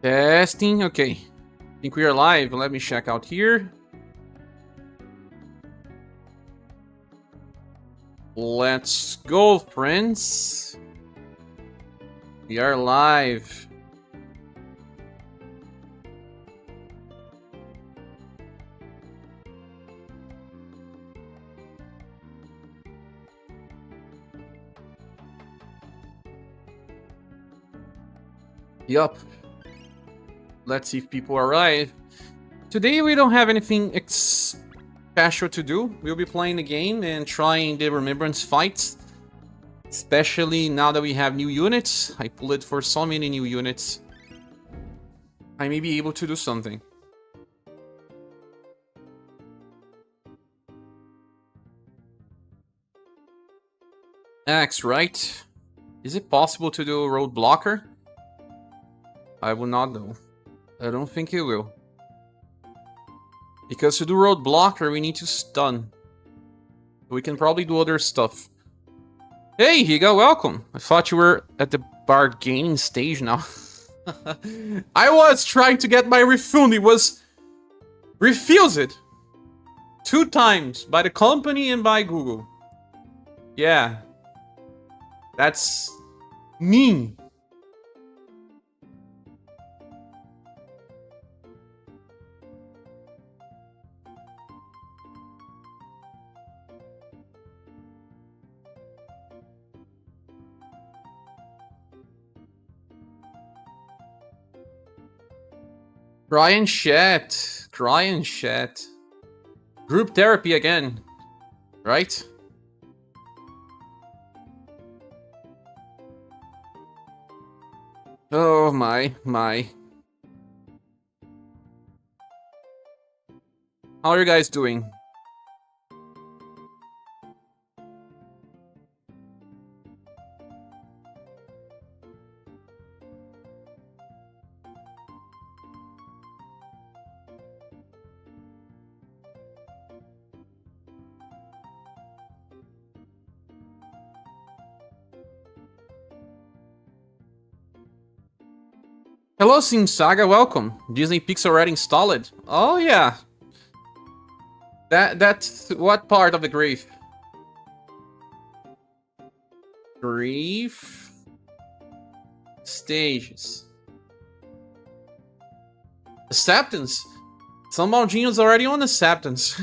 Testing, okay. I think we are live. Let me check out here. Let's go, friends. We are live. Yup. Let's see if people arrive. Today we don't have anything special to do. We'll be playing the game and trying the remembrance fights. Especially now that we have new units. I pulled it for so many new units. I may be able to do something. X, right? Is it possible to do a road blocker? I will not know. I don't think it will. Because to do road blocker, we need to stun. We can probably do other stuff. Hey, Higa, welcome. I thought you were at the bargaining stage now. I was trying to get my refund. It was refused 2 times by the company and by Google. Yeah. That's mean. Cry and chat. Cry and chat. Group therapy again. Right? Oh my. How are you guys doing? Hello, Sim Saga, welcome. Disney Pixel already installed. Oh yeah. That's what part of the grief? Grief stages. Acceptance. Some Maldinho's already on acceptance.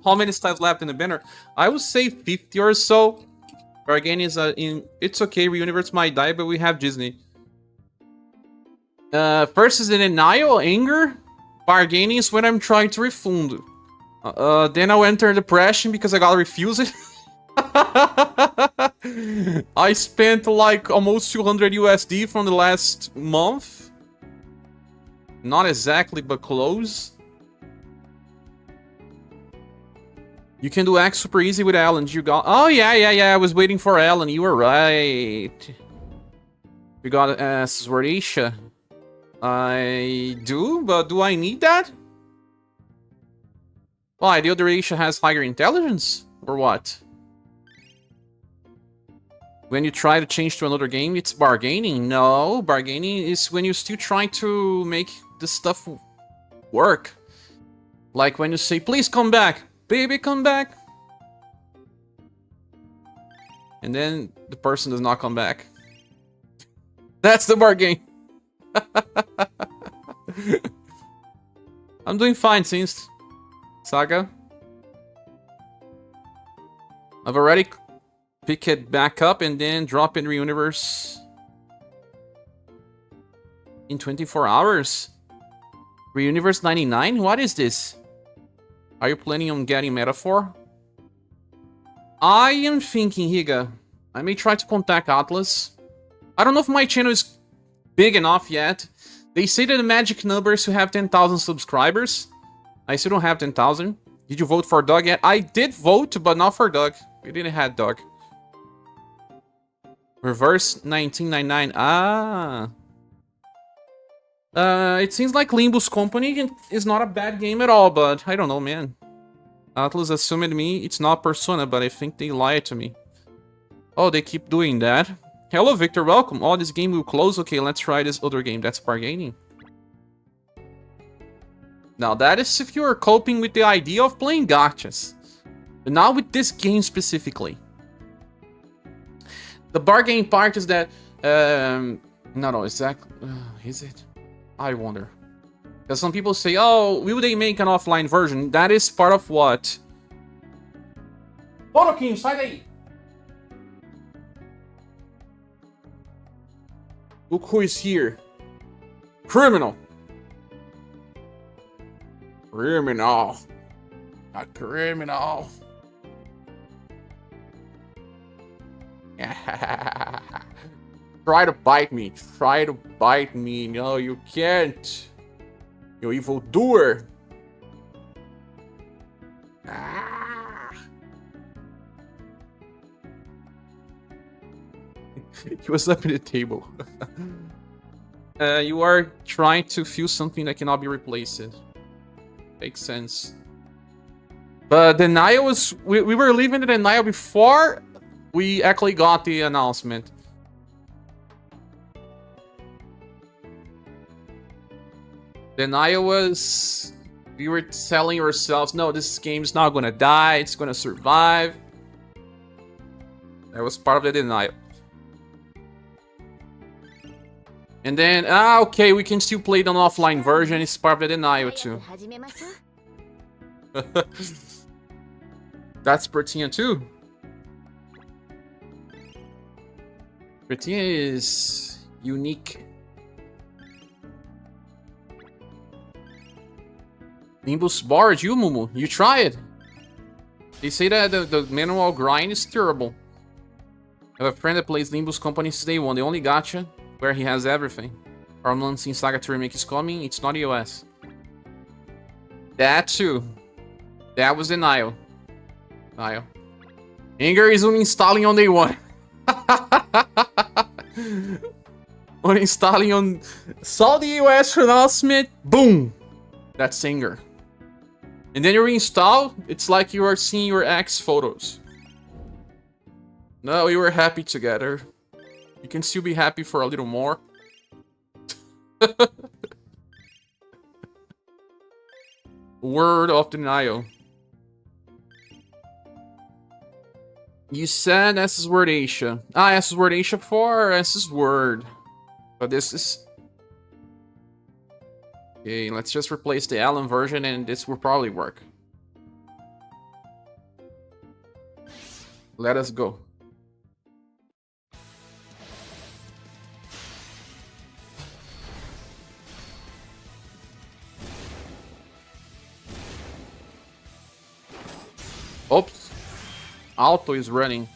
How many times left in the banner? I would say 50 or so. Again, is it's okay. UniverSe might die, but we have Disney. First is in denial, anger. Bargaining is when I'm trying to refund. Then I'll enter depression because I got refused. I spent like almost 200 USD from the last month. Not exactly, but close. You can do X super easy with Alan. You got... Oh, yeah. I was waiting for Alan. You were right. We got Swarisha. I do, but do I need that? Why, the other Asia has higher intelligence? Or what? When you try to change to another game, it's bargaining. No, bargaining is when you're still trying to make the stuff work. Like when you say, please come back. Baby, come back. And then the person does not come back. That's the bargain. I'm doing fine since Saga. I've already picked it back up and then drop in UniverSe in 24 hours. UniverSe 99? What is this? Are you planning on getting Metaphor? I am thinking, Higa. I may try to contact Atlas. I don't know if my channel is big enough yet. They say that the magic number is to have 10,000 subscribers. I still don't have 10,000. Did you vote for Doug yet? I did vote, but not for Doug. We didn't have Doug. Reverse 1999. Ah. It seems like Limbo's Company is not a bad game at all, but I don't know, man. Atlas assumed me. It's not Persona, but I think they lied to me. Oh, they keep doing that. Hello, Victor. Welcome. Oh, this game will close. Okay, let's try this other game. That's bargaining. Now, that is if you are coping with the idea of playing gachas. But not with this game specifically. The bargaining part is that... no, exactly. Is it? I wonder. Because some people say, oh, will they make an offline version? That is part of what? Boroquinho, sai daí! Look who is here. Criminal. Criminal. A criminal. Try to bite me. Try to bite me. No, you can't. You evildoer. He was up at the table. You are trying to feel something that cannot be replaced. Makes sense. But denial was... We were living in denial before we actually got the announcement. Denial was... We were telling ourselves, no, this game is not gonna die, it's gonna survive. That was part of the denial. And then, okay, we can still play the offline version, it's part of the denial too. That's Bertina too. Bertina is unique. Nimbus barred you, Mumu. You try it. They say that the manual grind is terrible. I have a friend that plays Nimbus Company since day one. The only gacha where he has everything. From Lancing Saga to Remake is coming. It's not EOS. That too. That was denial. Denial. Anger is uninstalling on day one. Uninstalling on... Saw the EOS announcement. Boom. That's anger. And then you reinstall, it's like you are seeing your ex photos. No, you were happy together. You can still be happy for a little more. Word of denial. You said S's Word Asia. S's Word Asia 4 or S's Word? But this is... Okay, let's just replace the Allen version and this will probably work. Let us go. Oops. Auto is running.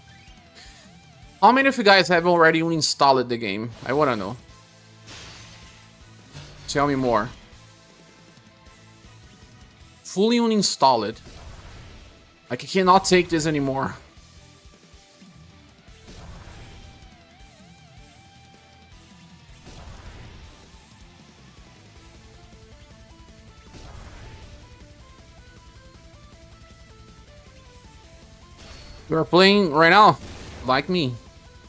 How many of you guys have already installed the game? I wanna know. Tell me more. Fully uninstall it. Like, I cannot take this anymore. You are playing right now, like me.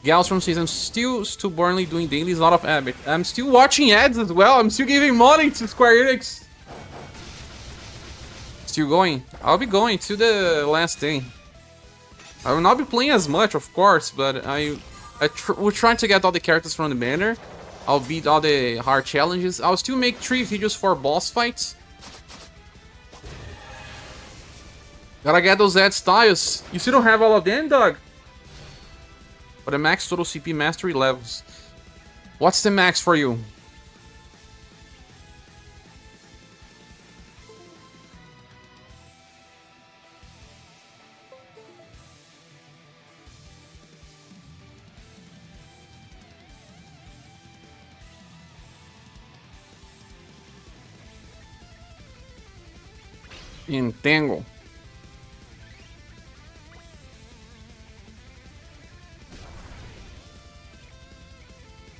Gals from season still stubbornly doing dailies out of habit. I'm still watching ads as well. I'm still giving money to Square Enix. Still going? I'll be going to the last day. I will not be playing as much, of course, but we're trying to get all the characters from the banner. I'll beat all the hard challenges. I'll still make 3 videos for boss fights. Gotta get those ad styles. You still don't have all of them, dog? For the max total CP mastery levels. What's the max for you? Entangle.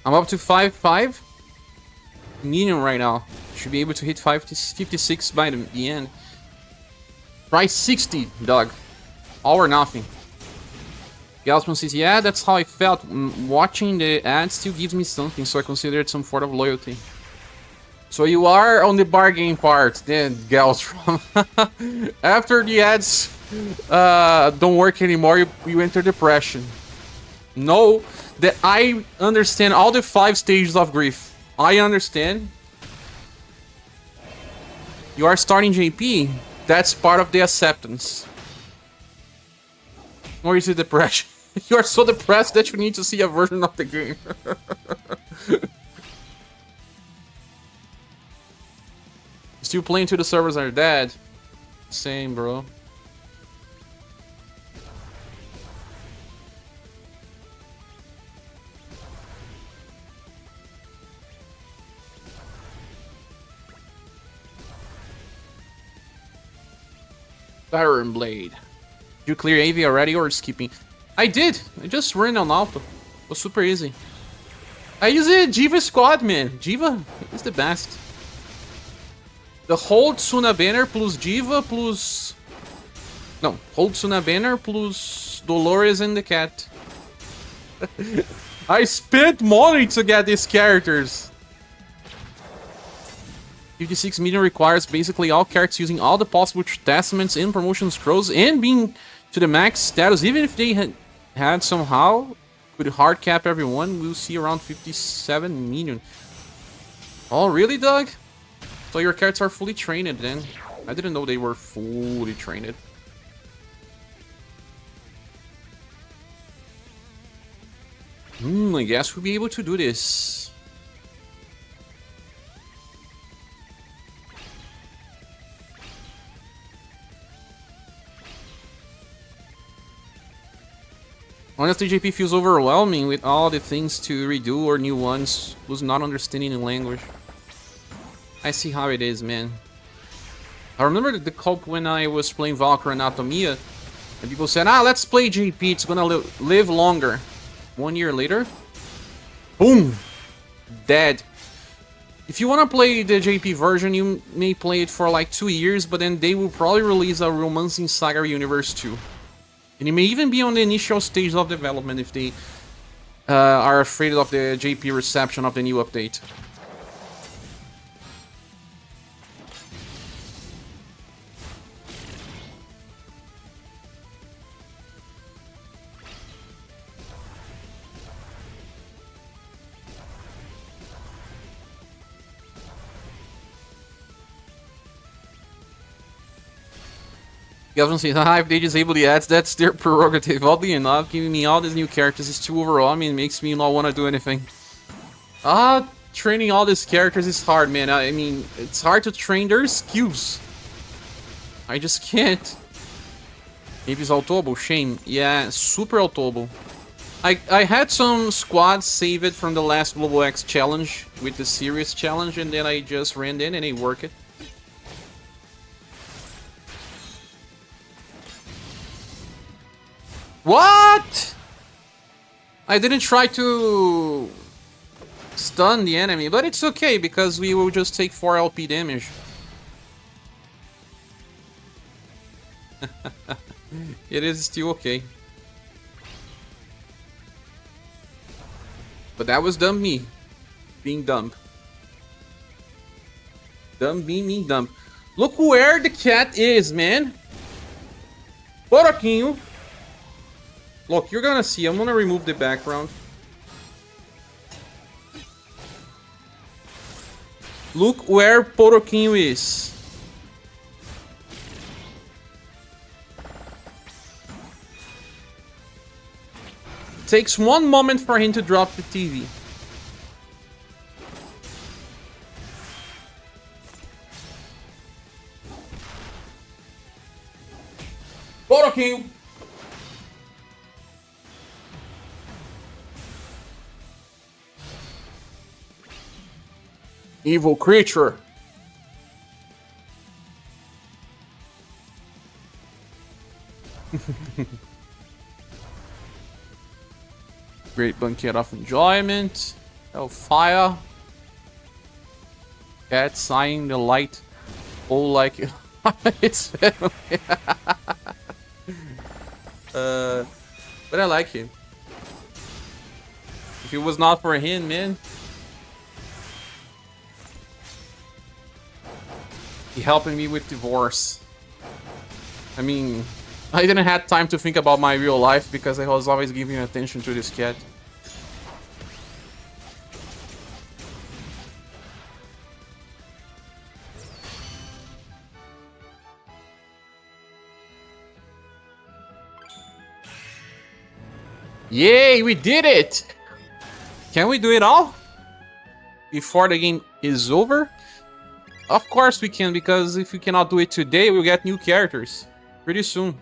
I'm up to 5 million right now. Should be able to hit 56 by the end. Try 60, dog. All or nothing. Gaussman says, yeah, that's how I felt. Watching the ad still gives me something, so I consider it some sort of loyalty. So you are on the bargaining part, then, Gaussman. After the ads don't work anymore, you enter depression. No, that I understand all the 5 stages of grief. I understand. You are starting JP. That's part of the acceptance. Or is it depression? You are so depressed that you need to see a version of the game. Still playing till the servers are dead. Same, bro. Iron Blade. You clear AV already or skipping? I did. I just ran on auto. It was super easy. I use a Jiva squad, man. Jiva is the best. The hold Tsuna banner plus Jiva plus... No, hold Tsuna banner plus Dolores and the cat. I spent money to get these characters. 56 million requires basically all characters using all the possible testaments and promotion scrolls and being to the max status. Even if they had somehow could hard cap everyone, we'll see around 57 million. Oh, really, Doug? So your characters are fully trained then? I didn't know they were fully trained. I guess we'll be able to do this. Honestly, JP feels overwhelming with all the things to redo or new ones. Was not understanding the language. I see how it is, man. I remember the cope when I was playing Valkyrie Anatomia, and people said, let's play JP, it's gonna live longer. 1 year later, boom! Dead. If you wanna play the JP version, you may play it for like 2 years, but then they will probably release a Romancing Saga Universe 2. And it may even be on the initial stage of development if they are afraid of the JP reception of the new update. Galvin says, if they disable the ads, that's their prerogative. Oddly enough, giving me all these new characters is too overwhelming and makes me not want to do anything. Training all these characters is hard, man. I mean, it's hard to train their skills. I just can't. Maybe it's autoable? Shame. Yeah, super autoable. I had some squads saved from the last Global X challenge with the serious challenge, and then I just ran in and it worked. What? I didn't try to stun the enemy, but it's okay because we will just take 4 LP damage. It is still okay. But that was dumb me. Being dumb. Dumb being dumb. Look where the cat is, man. Poroquinho. Look, you're gonna see. I'm gonna remove the background. Look where Poroquinho is. It takes 1 moment for him to drop the TV. Poroquinho! Evil creature. Great banquet of enjoyment. Hellfire. Cat sighing the light. Oh, like it's But I like him. If it was not for him, man. He helping me with divorce. I mean, I didn't have time to think about my real life because I was always giving attention to this cat. Yay, we did it! Can we do it all? Before the game is over? Of course we can, because if we cannot do it today, we'll get new characters pretty soon.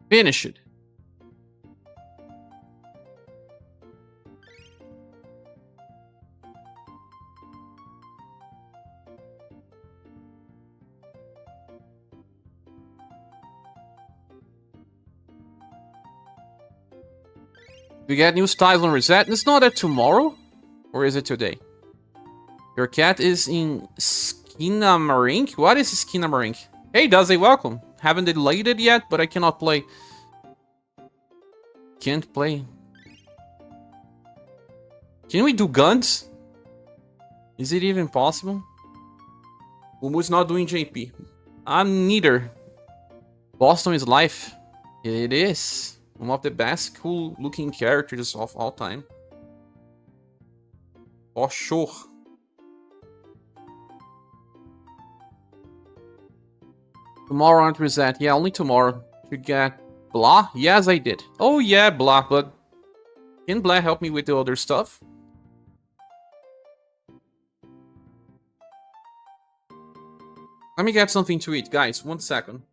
Finish it. We get new styles on reset. It's not that tomorrow? Or is it today? Your cat is in Skinamarink? What is Skinamarink? Hey, Daze, welcome. Haven't deleted yet, but I cannot play. Can't play. Can we do guns? Is it even possible? Umu's not doing JP. I'm neither. Boston is life. It is. One of the best cool looking characters of all time. For sure. Tomorrow aren't reset. Yeah, only tomorrow. You get Blah? Yes, I did. Oh yeah, Blah, but can Blah help me with the other stuff? Let me get something to eat, guys. 1 second.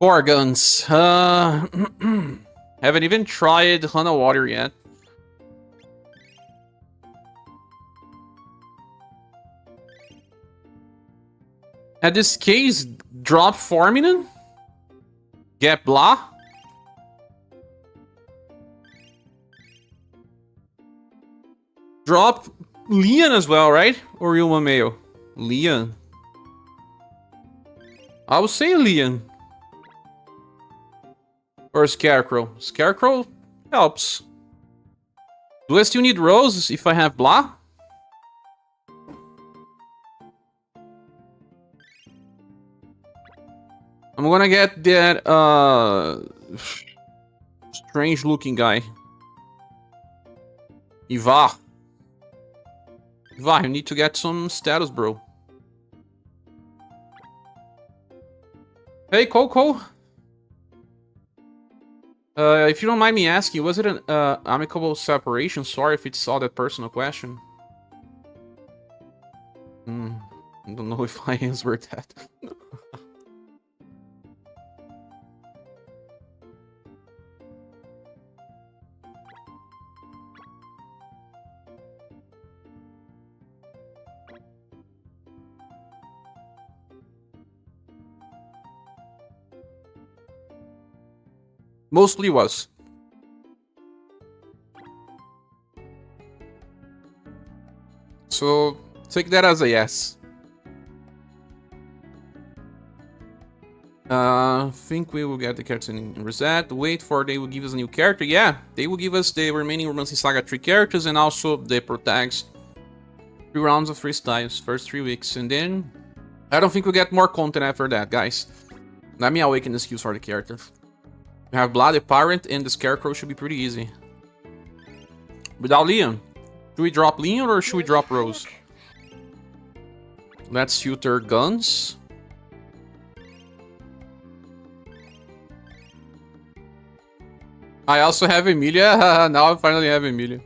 Four guns. Haven't even tried Hana Water yet. At this case, drop Forminen? Get blah? Drop Leon as well, right? Or Yuma Mayo? Leon. I would say Leon. Or Scarecrow. Scarecrow helps. Do I still need Rose if I have blah? I'm gonna get that strange looking guy. Ivar. Ivar, you need to get some status, bro. Hey, Coco. If you don't mind me asking, was it an amicable separation? Sorry if it's all that personal question. I don't know if I answered that. Mostly was. So, take that as a yes. Think we will get the characters in reset. Wait for they will give us a new character. Yeah, they will give us the remaining Romancing Saga 3 characters and also the protags. 3 rounds of freestyles, first 3 weeks. And then, I don't think we'll get more content after that, guys. Let me awaken the skills for the characters. We have Blood, the Pirate, and the Scarecrow should be pretty easy. Without Leon. Should we drop Leon or should we drop Rose? Let's filter guns. I also have Emilia. Now I finally have Emilia.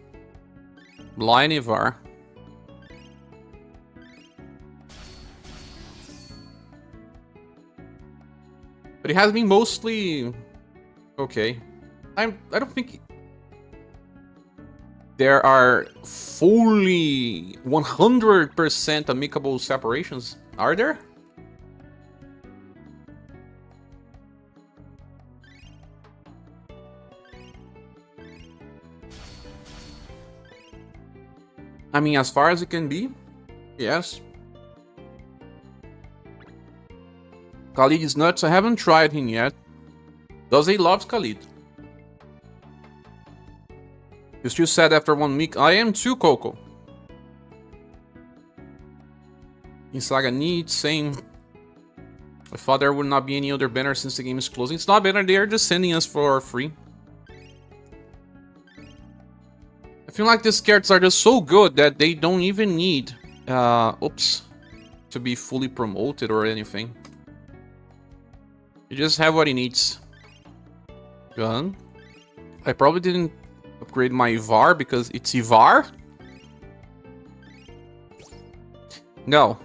Blind Ivar. But it has been mostly okay. I don't think there are fully 100% amicable separations, are there? I mean, as far as it can be, yes. Khalid is nuts. I haven't tried him yet. Does he love Khalid? You still sad after 1 week. I am too, Coco. In Saga Need, same. I thought there would not be any other banner since the game is closing. It's not banner, they are just sending us for free. I feel like these characters are just so good that they don't even need to be fully promoted or anything. You just have what he needs. Gun. I probably didn't upgrade my Ivar because it's Ivar? No.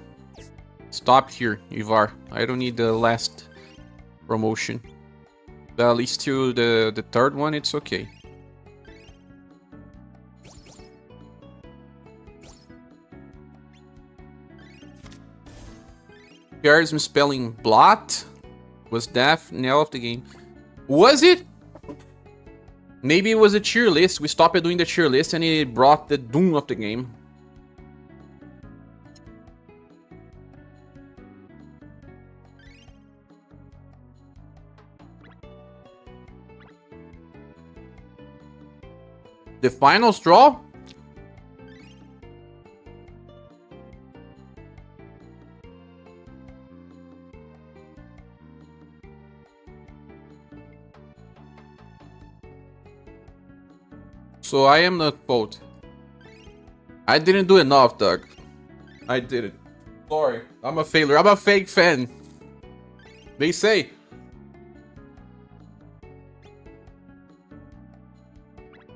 Stop here, Ivar. I don't need the last promotion. But at least to the third one, it's okay. Here's misspelling blot. Was death nail of the game. Was it? Maybe it was a cheer list. We stopped doing the cheer list and it brought the doom of the game. The final straw? So I am not fault. I didn't do enough, Doug. I did it. Sorry. I'm a failure. I'm a fake fan. They say.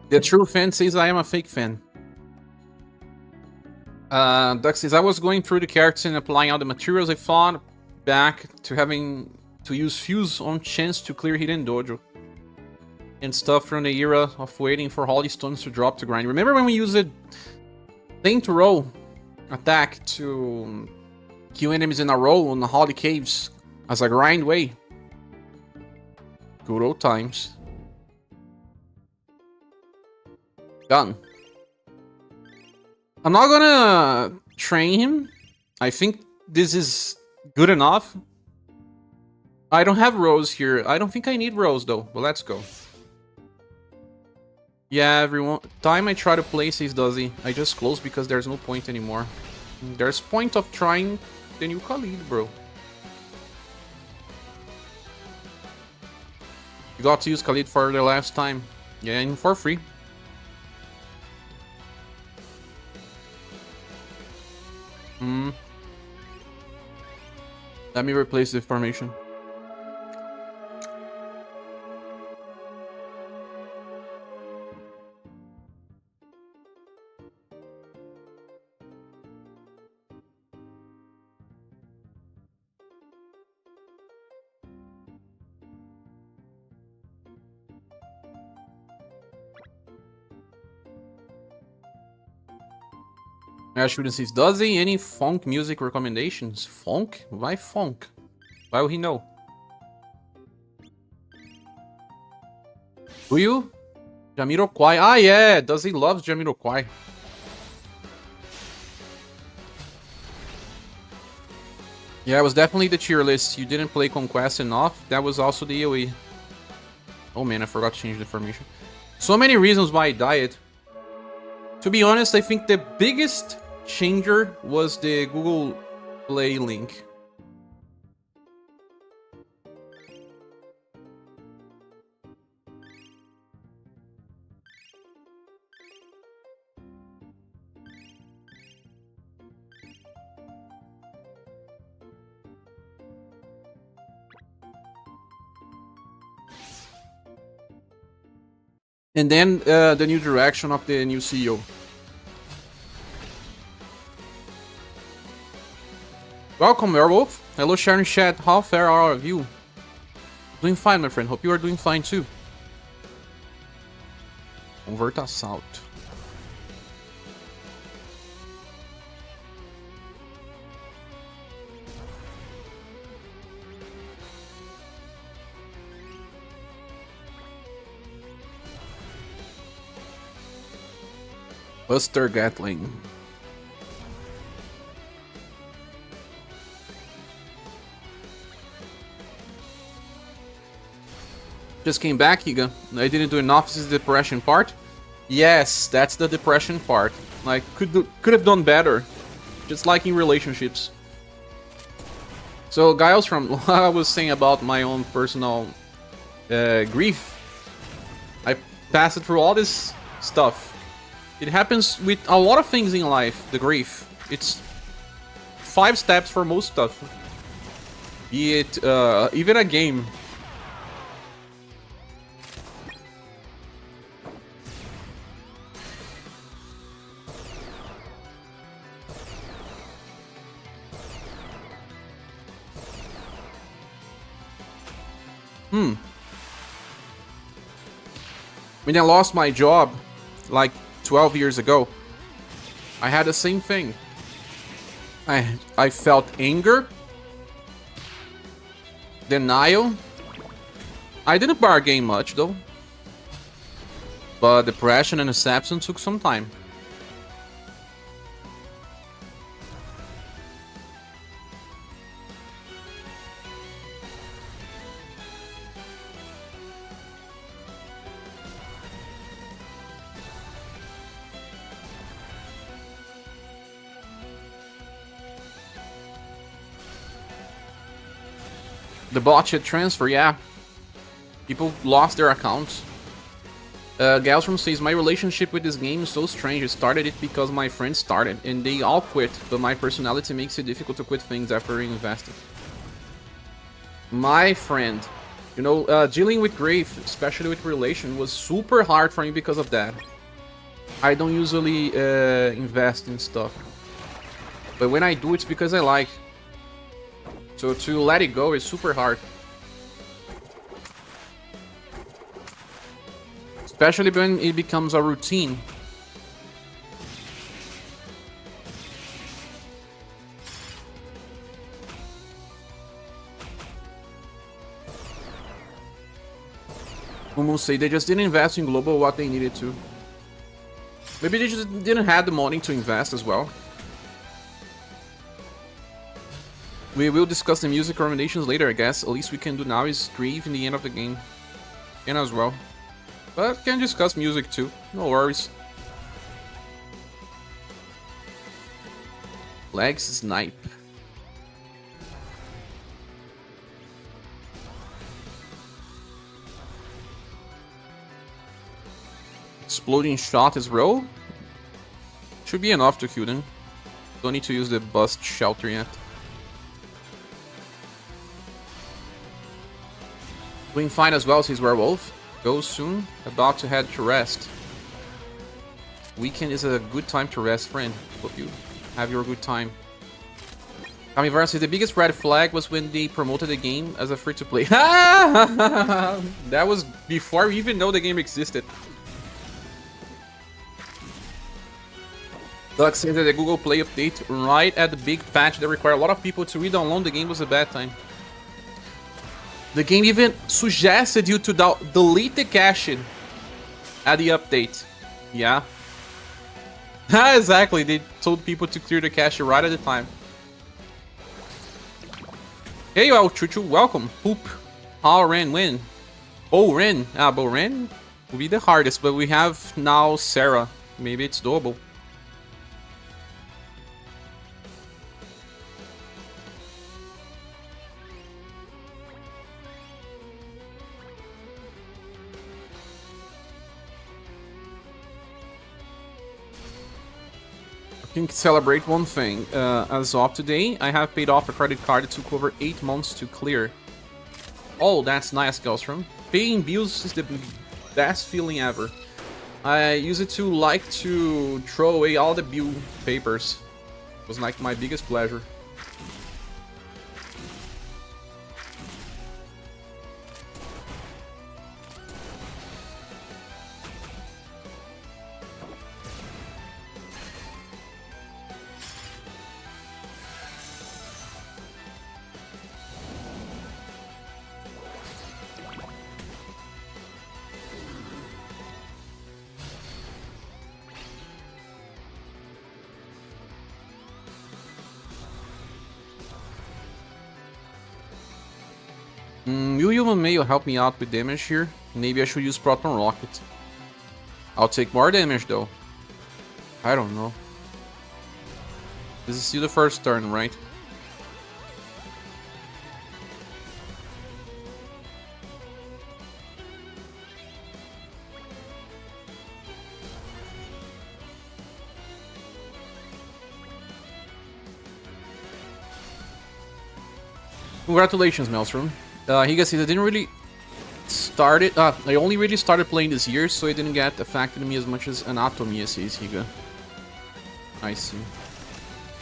The true fan says I am a fake fan. Doug says, I was going through the characters and applying all the materials I found back to having to use Fuse on chance to clear Hidden Dojo. And stuff from the era of waiting for Holy Stones to drop to grind. Remember when we used it Thing to roll attack to kill enemies in a row on the Holy Caves as a grind way? Good old times. Done. I'm not gonna train him. I think this is good enough. I don't have Rose here. I don't think I need Rose though, but let's go. Yeah, everyone. Time I try to play, says Duzzy. I just close because there's no point anymore. There's point of trying the new Khalid, bro. You got to use Khalid for the last time. Yeah, and for free. Let me replace the formation. Ash shouldn't see. Does he any funk music recommendations? Funk? Why funk? Why will he know? Do you? Jamiroquai. Ah, yeah. Does he loves Jamiroquai? Yeah, it was definitely the tier list. You didn't play Conquest enough. That was also the AoE. Oh man, I forgot to change the formation. So many reasons why I died. To be honest, I think the biggest changer was the Google Play link. And then the new direction of the new CEO. Welcome, Werewolf. Hello, Sharon Chat. How fair are all of you? Doing fine, my friend. Hope you are doing fine too. Convert Assault. Buster Gatling. Just came back, Higa. I didn't do enough. This is the depression part. Yes, that's the depression part. Like, could have done better. Just like in relationships. So, Giles, from what I was saying about my own personal grief, I passed through all this stuff. It happens with a lot of things in life, the grief. It's 5 steps for most stuff. Be it even a game. When I lost my job, like 12 years ago, I had the same thing. I felt anger, denial. I didn't bargain much though, but depression and acceptance took some time. The botched transfer, yeah. People lost their accounts. Galstrom says, my relationship with this game is so strange. I started it because my friends started, and they all quit, but my personality makes it difficult to quit things after investing. My friend, you know, dealing with grief, especially with relation, was super hard for me because of that. I don't usually invest in stuff, but when I do, it's because I like. So to let it go is super hard. Especially when it becomes a routine. Mumu say they just didn't invest in global what they needed to. Maybe they just didn't have the money to invest as well. We will discuss the music recommendations later, I guess. At least we can do now is grieve in the end of the game. And as well. But can discuss music too. No worries. Legs snipe. Exploding shot is row. Should be enough to kill them. Don't need to use the bust shelter yet. Doing fine as well, says Werewolf. Goes soon. About to head to rest. Weekend is a good time to rest, friend. Hope you have your good time. UniverSe, the biggest red flag was when they promoted the game as a free-to-play. That was before we even know the game existed. Doug says that the Google Play update right at the big patch that required a lot of people to re-download the game was a bad time. The game even suggested you to delete the cache at the update. Yeah. Exactly, they told people to clear the cache right at the time. Hey, well, Chuchu, welcome. Poop. How Ren win? Bo Ren. Bo Ren will be the hardest, but we have now Sarah. Maybe it's doable. I can celebrate one thing. As of today, I have paid off a credit card that took over 8 months to clear. Oh, that's nice, Gelsrum. Paying bills is the best feeling ever. I use it to like to throw away all the bill papers. It was like my biggest pleasure. Will you and Mayo help me out with damage here? Maybe I should use Proton Rocket. I'll take more damage though. I don't know. This is still the first turn, right? Congratulations, Maelstrom. Higa says I didn't really start it. I only really started playing this year, so it didn't get affected me as much as Anatomy, says Higa. I see.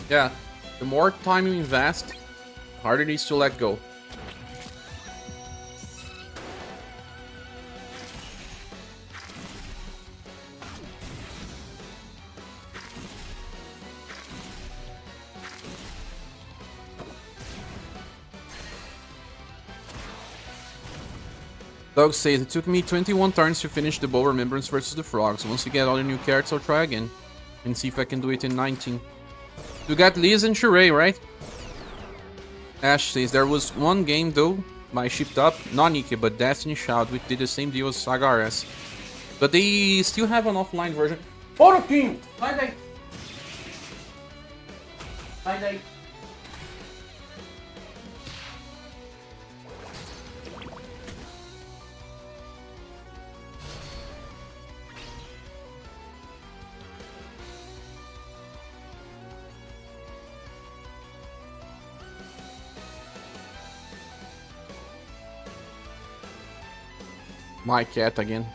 Yeah, the more time you invest, the harder it is to let go. Doug says, it took me 21 turns to finish the Bow Remembrance versus the Frogs. Once you get all the new cards, I'll try again. And see if I can do it in 19. You got Liz and Sheree, right? Ash says, there was one game though, I shipped up, not Nike, but Destiny Shout, which did the same deal as Saga RS. But they still have an offline version. Photo King! Hi, day! Hi, day! My cat again.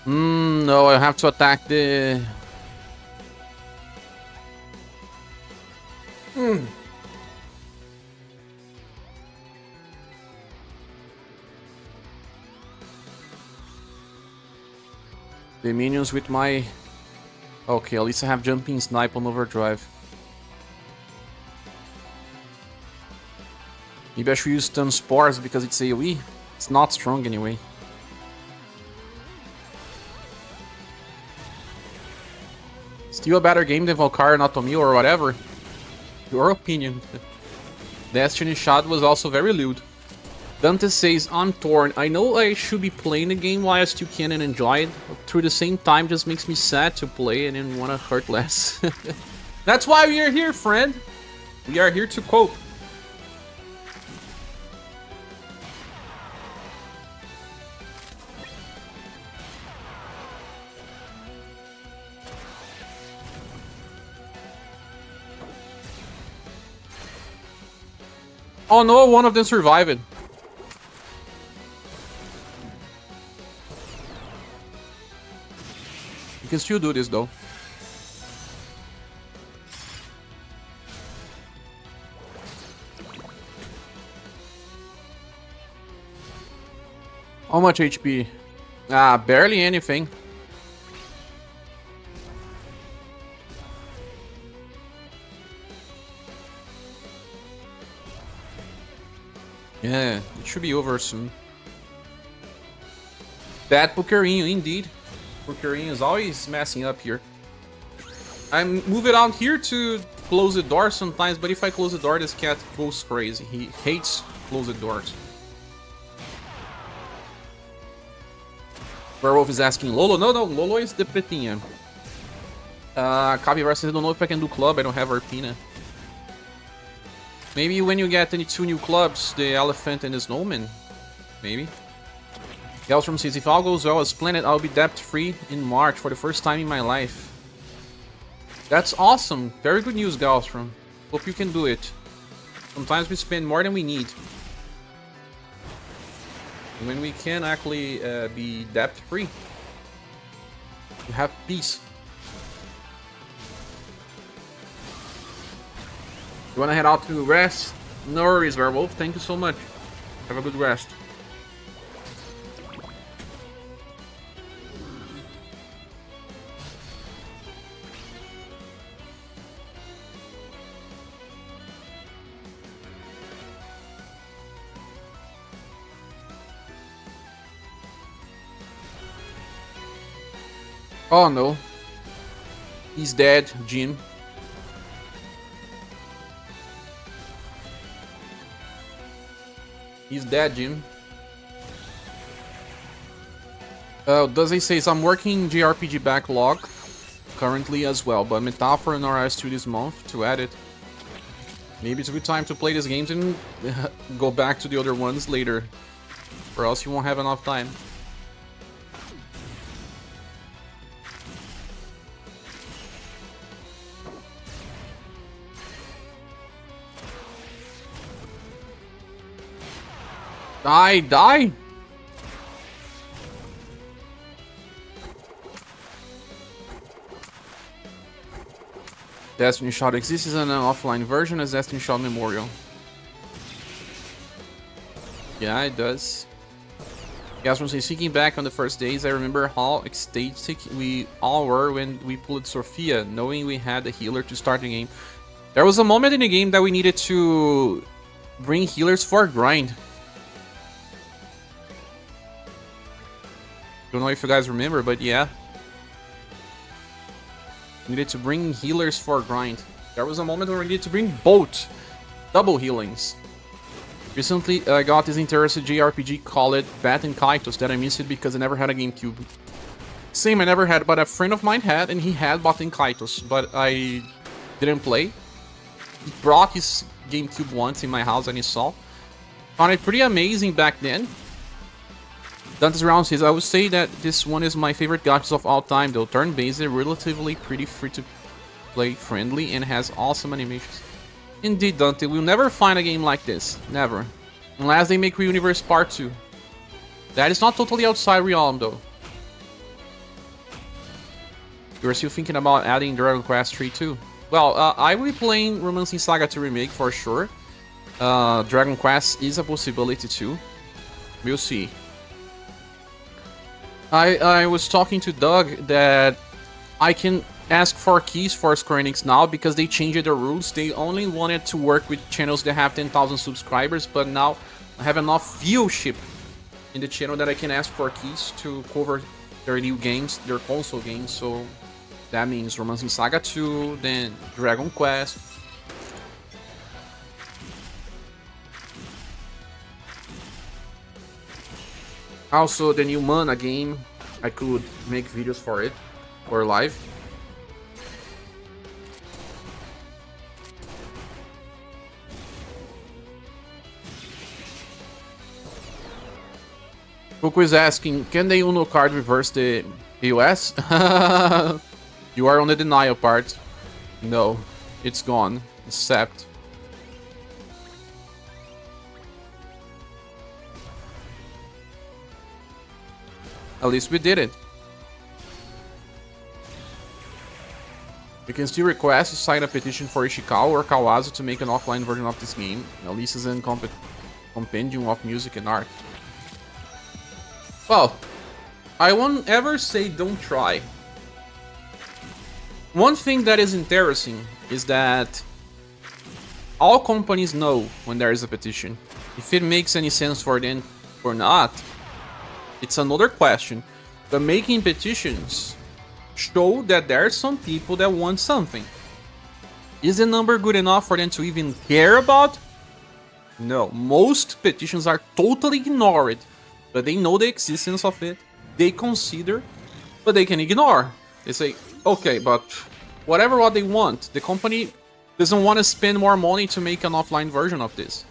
No, I have to attack the... The minions with my... Okay, at least I have jumping snipe on overdrive. Maybe I should use stun spores because it's AoE. It's not strong anyway. Still a better game than Valkyrie Anatomy or whatever. Your opinion. Destiny Shot was also very lewd. Dante says, I'm torn. I know I should be playing the game while I still can and enjoy it. But through the same time, just makes me sad to play and then want to hurt less. That's why we are here, friend. We are here to cope. Oh no, one of them survived. You can still do this though. How much HP? Ah, barely anything. Yeah, it should be over soon. That Pucarinho, indeed. Pucarinho is always messing up here. I move it out here to close the door sometimes, but if I close the door, this cat goes crazy. He hates closed doors. Werewolf is asking Lolo. No, Lolo is the Petinha. Capybara says, I don't know if I can do club, I don't have Arpina. Maybe when you get any 2 new clubs, the Elephant and the Snowman. Maybe. Galstrom says, if all goes well as planned, I'll be debt-free in March for the first time in my life. That's awesome. Very good news, Galstrom. Hope you can do it. Sometimes we spend more than we need. When we can actually be debt-free, we have peace. You wanna head out to rest? No worries, Werewolf. Thank you so much. Have a good rest. Oh no. He's dead, Jim. He's dead, Jim. Does he say, I'm working JRPG backlog currently as well, but Metaphor and RS2 this month to add it. Maybe it's a good time to play these games and go back to the other ones later, or else you won't have enough time. Die! Destiny Shot exists as an offline version as Destiny Shot Memorial. Yeah, it does. Gastron says, thinking back on the first days, I remember how ecstatic we all were when we pulled Sophia, knowing we had a healer to start the game. There was a moment in the game that we needed to bring healers for a grind. Don't know if you guys remember, but yeah. We needed to bring healers for a grind. There was a moment where we needed to bring both double healings. Recently, I got this interesting JRPG called Bat and Kaitos that I missed it because I never had a GameCube. Same, I never had, but a friend of mine had, and he had Bat and Kaitos, but I didn't play. He brought his GameCube once in my house and he saw. Found it pretty amazing back then. Dante's Round says, I would say that this one is my favorite gachas of all time, though turn-based, relatively pretty free-to-play friendly, and has awesome animations. Indeed, Dante, we'll never find a game like this. Never. Unless they make UniverSe Part 2. That is not totally outside realm, though. You're still thinking about adding Dragon Quest 3 too? Well, I will be playing Romancing Saga 2 Remake for sure. Dragon Quest is a possibility too. We'll see. I was talking to Doug that I can ask for keys for Square Enix now because they changed the rules. They only wanted to work with channels that have 10,000 subscribers, but now I have enough viewership in the channel that I can ask for keys to cover their new games, their console games. So that means Romancing Saga 2, then Dragon Quest. Also, the new Mana game, I could make videos for it, or live. Coco is asking, can the Uno card reverse the US? You are on the denial part. No, it's gone. Except... At least we did it. You can still request to sign a petition for Ishikawa or Kawazu to make an offline version of this game. Elisa's in compendium of music and art. Well, I won't ever say don't try. One thing that is interesting is that all companies know when there is a petition. If it makes any sense for them or not, it's another question. But making petitions show that there are some people that want something. Is the number good enough for them to even care about? No, most petitions are totally ignored, but they know the existence of it. They consider, but they can ignore. They say, okay, but whatever what they want, the company doesn't want to spend more money to make an offline version of this.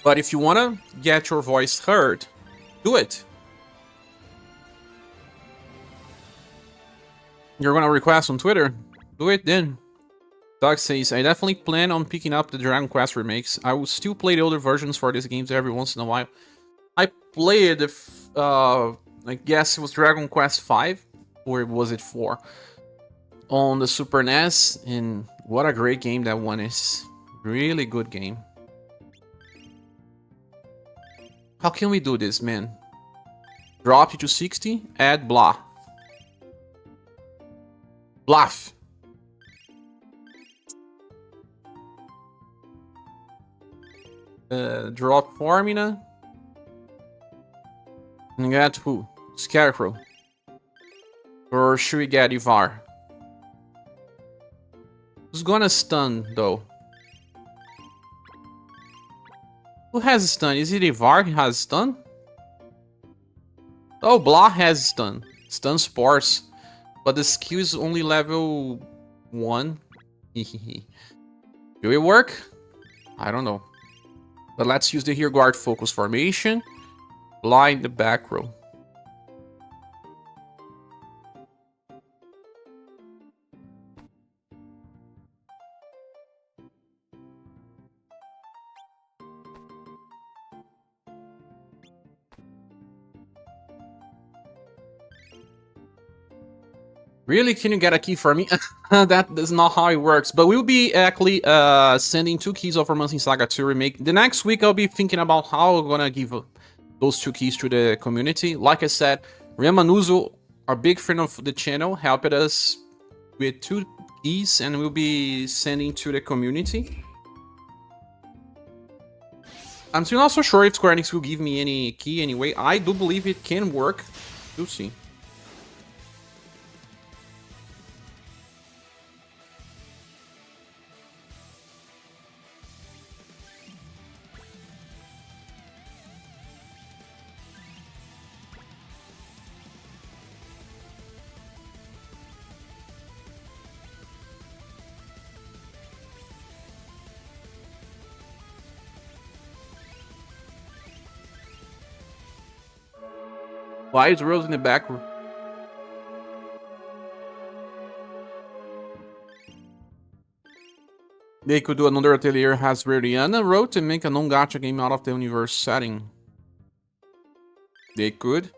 But if you want to get your voice heard, do it. You're gonna request on Twitter? Do it then. Doug says, I definitely plan on picking up the Dragon Quest remakes. I will still play the older versions for these games every once in a while. I played, I guess it was Dragon Quest 5, or was it 4? On the Super NES, and what a great game that one is. Really good game. How can we do this, man? Drop it to 60, add blah. Bluff. Drop Formina. And get who? Scarecrow. Or should we get Ivar? Who's gonna stun, though? Who has stun? Is it Ivar who has stun? Oh, Blah has stun. Stun Spores. But the skill is only level 1. Will it work? I don't know. But let's use the Rear Guard Focus Formation. Blah in the back row. Really? Can you get a key for me? That is not how it works. But we'll be actually sending 2 keys of Romancing Saga 2 Remake. The next week, I'll be thinking about how we're gonna give those 2 keys to the community. Like I said, Ryamanuzu, our big friend of the channel, helped us with 2 keys, and we'll be sending to the community. I'm still not so sure if Square Enix will give me any key anyway. I do believe it can work. We'll see. Why is Rose in the back room? They could do another Atelier has Veridiana wrote and make a non-gacha game out of the universe setting. They could.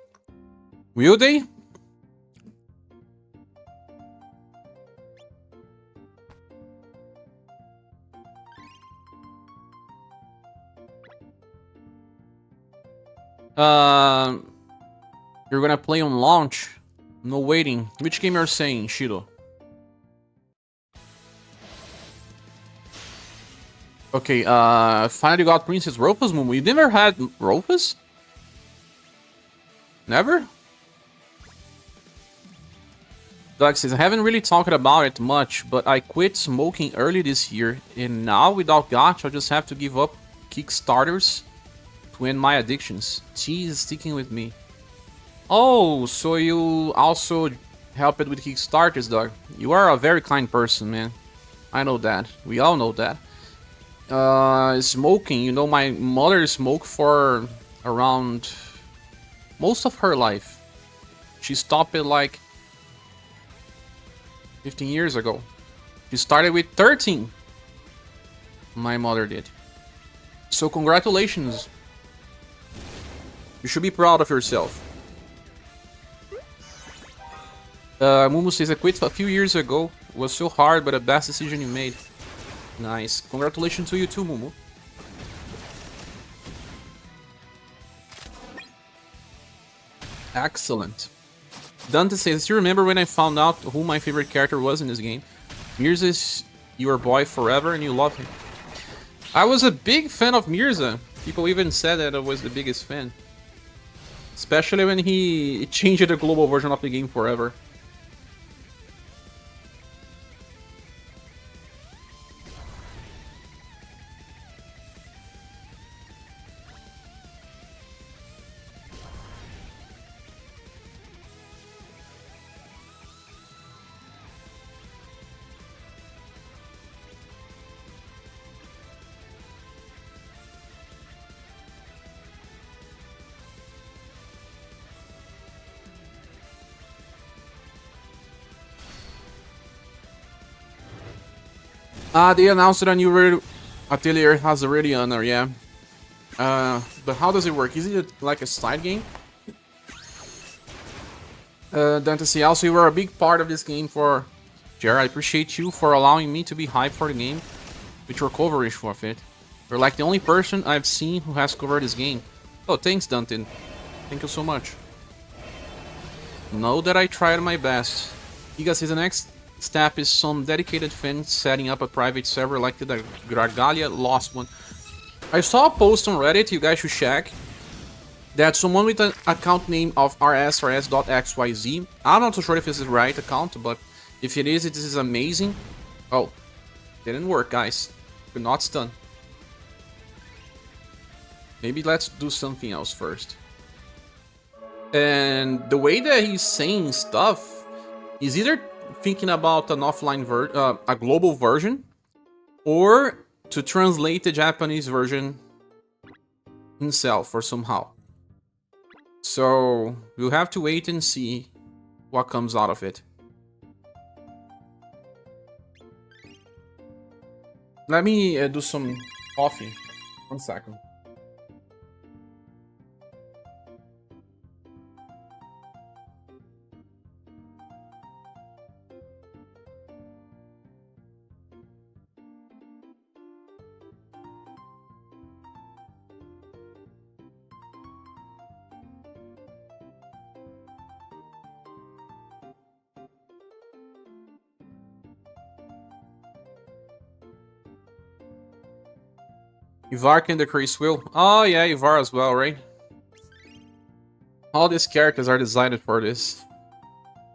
Will they? Uh, you're gonna play on launch? No waiting. Which game you're saying, Shido? Okay, finally got Princess Rufus, Mumu. You never had Rufus? Never? Doug says, I haven't really talked about it much, but I quit smoking early this year, and now without gacha, I just have to give up Kickstarters to end my addictions. Cheese is sticking with me. Oh, so you also help it with Kickstarters, Doug. You are a very kind person, man. I know that. We all know that. Smoking, you know, my mother smoked for around most of her life. She stopped it like 15 years ago. She started with 13. My mother did. So congratulations. You should be proud of yourself. Mumu says, I quit a few years ago. It was so hard, but the best decision you made. Nice. Congratulations to you too, Mumu. Excellent. Dante says, I still remember when I found out who my favorite character was in this game. Mirza is your boy forever and you love him. I was a big fan of Mirza. People even said that I was the biggest fan. Especially when he changed the global version of the game forever. They announced that a new atelier has already on there, yeah. But how does it work? Is it like a side game? Dante says, also you were a big part of this game for Jared. I appreciate you for allowing me to be hyped for the game with your coverage of it. You're like the only person I've seen who has covered this game. Oh, thanks, Dante. Thank you so much. Know that I tried my best. Giga says the next step is some dedicated fans setting up a private server like the Gragalia Lost one. I saw a post on Reddit, you guys should check, that someone with an account name of rsrs.xyz, I'm not so sure if this is the right account, but if it is, it is amazing. Oh, didn't work, guys. We're not stunned. Maybe let's do something else first. And the way that he's saying stuff is either thinking about an offline a global version, or to translate the Japanese version himself or somehow. So we'll have to wait and see what comes out of it. Let me do some coffee. 1 second. Ivar can decrease will. Oh yeah, Ivar as well, right? All these characters are designed for this.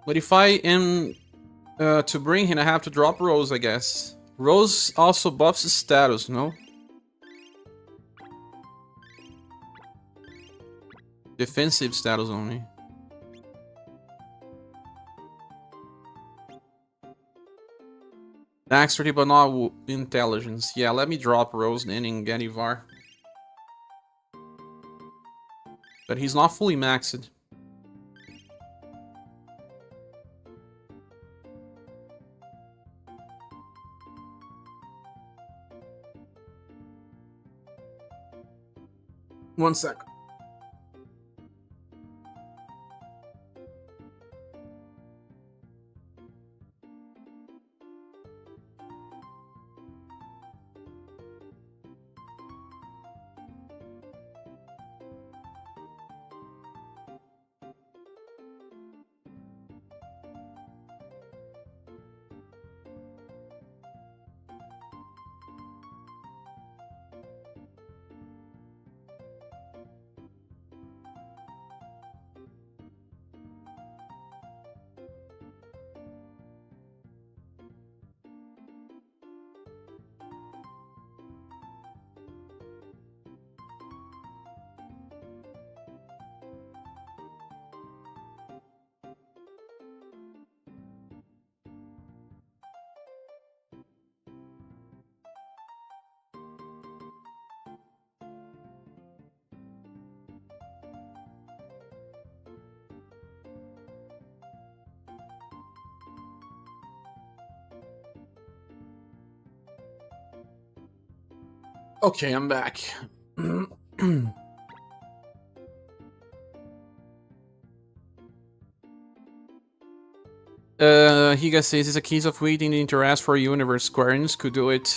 But if I am to bring him, I have to drop Rose, I guess. Rose also buffs his status, no? Defensive status only. Dexterity but not intelligence. Yeah, let me drop Rose then and get Ivar. But he's not fully maxed. One sec. Okay, I'm back. Higa says it's a case of waiting the interest for UniverSe. Square Enix could do it.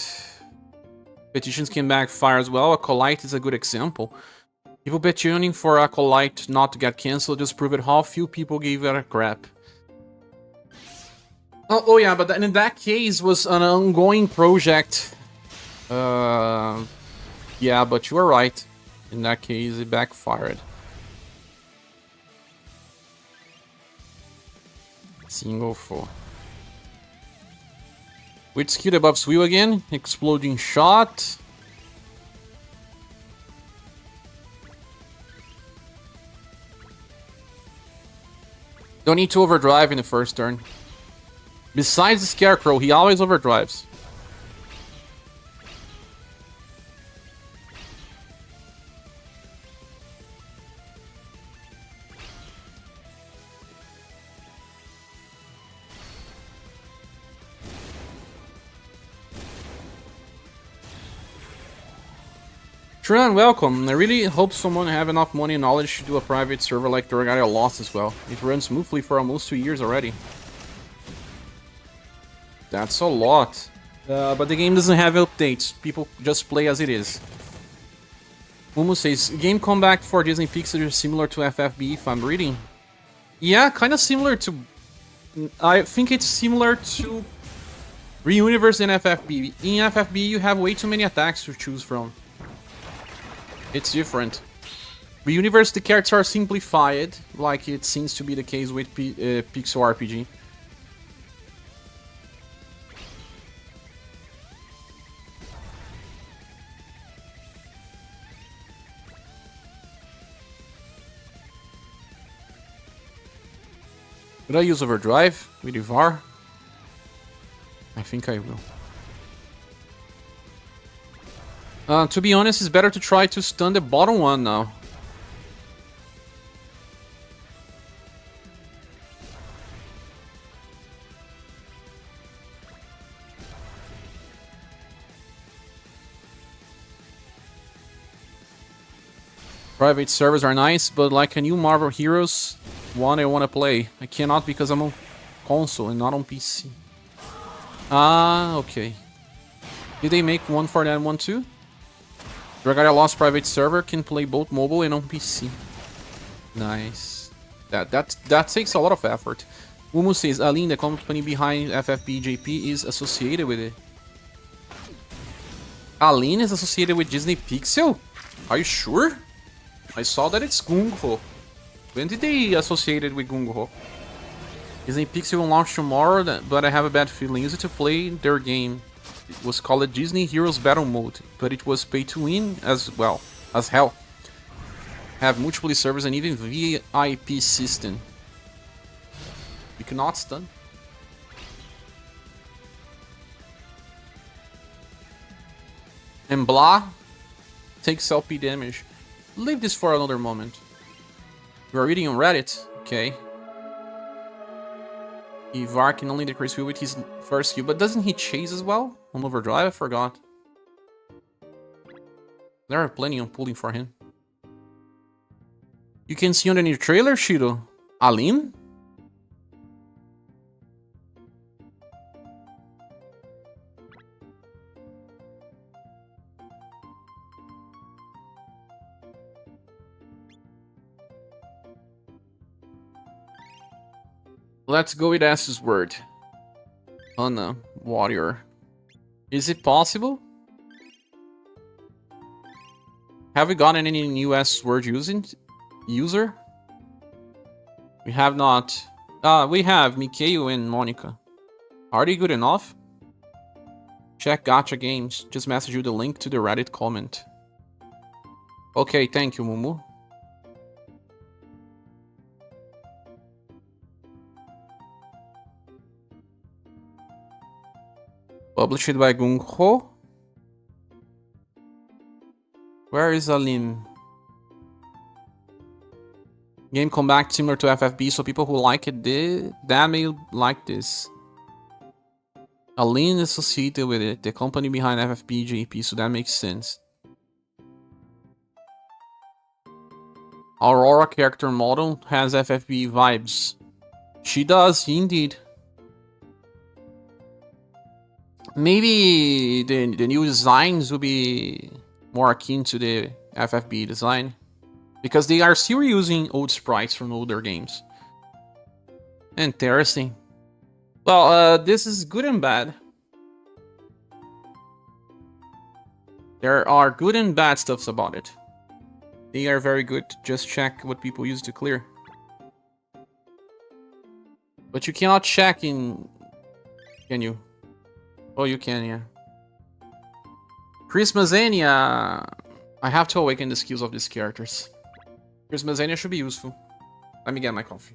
Petitions can backfire as well. Acolyte is a good example. People petitioning for Acolyte not to get cancelled just proved how few people gave it a crap. Oh yeah, but in that case was an ongoing project. Yeah, but you were right. In that case, it backfired. Single 4. Which skill above Swill again? Exploding shot. Don't need to overdrive in the first turn. Besides the Scarecrow, he always overdrives. Tran, welcome. I really hope someone have enough money and knowledge to do a private server like Dragaria Lost as well. It runs smoothly for almost 2 years already. That's a lot. But the game doesn't have updates. People just play as it is. Mumu says, game comeback for Disney Pixar is similar to FFB if I'm reading. Yeah, kind of similar to... I think it's similar to Reuniverse and FFB. In FFB, you have way too many attacks to choose from. It's different. Reuniverse, the characters are simplified, like it seems to be the case with Pixel RPG. Should I use Overdrive with Ivar? I think I will. To be honest, it's better to try to stun the bottom one now. Private servers are nice, but like a new Marvel Heroes one I want to play. I cannot because I'm on console and not on PC. Ah, okay. Did they make one for that one too? Dragaria Lost private server can play both mobile and on PC. Nice. That takes a lot of effort. Mumu says, Aline, the company behind FFBJP, is associated with it. Aline is associated with Disney Pixel? Are you sure? I saw that it's Gung-Ho. When did they associate it with Gung-Ho? Disney Pixel will launch tomorrow, but I have a bad feeling. Used to play their game. It was called Disney Heroes Battle Mode, but it was pay to win as well as hell. Have multiple servers and even VIP system. You cannot stun. And blah takes LP damage. Leave this for another moment. We are reading on Reddit. Okay. Ivar can only decrease speed with his first skill, but doesn't he chase as well? On Overdrive? I forgot. There are plenty on pulling for him. You can see on the new trailer, Shiro. Aline? Let's go with S's word. Anna, warrior. Is it possible? Have we gotten any new S word user? We have not. We have Mikhail and Monica. Are they good enough? Check Gacha Games. Just message you the link to the Reddit comment. Okay, thank you, Mumu. Published by Gung-Ho. Where is Aline? Game comeback similar to FFB, so people who like it that may like this. Aline is associated with it, the company behind FFB JP, so that makes sense. Aurora character model has FFB vibes. She does, indeed. Maybe the new designs will be more akin to the FFB design. Because they are still using old sprites from older games. Interesting. Well, this is good and bad. There are good and bad stuffs about it. They are very good. Just check what people use to clear. But you cannot check in... Can you? Oh, you can, yeah. Christmasania. I have to awaken the skills of these characters. Christmasania should be useful. Let me get my coffee.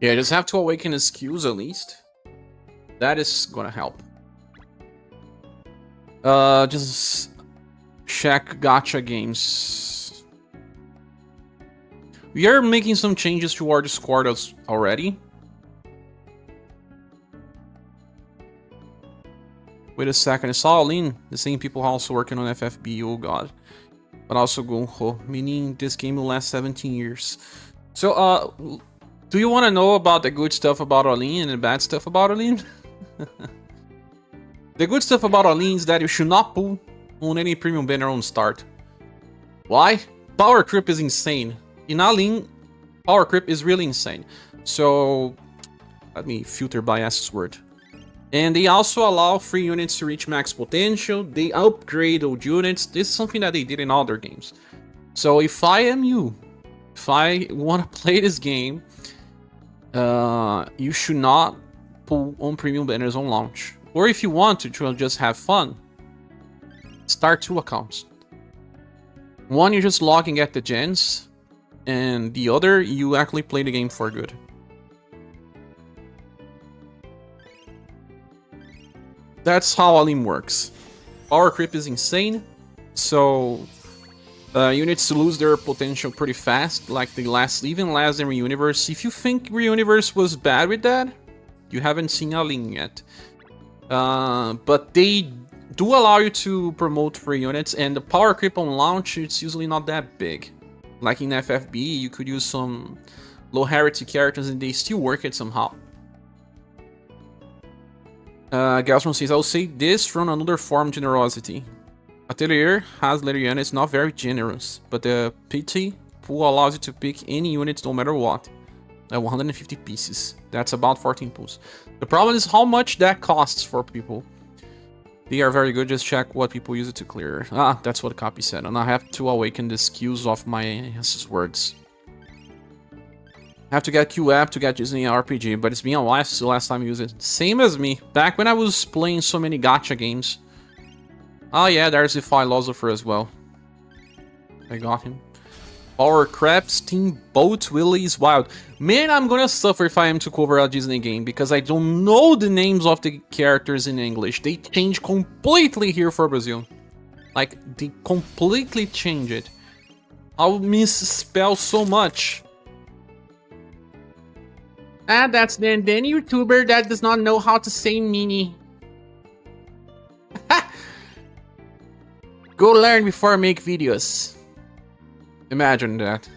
Yeah, just have to awaken his skills at least. That is gonna help. Just check gacha games. We are making some changes to our Discord already. Wait a second, I saw Aline, the same people also working on FFB, oh god. But also Gonho, meaning this game will last 17 years. So, do you want to know about the good stuff about Aline and the bad stuff about Aline? The good stuff about Aline is that you should not pull on any premium banner on start. Why? Power creep is insane. In Aline, power creep is really insane. So, let me filter by S's word. And they also allow free units to reach max potential. They upgrade old units. This is something that they did in other games. So if I am you, if I want to play this game, you should not pull on premium banners on launch. Or if you want to just have fun, start 2 accounts. One, you're just logging at the gens, and the other, you actually play the game for good. That's how Alim works. Power creep is insane, so units lose their potential pretty fast, like they even last in UniverSe. If you think UniverSe was bad with that, you haven't seen Alim yet. But they do allow you to promote free units, and the power creep on launch, it's usually not that big. Like in FFB, you could use some low rarity characters and they still work it somehow. Galstrom says, I'll say this from another form of generosity. Atelier has later units not very generous, but the PT pool allows you to pick any units no matter what. 150 pieces. That's about 14 pools. The problem is how much that costs for people. They are very good, just check what people use it to clear. Ah, that's what the copy said, and I have to awaken the skills of my words. I have to get Q app to get Disney RPG, but it's been a while since the last time I used it. Same as me, back when I was playing so many gacha games. Oh yeah, there's the Philosopher as well. I got him. Power Crab, Steamboat, Willie's Wild. Man, I'm gonna suffer if I am to cover a Disney game, because I don't know the names of the characters in English. They change completely here for Brazil. Like, they completely change it. I'll misspell so much. Ah, that's the YouTuber that does not know how to say mini. Go learn before I make videos. Imagine that.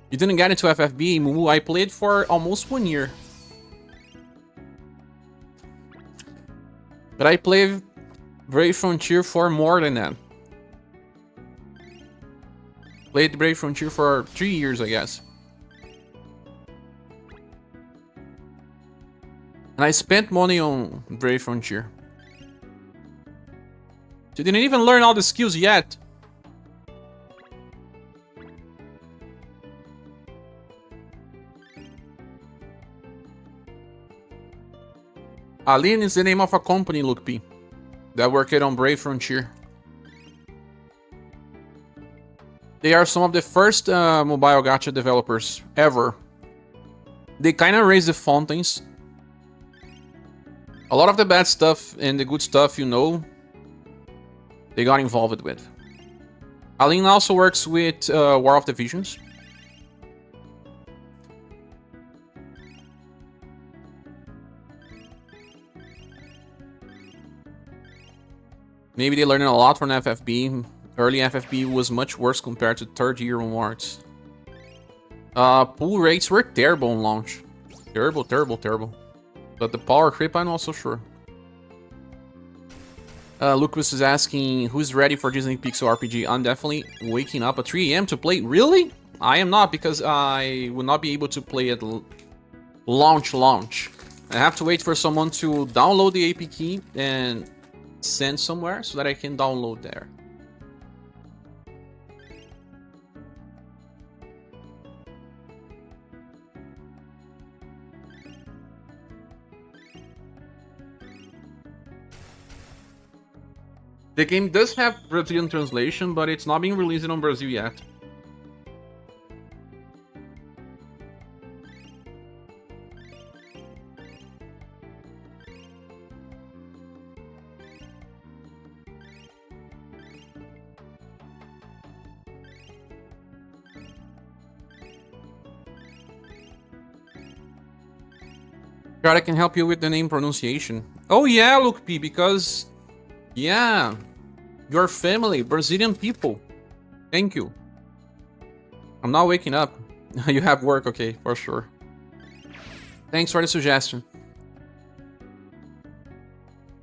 You didn't get into FFB, Mumu. I played for almost 1 year. But I played Brave Frontier for more than that. Played Brave Frontier for 3 years, I guess. And I spent money on Brave Frontier. You didn't even learn all the skills yet. Aline is the name of a company, Luke P, that worked on Brave Frontier. They are some of the first mobile gacha developers ever. They kind of raised the fountains. A lot of the bad stuff and the good stuff, you know, they got involved with. Aline also works with War of the Visions. Maybe they learned a lot from FFB. Early FFB was much worse compared to third year onwards. Pull rates were terrible on launch. Terrible, terrible, terrible. But the power creep, I'm not so sure. Lucas is asking, who's ready for Disney Pixel RPG? I'm definitely waking up at 3 AM to play. Really? I am not, because I will not be able to play at launch. I have to wait for someone to download the AP key and send somewhere so that I can download there. The game does have Brazilian translation, but it's not being released in Brazil yet. God, I can help you with the name pronunciation. Oh yeah, Luke P, because... yeah, your family, Brazilian people. Thank you. I'm not waking up. You have work, okay, for sure. Thanks for the suggestion.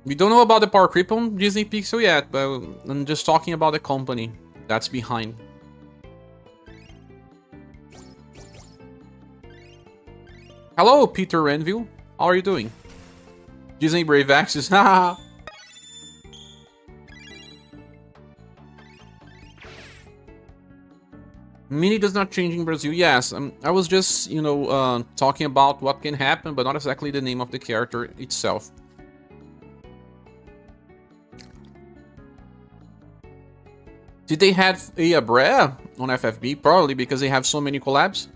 We don't know about the power creep on Disney Pixel yet, but I'm just talking about the company that's behind. Hello, Peter Renville. How are you doing? Disney Brave Axis, haha. Mini does not change in Brazil. Yes, I was just, you know, talking about what can happen, but not exactly the name of the character itself. Did they have a Brea on FFB? Probably because they have so many collabs.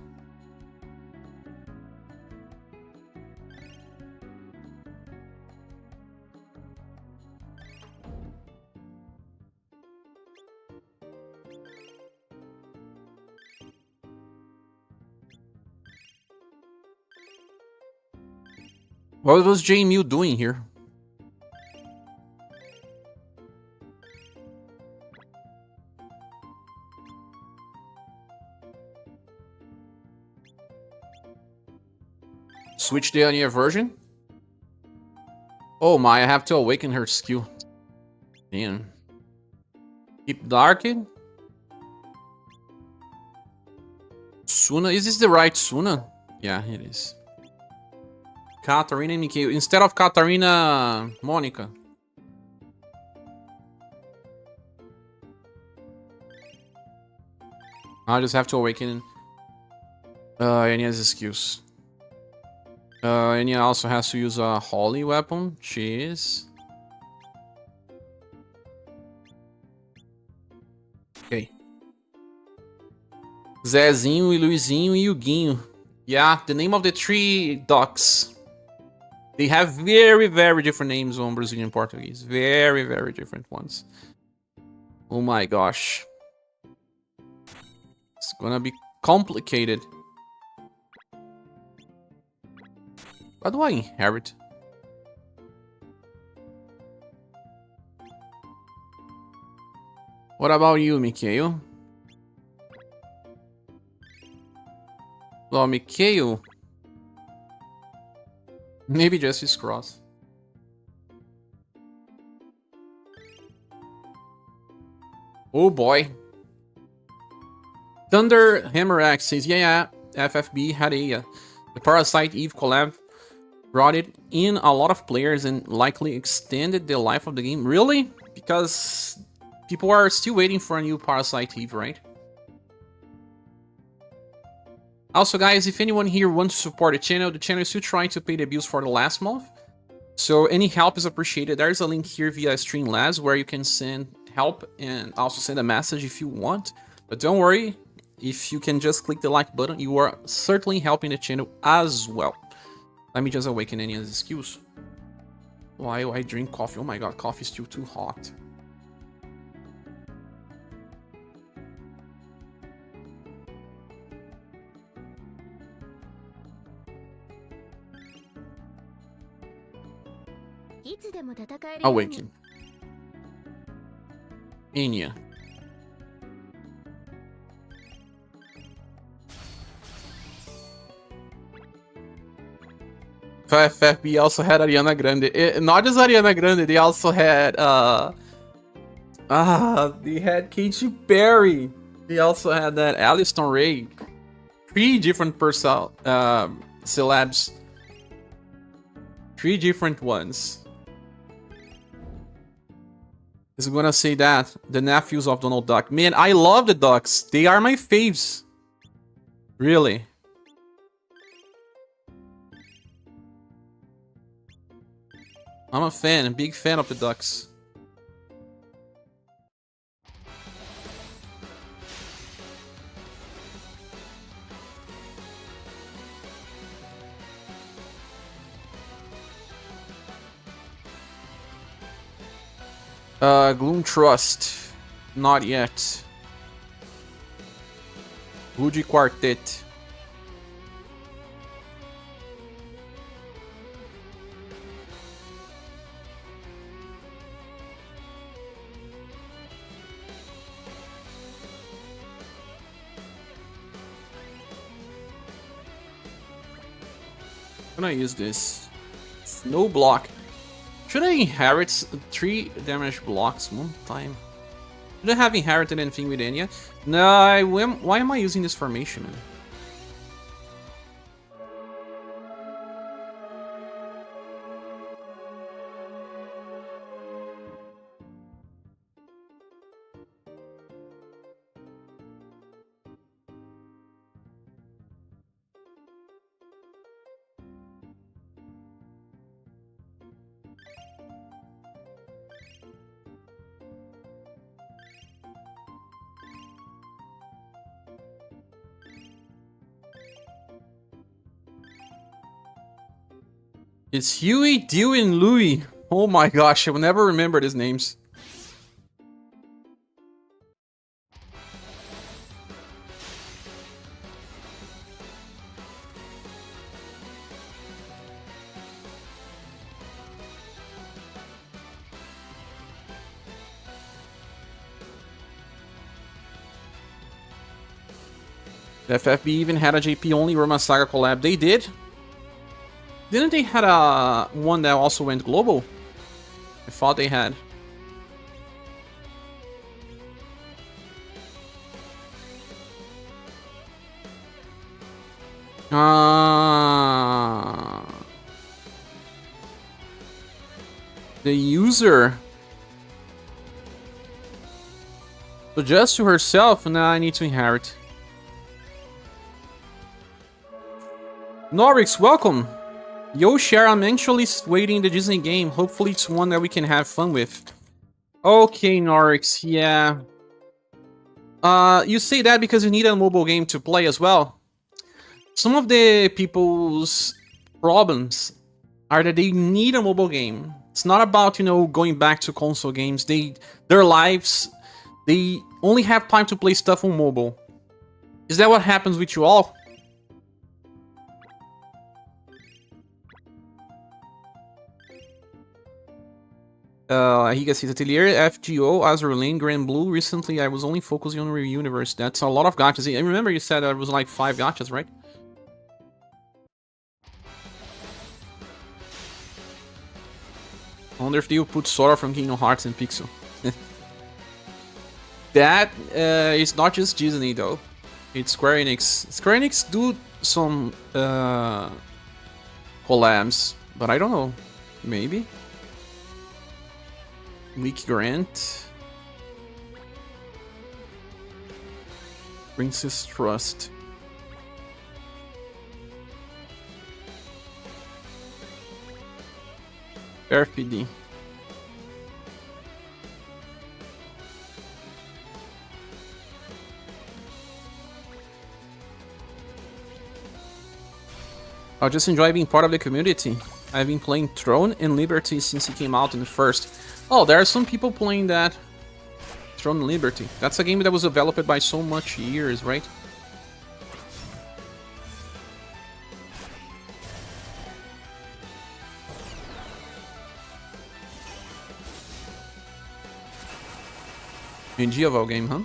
What was JMU doing here? Switch the Anya version? Oh my, I have to awaken her skill. Damn. Keep darking? Suna? Is this the right Suna? Yeah, it is. Katarina and Mikhail. Instead of Katarina, Monica. I just have to awaken Anya's skills. Anya also has to use a holy weapon. Jeez. Okay. Zezinho, Luizinho e Huguinho. Yeah, the name of the three ducks. They have very, very different names on Brazilian Portuguese. Very, very different ones. Oh my gosh. It's gonna be complicated. What do I inherit? What about you, Mikhail? Well, Mikhail... Maybe just his cross. Oh boy. Thunder Hammer X says, yeah, FFB had a... the Parasite Eve collab brought it in a lot of players and likely extended the life of the game. Really? Because people are still waiting for a new Parasite Eve, right? Also, guys, if anyone here wants to support the channel is still trying to pay the bills for the last month. So any help is appreciated. There's a link here via Streamlabs where you can send help and also send a message if you want. But don't worry, if you can just click the like button, you are certainly helping the channel as well. Let me just awaken any of the skills. Why I drink coffee? Oh my god, coffee is still too hot. Awaken. Enya. FFB also had Ariana Grande. Not just Ariana Grande, they also had they had Katy Perry. They also had that Alison Ray. 3 different celebs. 3 different ones. Is gonna say that the nephews of Donald Duck. Man, I love the Ducks. They are my faves. Really. I'm a fan, a big fan of the Ducks. Gloom Trust. Not yet. Woody Quartet. I'm gonna use this. No block. Should I inherit 3 damage blocks one time? Should I have inherited anything with Enya? No, why am I using this formation, man? It's Huey, Dewey, and Louie. Oh my gosh, I will never remember these names. The FFB even had a JP only Roma Saga collab. They did? Didn't they had a one that also went global? I thought they had. The user suggests to herself, now I need to inherit. Norix, welcome. Yo, Cher, I'm actually waiting the Disney game. Hopefully it's one that we can have fun with. Okay, Norix, yeah. You say that because you need a mobile game to play as well. Some of the people's problems are that they need a mobile game. It's not about, you know, going back to console games. Their lives, They only have time to play stuff on mobile. Is that what happens with you all? Higa says Atelier, FGO, Azure Lane, Grand Blue. Recently, I was only focusing on UniverSe. That's a lot of gachas. I remember you said there was like 5 gachas, right? I wonder if they will put Sora from Kingdom Hearts in Pixel. That is not just Disney though. It's Square Enix. Square Enix do some collabs, but I don't know. Maybe. Weak Grant. Princess Trust. RPD. I just enjoy being part of the community. I've been playing Throne and Liberty since it came out in the first. Oh, there are some people playing that. Throne and Liberty. That's a game that was developed by so much years, right? Medieval game, huh?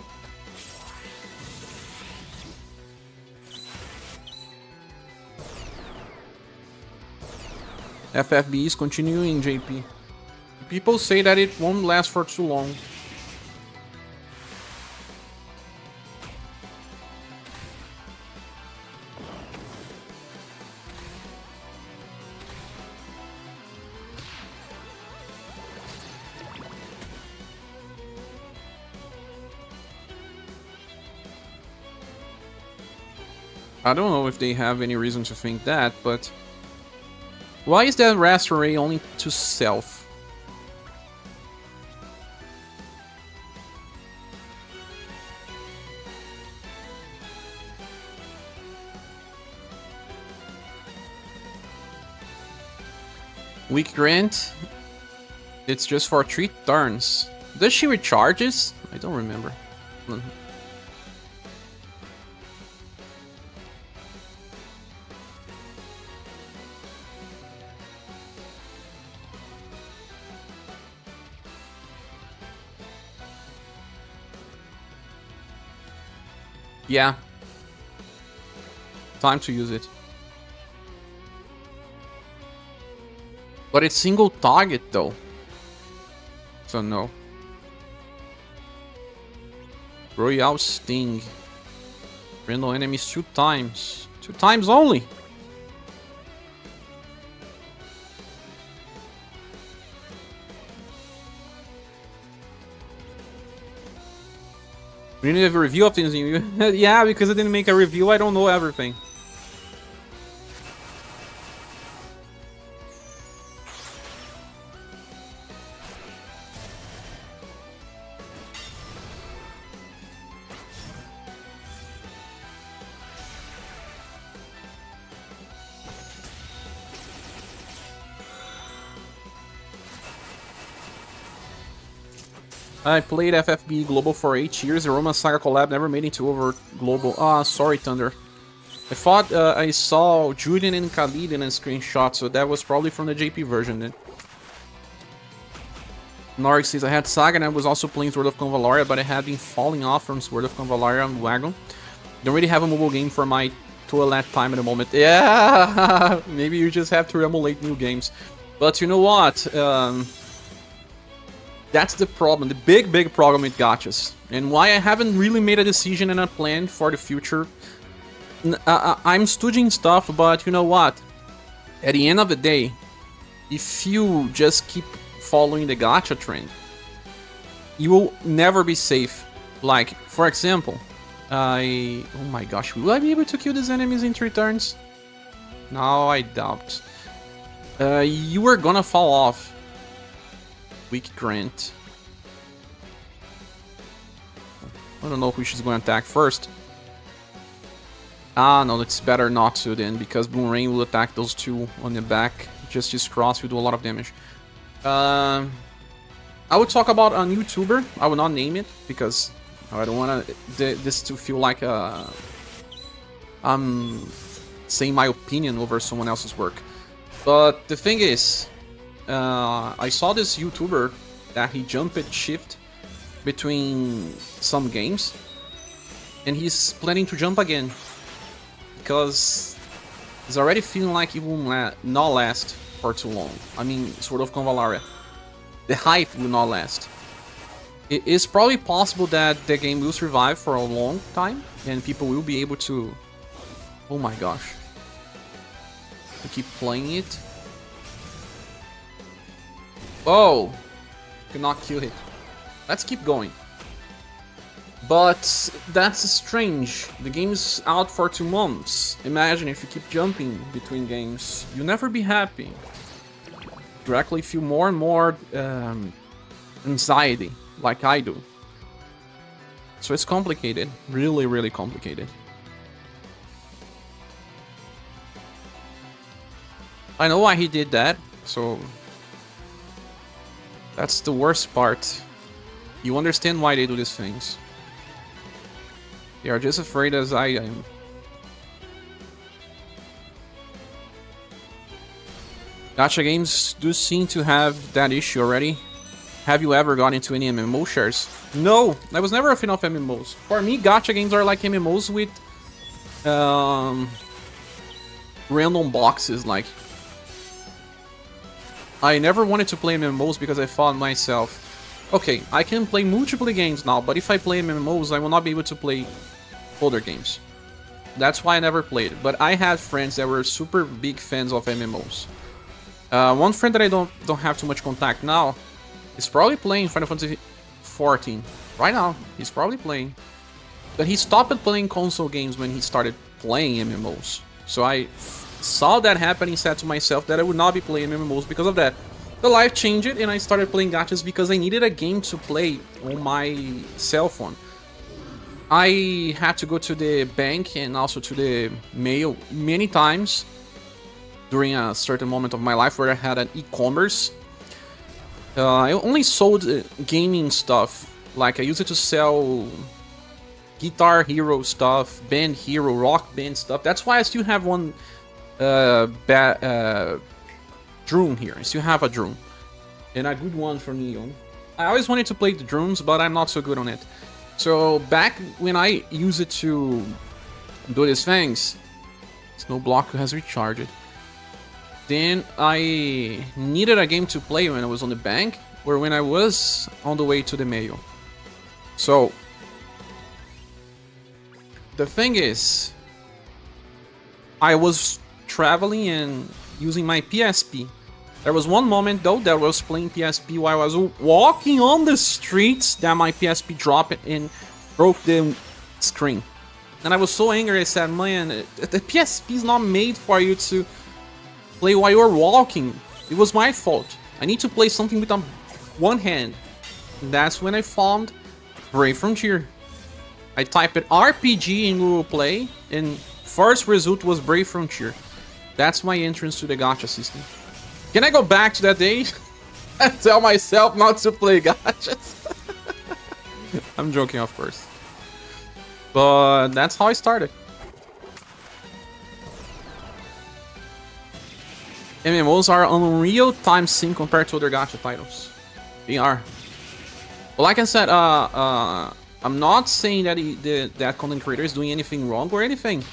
FFB is continuing, JP. People say that it won't last for too long. I don't know if they have any reason to think that, but... Why is that RAS array only to self? Weak Grant. It's just for 3 turns. Does she recharges? I don't remember. Yeah. Time to use it. But it's single target though. So no. Royal Sting. Random enemies 2 times. 2 times only. We need to have a review of things. Yeah, because I didn't make a review, I don't know everything. I played FFB Global for 8 years. The Roma Saga collab never made it to over Global. Ah, sorry, Thunder. I thought I saw Julian and Khalid in a screenshot, so that was probably from the JP version then. Norik says, I had Saga and I was also playing Sword of Convalaria, but I had been falling off from Sword of Convalaria wagon. Don't really have a mobile game for my toilet time at the moment. Yeah, maybe you just have to emulate new games. But you know what? That's the problem, the big problem with gachas. And why I haven't really made a decision and a plan for the future. I'm studying stuff, but you know what? At the end of the day, if you just keep following the gacha trend, you will never be safe. Like, for example, oh my gosh, will I be able to kill these enemies in 3 turns? No, I doubt. You are gonna fall off. Weak Grant. I don't know which is going to attack first. Ah, no, it's better not to then, because Boom Rain will attack those 2 on the back. Just his cross will do a lot of damage. I would talk about an YouTuber. I will not name it because I don't want this to feel like I'm saying my opinion over someone else's work. But the thing is, I saw this YouTuber that he jumped shift between some games, and he's planning to jump again because he's already feeling like it will not last for too long. I mean, Sword of Convalaria. The hype will not last. It is probably possible that the game will survive for a long time, and people will be able to... Oh my gosh. To keep playing it. Oh! Cannot kill it. Let's keep going. But that's strange. The game's out for 2 months. Imagine if you keep jumping between games. You'll never be happy. You actually feel more and more anxiety, like I do. So it's complicated. Really, really complicated. I know why he did that, so... That's the worst part. You understand why they do these things. They are just afraid as I am. Gacha games do seem to have that issue already. Have you ever got into any MMO shares? No, I was never a fan of MMOs. For me, gacha games are like MMOs with random boxes. Like, I never wanted to play MMOs because I thought myself, okay, I can play multiple games now, but if I play MMOs, I will not be able to play older games. That's why I never played it. But I had friends that were super big fans of MMOs. One friend that I don't have too much contact now is probably playing Final Fantasy XIV. Right now, he's probably playing. But he stopped playing console games when he started playing MMOs. So I saw that happen and said to myself that I would not be playing MMOs because of that. The life changed and I started playing gachas because I needed a game to play on my cell phone. I had to go to the bank and also to the mail many times during a certain moment of my life where I had an e-commerce. I only sold gaming stuff. Like I used it to sell Guitar Hero stuff, Band Hero, Rock Band stuff. That's why I still have one drone here. I still have a drone. And a good one for Neon. I always wanted to play the drones, but I'm not so good on it. So back when I used it to do these things, Snow Block has recharged. Then I needed a game to play when I was on the bank or when I was on the way to the mail. So the thing is, I was traveling and using my PSP. There was one moment though that I was playing PSP while I was walking on the streets that my PSP dropped and broke the screen. And I was so angry, I said, man, the PSP is not made for you to play while you're walking. It was my fault. I need to play something with one hand. And that's when I found Brave Frontier. I typed RPG in Google Play and first result was Brave Frontier. That's my entrance to the gacha system. Can I go back to that day and tell myself not to play gachas? I'm joking, of course. But that's how I started. MMOs are unreal time sink compared to other gacha titles. They are. But like I said, I'm not saying that that content creator is doing anything wrong or anything.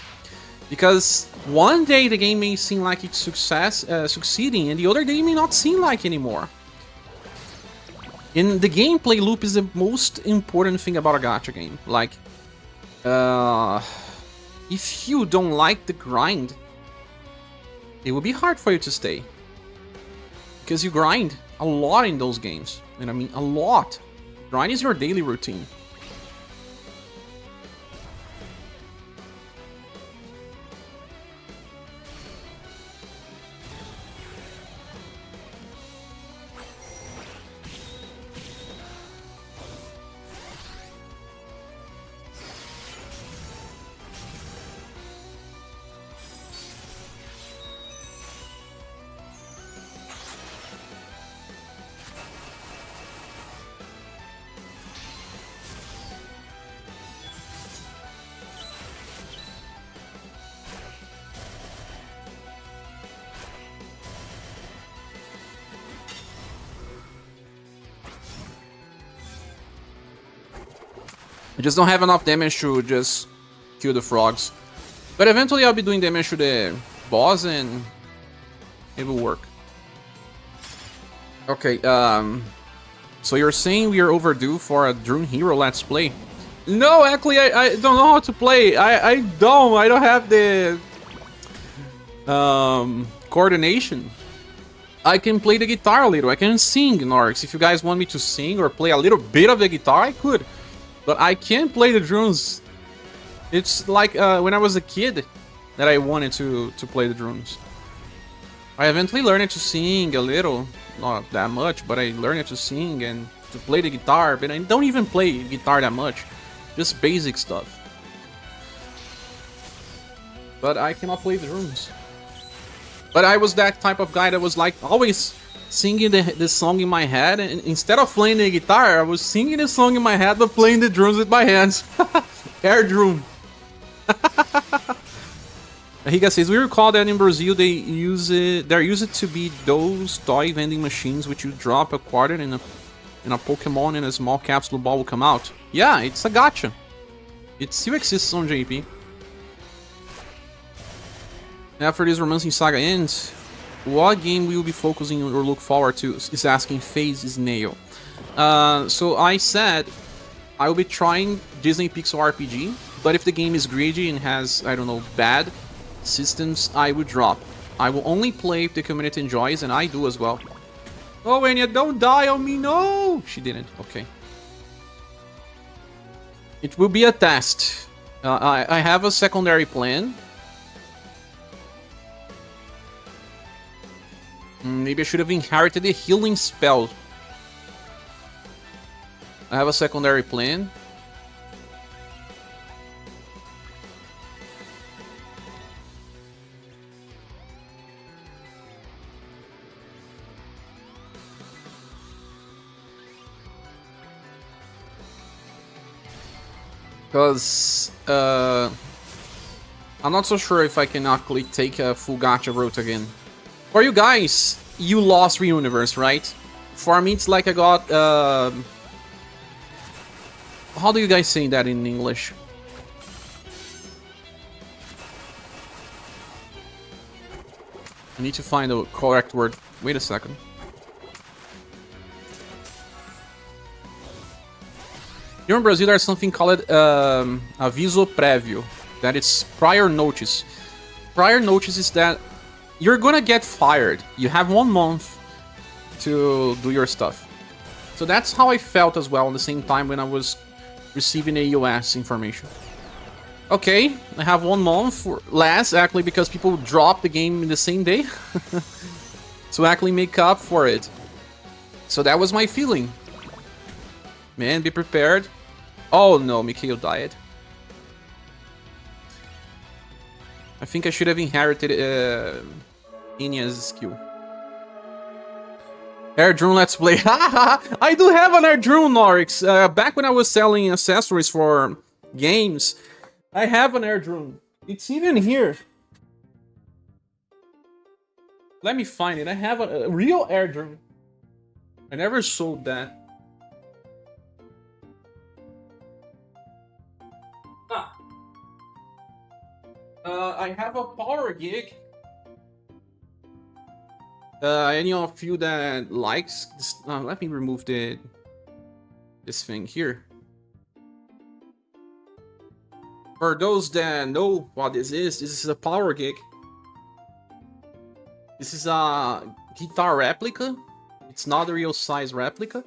Because one day the game may seem like it's succeeding, and the other day it may not seem like anymore. And the gameplay loop is the most important thing about a gacha game. Like, if you don't like the grind, it will be hard for you to stay. Because you grind a lot in those games. And I mean a lot. Grind is your daily routine. I just don't have enough damage to just kill the frogs. But eventually I'll be doing damage to the boss and it will work. Okay, so you're saying we are overdue for a Drone Hero Let's Play? No, actually I don't know how to play. I don't have the coordination. I can play the guitar a little. I can sing, Norix. If you guys want me to sing or play a little bit of the guitar, I could. But I can't play the drums. It's like when I was a kid that I wanted to play the drums. I eventually learned to sing a little. Not that much, but I learned to sing and to play the guitar. But I don't even play guitar that much. Just basic stuff. But I cannot play the drums. But I was that type of guy that was like always singing the song in my head, and instead of playing the guitar, I was singing the song in my head but playing the drums with my hands. Air drum. Higa says, we recall that in Brazil they use it. There used to be those toy vending machines which you drop a quarter in a Pokemon and a small capsule ball will come out. Yeah, it's a gacha. It still exists on JP. After this Romancing Saga ends, what game will you be focusing on or look forward to? Is asking FaZe Snail. So I said I will be trying Disney Pixel RPG, but if the game is greedy and has, I don't know, bad systems, I would drop. I will only play if the community enjoys, and I do as well. Oh, Anya, don't die on me, no! She didn't, okay. It will be a test. I have a secondary plan. Maybe I should have inherited a healing spell. I have a secondary plan. Because I'm not so sure if I can actually take a full gacha route again. For you guys, you lost Reuniverse, right? For me, it's like I got... how do you guys say that in English? I need to find the correct word. Wait a second. Here in Brazil, there's something called aviso prévio. That is prior notice. Prior notice is that you're gonna get fired. You have 1 month to do your stuff. So that's how I felt as well at the same time when I was receiving AUS information. Okay, I have 1 month less, actually, because people dropped the game in the same day. To actually make up for it. So that was my feeling. Man, be prepared. Oh no, Mikhail died. I think I should have inherited Inya's skill. Air drone, let's play. I do have an air drone, Norix. Back when I was selling accessories for games, I have an air drone. It's even here. Let me find it. I have a real air drone. I never sold that. I have a power gig. Any of you that likes this, let me remove this thing here. For those that know what this is a power gig. This is a guitar replica. It's not a real size replica,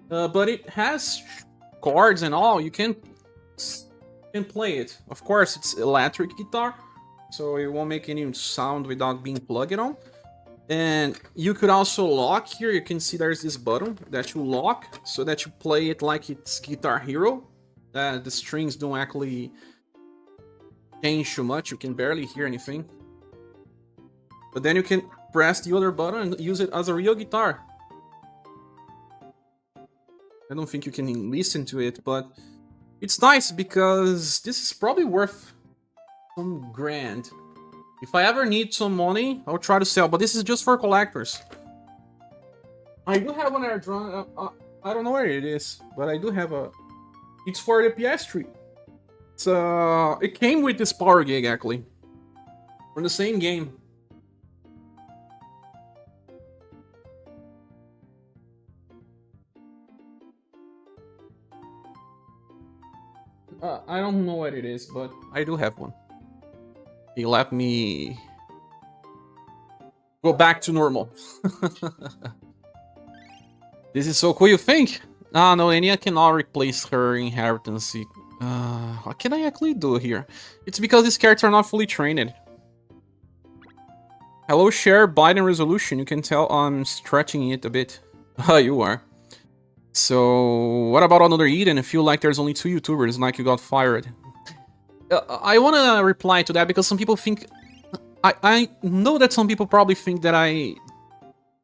but it has chords and all. You can play it. Of course, it's electric guitar, so it won't make any sound without being plugged on. And you could also lock here. You can see there's this button that you lock so that you play it like it's Guitar Hero. The strings don't actually change too much. You can barely hear anything. But then you can press the other button and use it as a real guitar. I don't think you can listen to it, but it's nice because this is probably worth some grand. If I ever need some money, I'll try to sell, but this is just for collectors. I do have an air drone. I don't know where it is, but I do have a It's for the PS3. It came with this power gig, actually. From the same game. I don't know what it is, but I do have one. He let me go back to normal. This is so cool, you think? Ah, no, Enya cannot replace her inheritance. What can I actually do here? It's because these characters are not fully trained. Hello, ScherBR resolution. You can tell I'm stretching it a bit. Ah, you are. So, what about another Eden? I feel like there's only 2 YouTubers, like you got fired. I want to reply to that because some people think... I know that some people probably think that I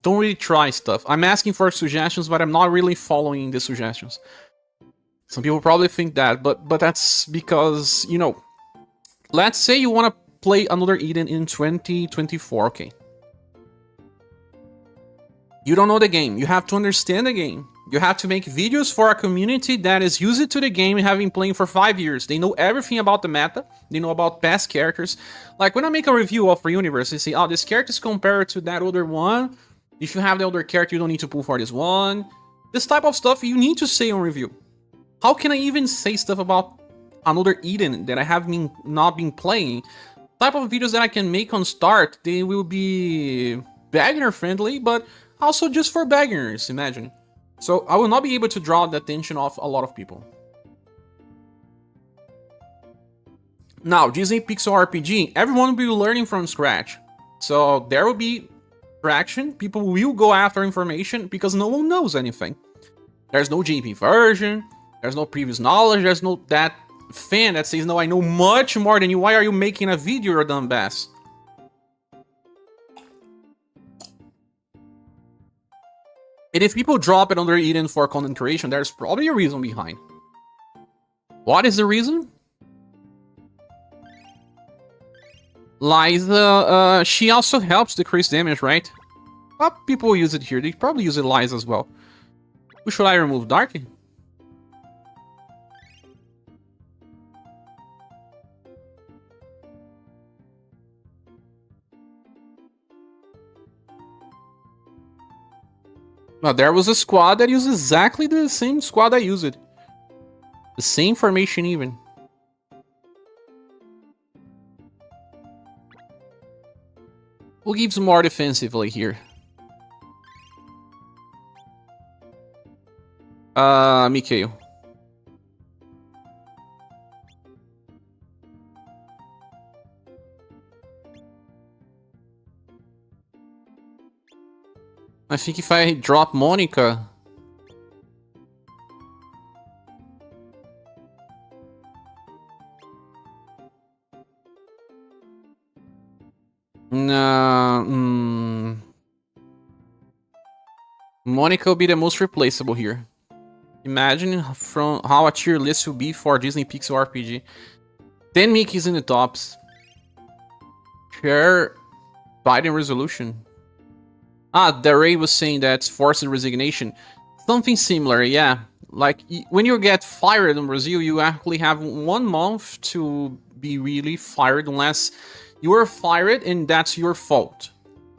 don't really try stuff. I'm asking for suggestions, but I'm not really following the suggestions. Some people probably think that, but that's because, you know... Let's say you want to play another Eden in 2024, okay. You don't know the game. You have to understand the game. You have to make videos for a community that is used to the game and have been playing for 5 years. They know everything about the meta. They know about past characters. Like when I make a review of UniverSe, they say, oh, this character is compared to that other one. If you have the other character, you don't need to pull for this one. This type of stuff you need to say on review. How can I even say stuff about another Eden that I have not been playing? Type of videos that I can make on start, they will be beginner friendly, but also just for beginners, imagine. So I will not be able to draw the attention of a lot of people. Now, Disney Pixel RPG, everyone will be learning from scratch. So there will be traction, people will go after information because no one knows anything. There's no JP version, there's no previous knowledge, there's no that fan that says, no, I know much more than you, why are you making a video, you're dumb bass? And if people drop it under Eden for content creation, there's probably a reason behind. What is the reason? Liza, she also helps decrease damage, right? Well, people use it here. They probably use it Liza as well. Who should I remove? Darky? Well, there was a squad that used exactly the same squad I used. The same formation even. Who gives more defensively here? Mikhail. I think if I drop Monica... Monica will be the most replaceable here. Imagine from how a tier list will be for Disney Pixel RPG. 10 Mickeys in the tops. Share Biden resolution. Ah, Daray was saying that's forced resignation. Something similar, yeah. Like, when you get fired in Brazil, you actually have 1 month to be really fired unless you are fired and that's your fault.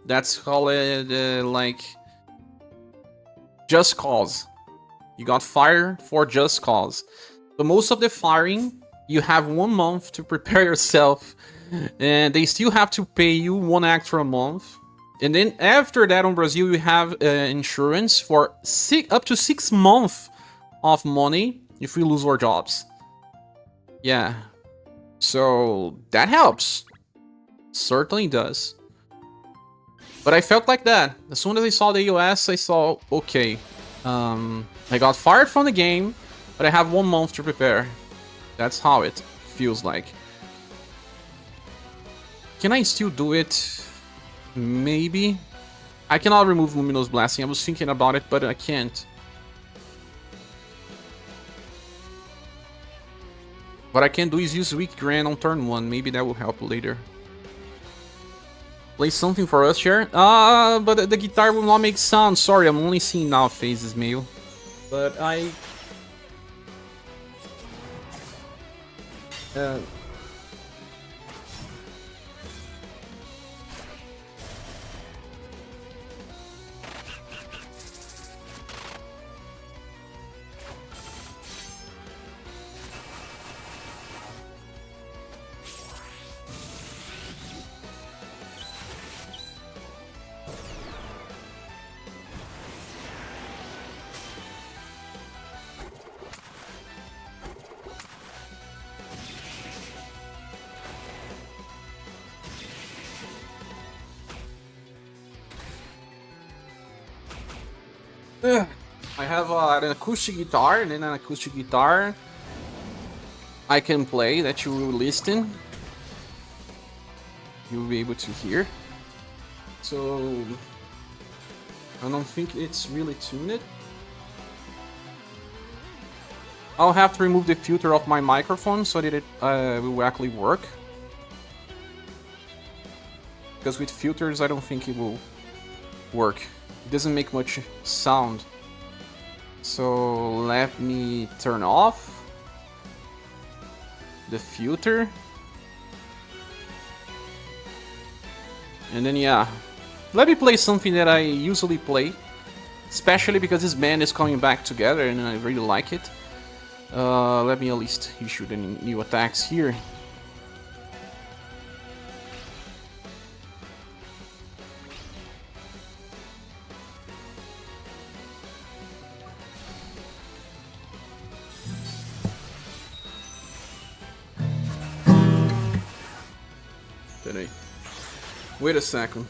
That's called, like, just cause. You got fired for just cause. But most of the firing, you have 1 month to prepare yourself. And they still have to pay you 1 extra month. And then after that on Brazil, you have insurance for up to 6 months of money if we lose our jobs. Yeah. So that helps. Certainly does. But I felt like that. As soon as I saw the US, I saw, okay. I got fired from the game, but I have 1 month to prepare. That's how it feels like. Can I still do it? Maybe. I cannot remove Luminous Blasting. I was thinking about it, but I can't. What I can do is use Weak Grand on turn 1. Maybe that will help later. Play something for us, Cher. But the guitar will not make sound. Sorry, I'm only seeing now phases, mail. But Uh, I have an acoustic guitar, and then an acoustic guitar I can play that you will listen. You will be able to hear. So I don't think it's really tuned. I'll have to remove the filter of my microphone so that it will actually work. Because with filters I don't think it will work. It doesn't make much sound. So let me turn off the filter. And then yeah, let me play something that I usually play, especially because this band is coming back together and I really like it. Let me at least issue the new attacks here. Wait a second.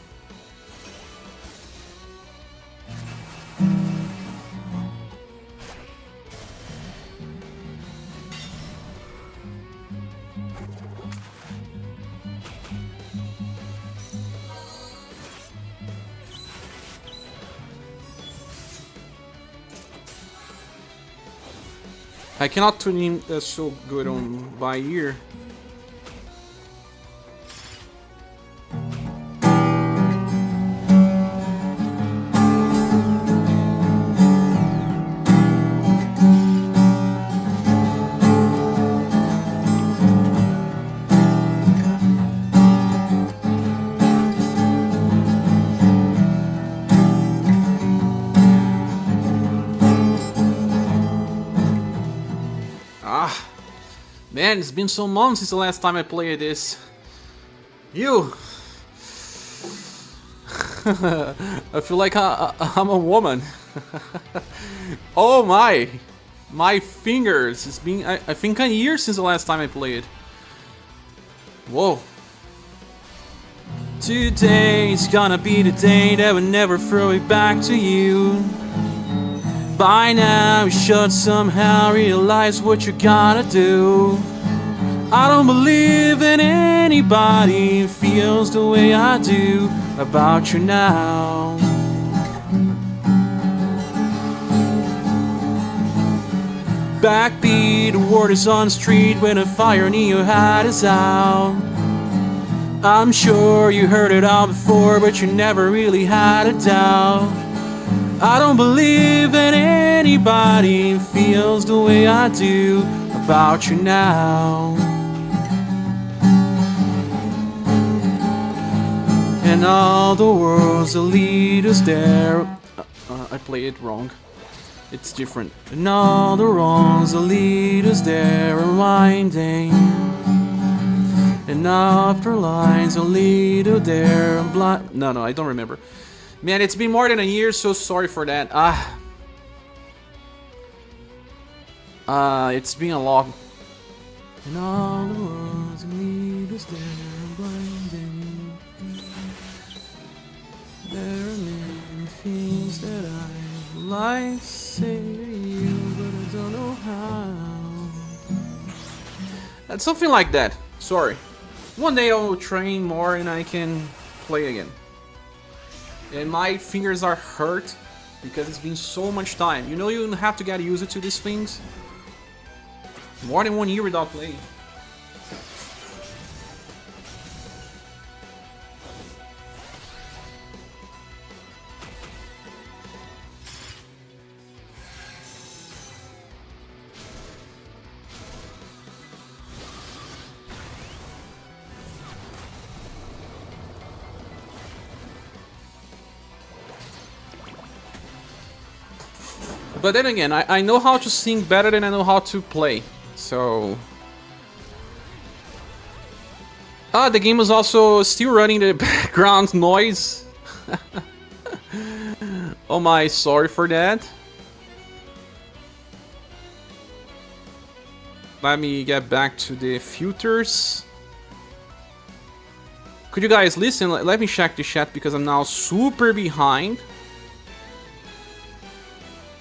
I cannot tune in so good on by ear. Man, it's been so long since the last time I played this. You! I feel like I'm a woman. Oh my! My fingers! It's been, I think, a year since the last time I played. Whoa. Today's gonna be the day that will never throw it back to you. By now you should somehow realize what you gotta do. I don't believe that anybody feels the way I do about you now. Backbeat, the word is on the street when a fire in your head is out. I'm sure you heard it all before, but you never really had a doubt. I don't believe that anybody feels the way I do about you now. And all the world's that lead us there. I play it wrong. It's different. And all the wrongs that lead us there are winding. And after lines that lead us there and blind. No, I don't remember. Man, it's been more than a year, so sorry for that. It's been a long. And all the words lead us there, blinding. There are many things that I would like to say to you, but I don't know how. That's something like that. Sorry. One day I will train more and I can play again. And my fingers are hurt because it's been so much time. You know, you have to get used to these things. More than 1 year without playing. But then again, I know how to sing better than I know how to play. So... the game was also still running the background noise. Oh my, sorry for that. Let me get back to the filters. Could you guys listen? Let me check the chat because I'm now super behind.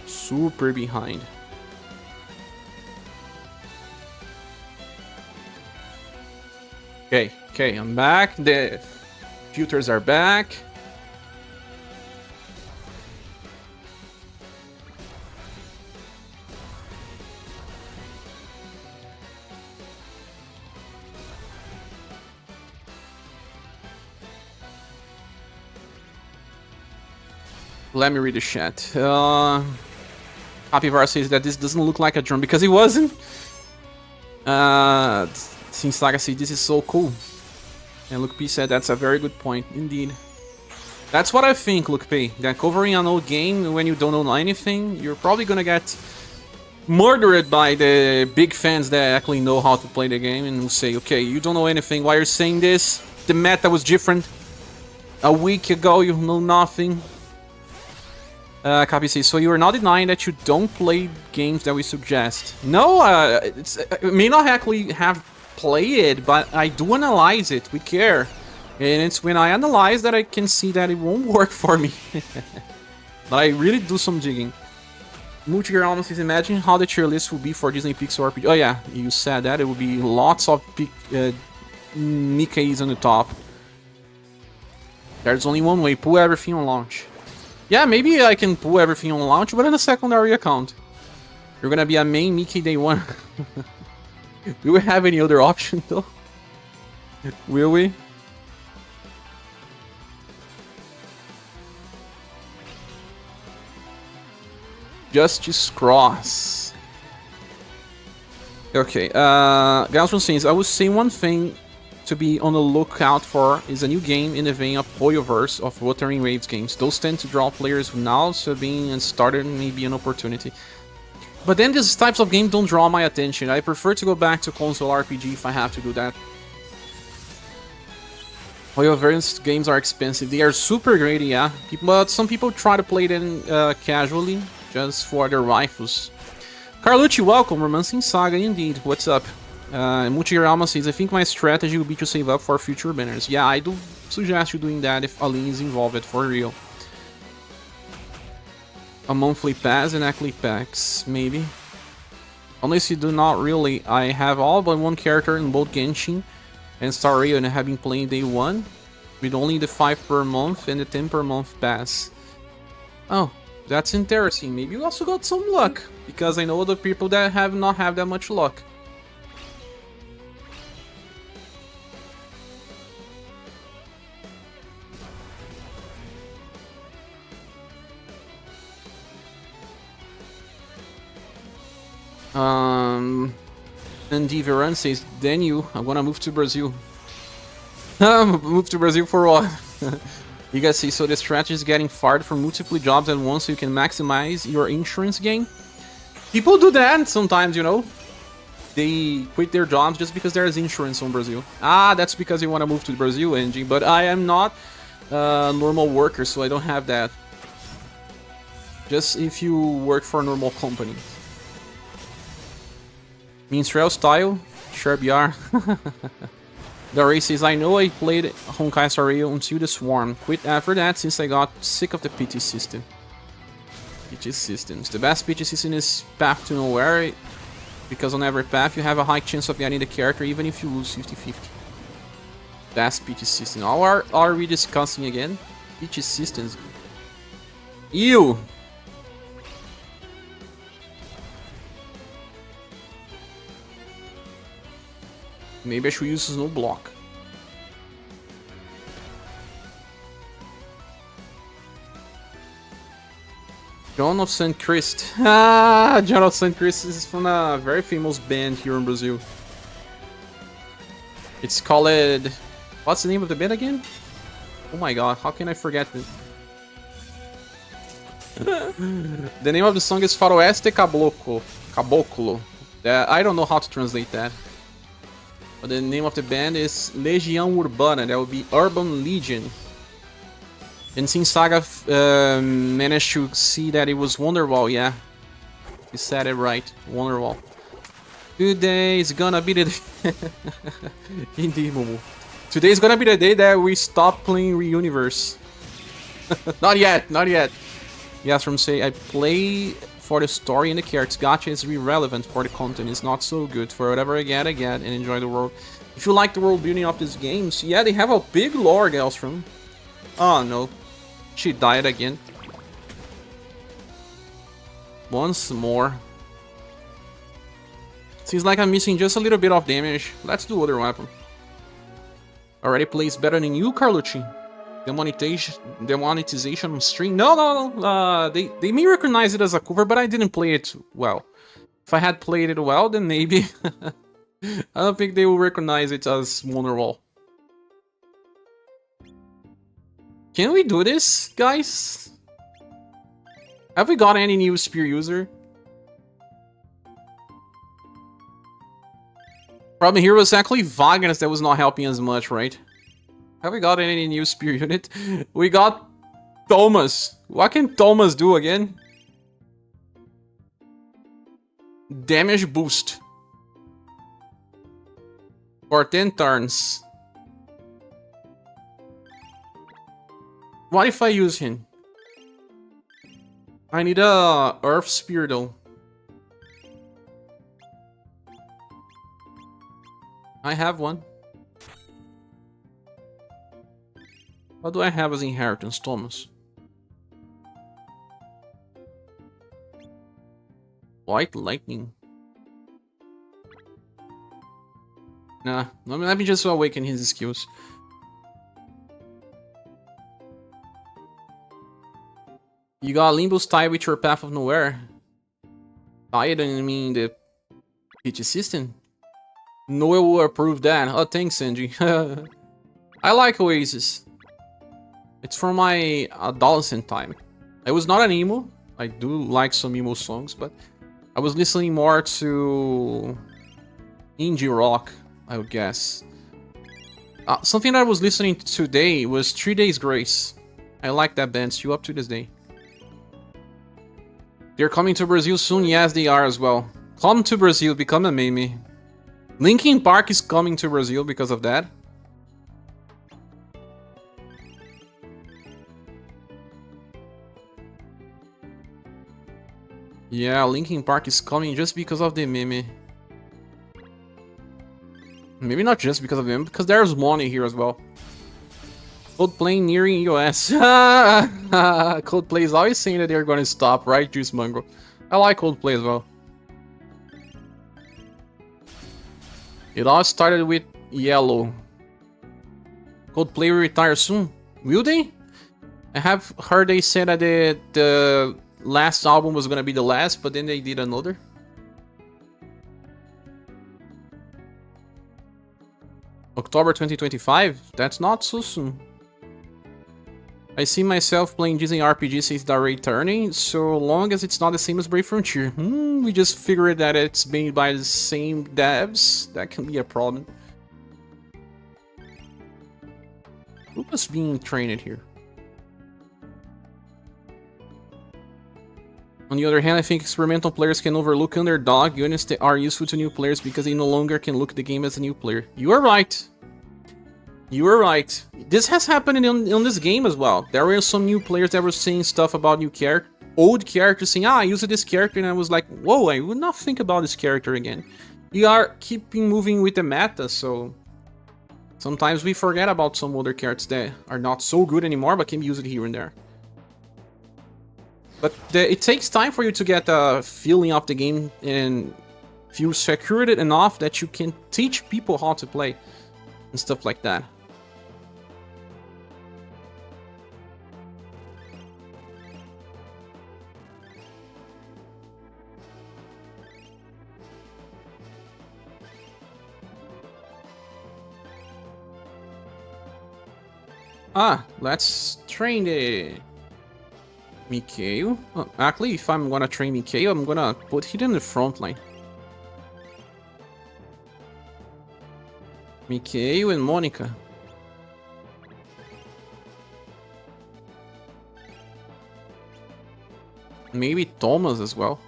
Super behind. Okay, I'm back. The filters are back. Let me read the chat. Happy Var says that this doesn't look like a drum because it wasn't. Since Legacy, this is so cool. And Luke P said that's a very good point, indeed. That's what I think, Luke P. That covering an old game when you don't know anything, you're probably gonna get murdered by the big fans that actually know how to play the game and will say, okay, you don't know anything, why you're saying this? The meta was different. A week ago, you know nothing. Copy says, so you are not denying that you don't play games that we suggest. No, I may not actually have played it, but I do analyze it with care. And it's when I analyze that I can see that it won't work for me. But I really do some digging. Multigear almost says, imagine how the tier list will be for Disney Pixar RPG. Oh yeah, you said that. It will be lots of Nikkeis on the top. There's only one way, pull everything on launch. Yeah, maybe I can pull everything on launch, but in a secondary account. You're gonna be a main Mickey day one. Do we have any other option though? Will we? Justice Cross. Okay, Galstrom says, I would say one thing to be on the lookout for is a new game in the vein of UniverSe of Wuthering Waves games. Those tend to draw players who now being and started may be an opportunity. But then these types of games don't draw my attention. I prefer to go back to console RPG if I have to do that. UniverSe games are expensive. They are super great, yeah. But some people try to play them casually, just for their rifles. Carlucci, welcome. Romancing Saga, indeed. What's up? Multigear Alma says, I think my strategy will be to save up for future banners. Yeah, I do suggest you doing that if Aline is involved, for real. A monthly pass and actually packs, maybe. Unless you do not really. I have all but one character in both Genshin and Star Rail and I have been playing day one with only the 5 per month and the 10 per month pass. Oh, that's interesting. Maybe you also got some luck, because I know other people that have not had that much luck. And Diveran says, Daniel, I'm gonna move to Brazil. Move to Brazil for what? You guys see, so the strategy is getting fired from multiple jobs at once so you can maximize your insurance gain. People do that sometimes, you know. They quit their jobs just because there is insurance on Brazil. Ah, that's because you want to move to Brazil, Angie. But I am not a normal worker, so I don't have that. Just if you work for a normal company. Minstrel style, ScherBR. The race says, I know I played Honkai Star Rail until the Swarm. Quit after that since I got sick of the PT system. PT systems. The best PT system is Path to Nowhere, because on every path you have a high chance of getting the character even if you lose 50-50. Best PT system. What are we discussing again? PT systems. Ew! Maybe I should use Snow Block. John of St. Christ. Ah, John of St. Christ is from a very famous band here in Brazil. It's called... What's the name of the band again? Oh my god, how can I forget The name of the song is Faroeste Caboclo. Caboclo. I don't know how to translate that. But the name of the band is Legião Urbana. That would be Urban Legion. And since Saga managed to see that it was Wonderwall, yeah. You said it right. Wonderwall. Today is gonna be the day. Indeed, Momo. Today is gonna be the day that we stop playing UniverSe. Not yet, not yet. Yes, from say I play for the story and the characters. Gacha is irrelevant for the content. It's not so good. For whatever I get and enjoy the world. If you like the world building of these games, yeah, they have a big lore, Galstrom. Oh no, she died again. Once more. Seems like I'm missing just a little bit of damage. Let's do other weapon. Already plays better than you, Carlucci. Demonetization string. No. They may recognize it as a cover, but I didn't play it well. If I had played it well, then maybe. I don't think they will recognize it as Wonderwall. Can we do this, guys? Have we got any new spear user? Problem here was actually Wagner's that was not helping as much, right? Have we got any new spear unit? We got Thomas. What can Thomas do again? Damage boost. For 10 turns. What if I use him? I need a Earth Spear though. I have one. What do I have as inheritance, Thomas? White lightning. Nah, let me just awaken his skills. You got Limbo's tie with your Path of Nowhere. I don't mean the PT system. Noel will approve that. Oh, thanks, Sanji. I like Oasis. It's from my adolescent time. I was not an emo. I do like some emo songs, but I was listening more to indie rock, I would guess. Something that I was listening to today was 3 Days Grace. I like that band still up to this day. They're coming to Brazil soon. Yes, they are as well. Come to Brazil, become a meme. Linkin Park is coming to Brazil because of that. Yeah, Linkin Park is coming just because of the meme. Maybe not just because of them, because there's money here as well. Coldplay nearing US. Coldplay is always saying that they're gonna stop, right, Juice Mango? I like Coldplay as well. It all started with Yellow. Coldplay will retire soon. Will they? I have heard they said that the last album was gonna be the last, but then they did another. October 2025? That's not so soon. I see myself playing Disney RPG since they're returning, so long as it's not the same as Brave Frontier. We just figured that it's made by the same devs. That can be a problem. Who was being trained here? On the other hand, I think experimental players can overlook underdog units that are useful to new players because they no longer can look at the game as a new player. You are right. You are right. This has happened in this game as well. There were some new players that were saying stuff about old characters, saying, I used this character, and I was like, whoa, I would not think about this character again. We are keeping moving with the meta, so sometimes we forget about some older characters that are not so good anymore, but can be used here and there. But it takes time for you to get a feeling of the game and feel secured enough that you can teach people how to play and stuff like that. Let's train it. Mikhail? Actually, if I'm gonna train Mikhail, I'm gonna put him in the front line. Mikhail and Monica. Maybe Thomas as well.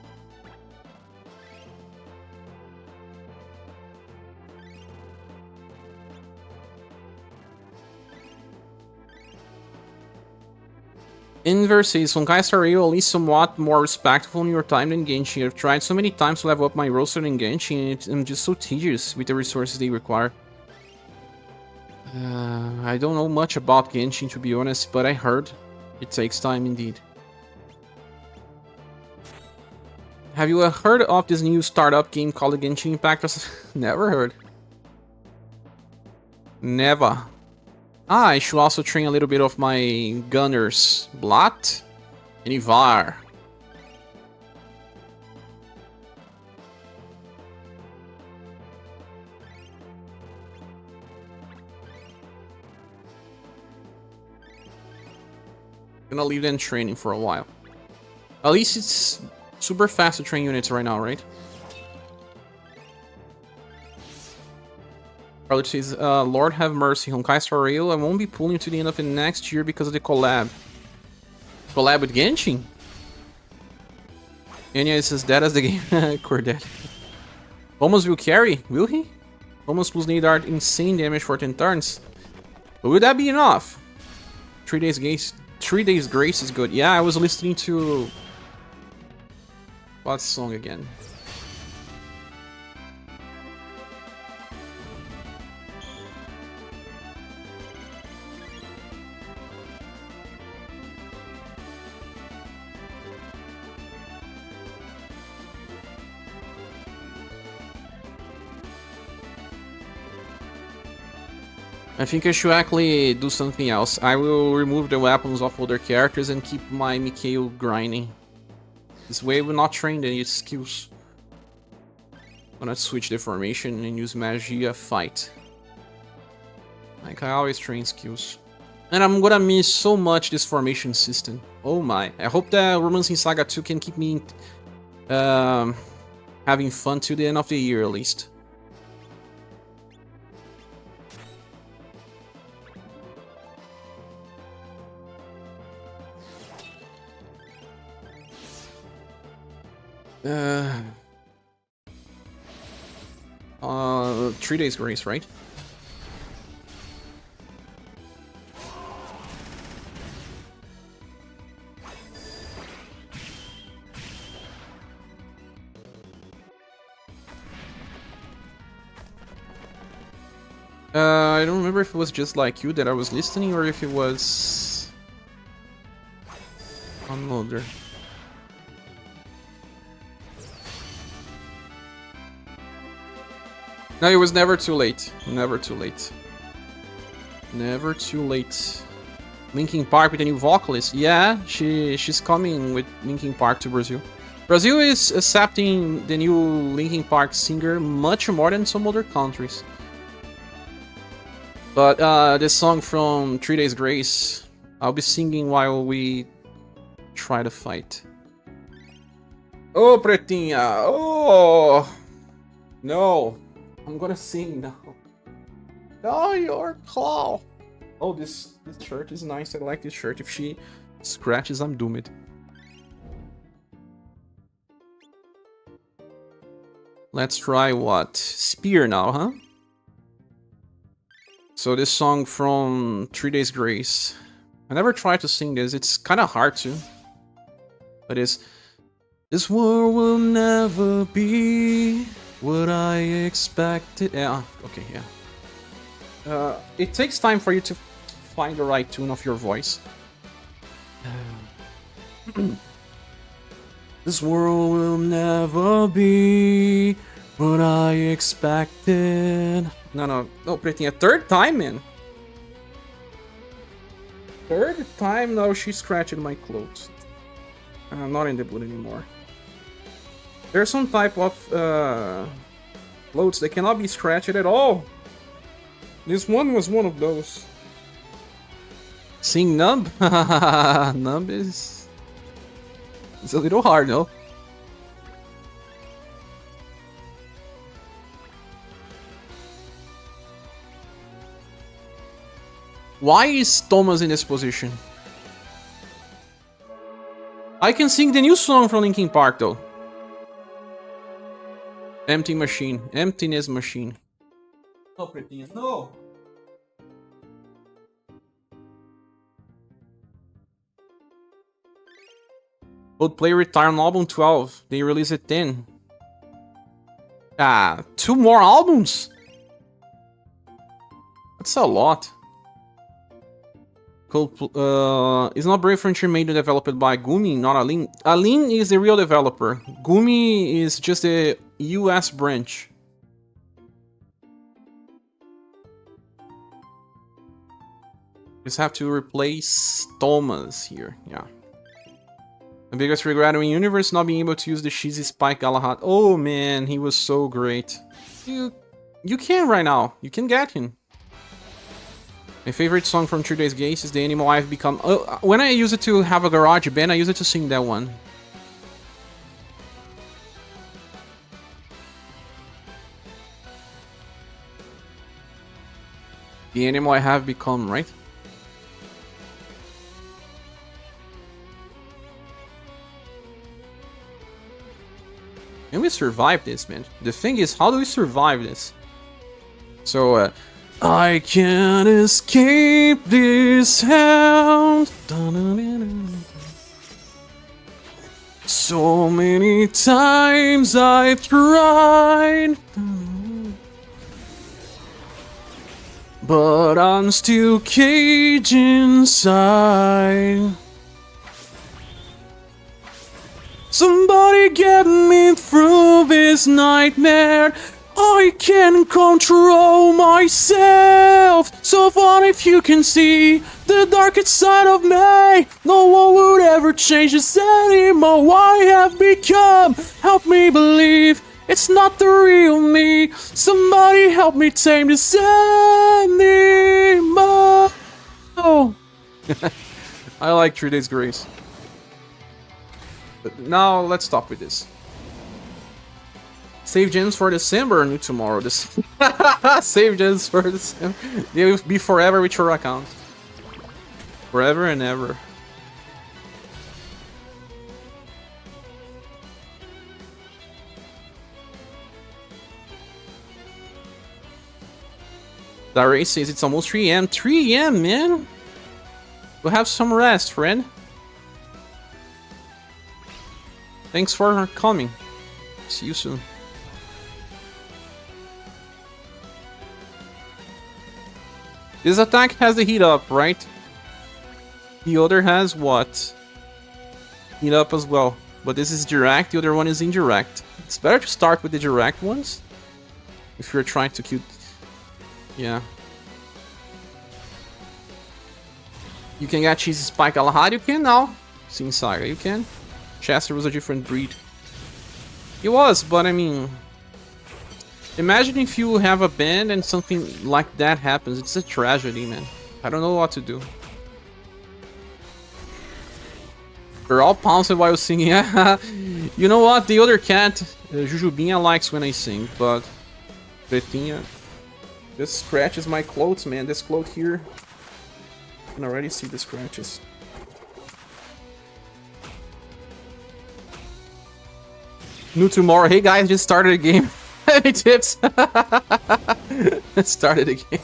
UniverSe, Honkai Star Rail at least somewhat more respectful in your time than Genshin. I've tried so many times to level up my roster in Genshin, and I'm just so tedious with the resources they require. I don't know much about Genshin, to be honest, but I heard it takes time indeed. Have you heard of this new startup game called Genshin Impact? Never heard. Never. I should also train a little bit of my gunners. Blat and Ivar. Gonna leave them training for a while. At least it's super fast to train units right now, right? Charlotte says, Lord have mercy, Honkai Star Rail, I won't be pulling to the end of it next year because of the collab. Collab with Genshin? Enya is as dead as the game. Cordet. Almost will carry, will he? Almost will need art insane damage for 10 turns. But would that be enough? 3 days grace. 3 days grace is good. Yeah, I was listening to... what song again? I think I should actually do something else. I will remove the weapons of other characters and keep my Mikhail grinding. This way I will not train any skills. I'm gonna switch the formation and use Magia Fight. Like I always train skills. And I'm gonna miss so much this formation system. Oh my. I hope that Romancing Saga 2 can keep me having fun till the end of the year at least. Uh, 3 days grace, right? I don't remember if it was just like you that I was listening or if it was another. No, it was never too late. Never too late. Never too late. Linkin Park with a new vocalist. Yeah, she's coming with Linkin Park to Brazil. Brazil is accepting the new Linkin Park singer much more than some other countries. But this song from 3 Days Grace, I'll be singing while we try to fight. Oh, Pretinha! Oh! No! I'm gonna sing now. Oh, your claw! Oh, this shirt is nice. I like this shirt. If she scratches, I'm doomed. Let's try what? Spear now, huh? So this song from 3 Days Grace. I never tried to sing this. It's kind of hard to. But it's... This world will never be what I expected. Yeah, okay, yeah. It takes time for you to find the right tune of your voice. This world will never be what I expected. No, Pretinha, third time, man. Third time now she's scratching my clothes. I'm not in the mood anymore. There's some type of clothes that cannot be scratched at all. This one was one of those. Seeing Numb? Numb is It's a little hard, no? Why is Thomas in this position? I can sing the new song from Linkin Park, though. Empty machine. Emptiness machine. No, Pretinha, no! Coldplay retired on album 12. They released it 10. Ah, 2 more albums? That's a lot. Is not Brave Frontier made and developed by Gumi, not Aline. Aline is the real developer. Gumi is just a US branch. Just have to replace Thomas here, yeah. The biggest regret in UniverSe not being able to use the cheesy Spike Galahad. Oh man, he was so great. You can right now. You can get him. My favorite song from 3 Days Games is The Animal I've Become. When I use it to have a garage band, I use it to sing that one. The Animal I Have Become, right? Can we survive this, man? The thing is, how do we survive this? So, I can't escape this hound. So many times I've tried, but I'm still caged inside. Somebody get me through this nightmare. I can't control myself. So far, if you can see the darkest side of me, no one would ever change this anymore. I have become. Help me believe it's not the real me. Somebody help me tame this animal. Oh. I like 3 Days Grace. But now let's stop with this. Save gems for December, new tomorrow. This save gems for December. They will be forever with your account. Forever and ever. Dare says it's almost 3 AM. 3 AM, man! We'll have some rest, friend. Thanks for coming. See you soon. This attack has the heat up, right? The other has what? Heat up as well. But this is direct, the other one is indirect. It's better to start with the direct ones. If you're trying to kill... Yeah. You can get Cheesy Spike Galahad, you can now. Sin Saga, you can. Chester was a different breed. He was, but I mean... Imagine if you have a band and something like that happens. It's a tragedy, man. I don't know what to do. They're all pouncing while singing. You know what? The other cat, Jujubinha, likes when I sing, but... Pretinha... This scratches my clothes, man. This cloth here... I can already see the scratches. New tomorrow. Hey guys, just started a game. Any tips? Started a game.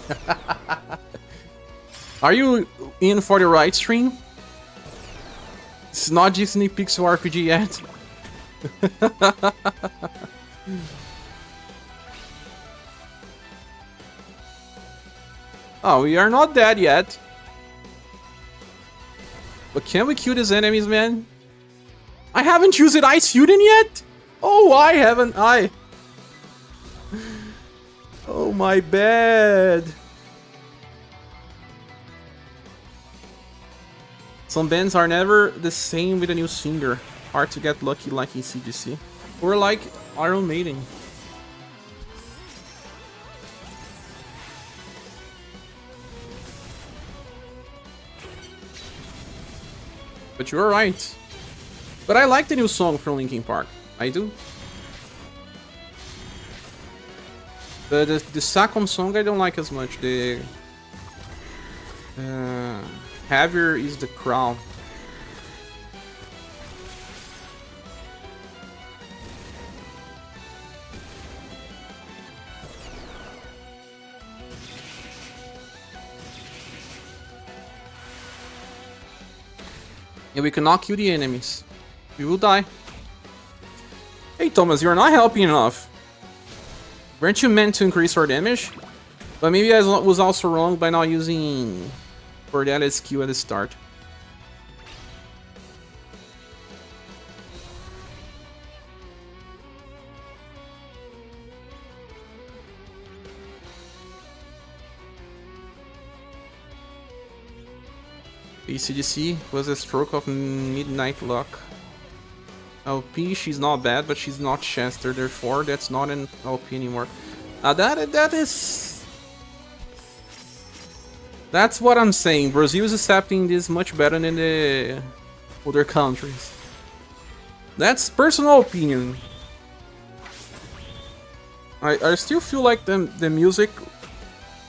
Are you in for the right stream? It's not Disney Pixel RPG yet. Oh, we are not dead yet. But can we kill these enemies, man? I haven't used Ice Fusion yet? Oh, why haven't I? Oh, my bad. Some bands are never the same with a new singer. Hard to get lucky like in CGC. Or like Iron Maiden. But you're right. But I like the new song from Linkin Park. I do. But the second song I don't like as much. The Heavier is the Crown. And we cannot kill the enemies. We will die. Hey Thomas, you're not helping enough. Weren't you meant to increase our damage? But maybe I was also wrong by not using for that skill at the start. ACDC was a stroke of midnight luck. LP, she's not bad, but she's not Chester, therefore that's not an LP anymore. That's what I'm saying. Brazil is accepting this much better than the other countries. That's personal opinion. I still feel like the music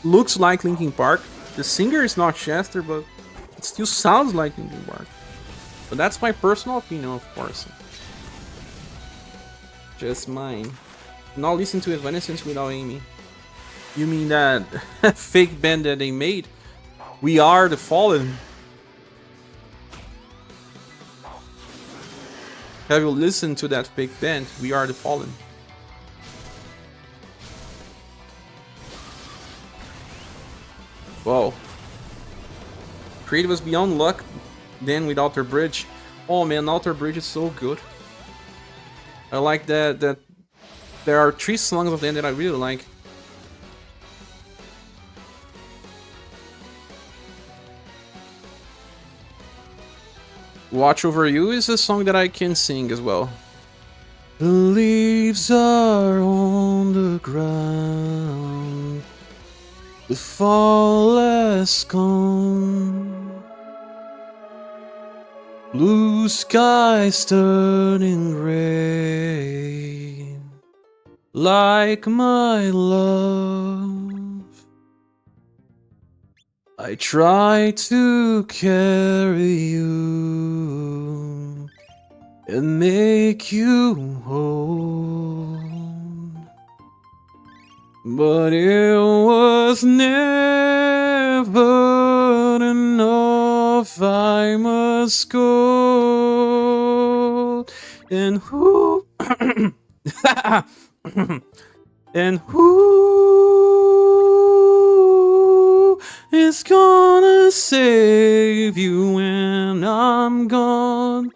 looks like Linkin Park. The singer is not Chester, but it still sounds like Linkin Park. But that's my personal opinion, of course. Just mine. Not listen to Evanescence without Amy. You mean that fake band that they made? We Are the Fallen. Have you listened to that fake band? We Are the Fallen. Whoa. Creed was beyond luck, then with Outer Bridge. Oh man, Outer Bridge is so good. I like that there are 3 songs of them that I really like. Watch Over You is a song that I can sing as well. The leaves are on the ground. The fall has come. Blue skies turning gray. Like my love, I try to carry you and make you whole, but it was never enough. I must go, and who and who is gonna save you when I'm gone?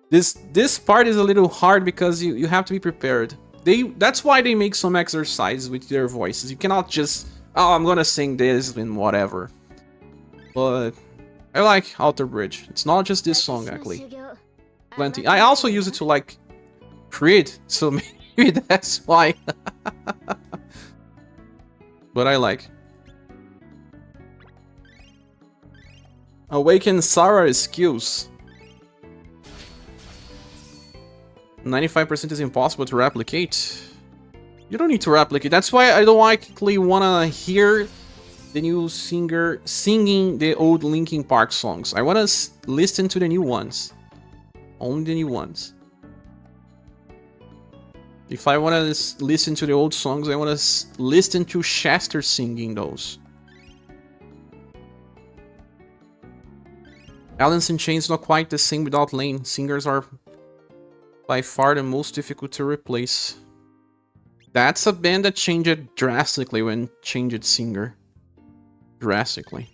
This part is a little hard because you have to be prepared. That's why they make some exercises with their voices. You cannot just, oh, I'm gonna sing this and whatever. But I like Outer Bridge. It's not just this song actually. Plenty. I also use it to like Creed, so maybe that's why. But I like. Awaken Sarah's skills. 95% is impossible to replicate. You don't need to replicate. That's why I don't actually wanna hear the new singer singing the old Linkin Park songs. I wanna listen to the new ones. Only the new ones. If I wanna listen to the old songs, I wanna listen to Chester singing those. Alice in Chains not quite the same without Lane. Singers are by far the most difficult to replace. That's a band that changed drastically when changed singer. Drastically.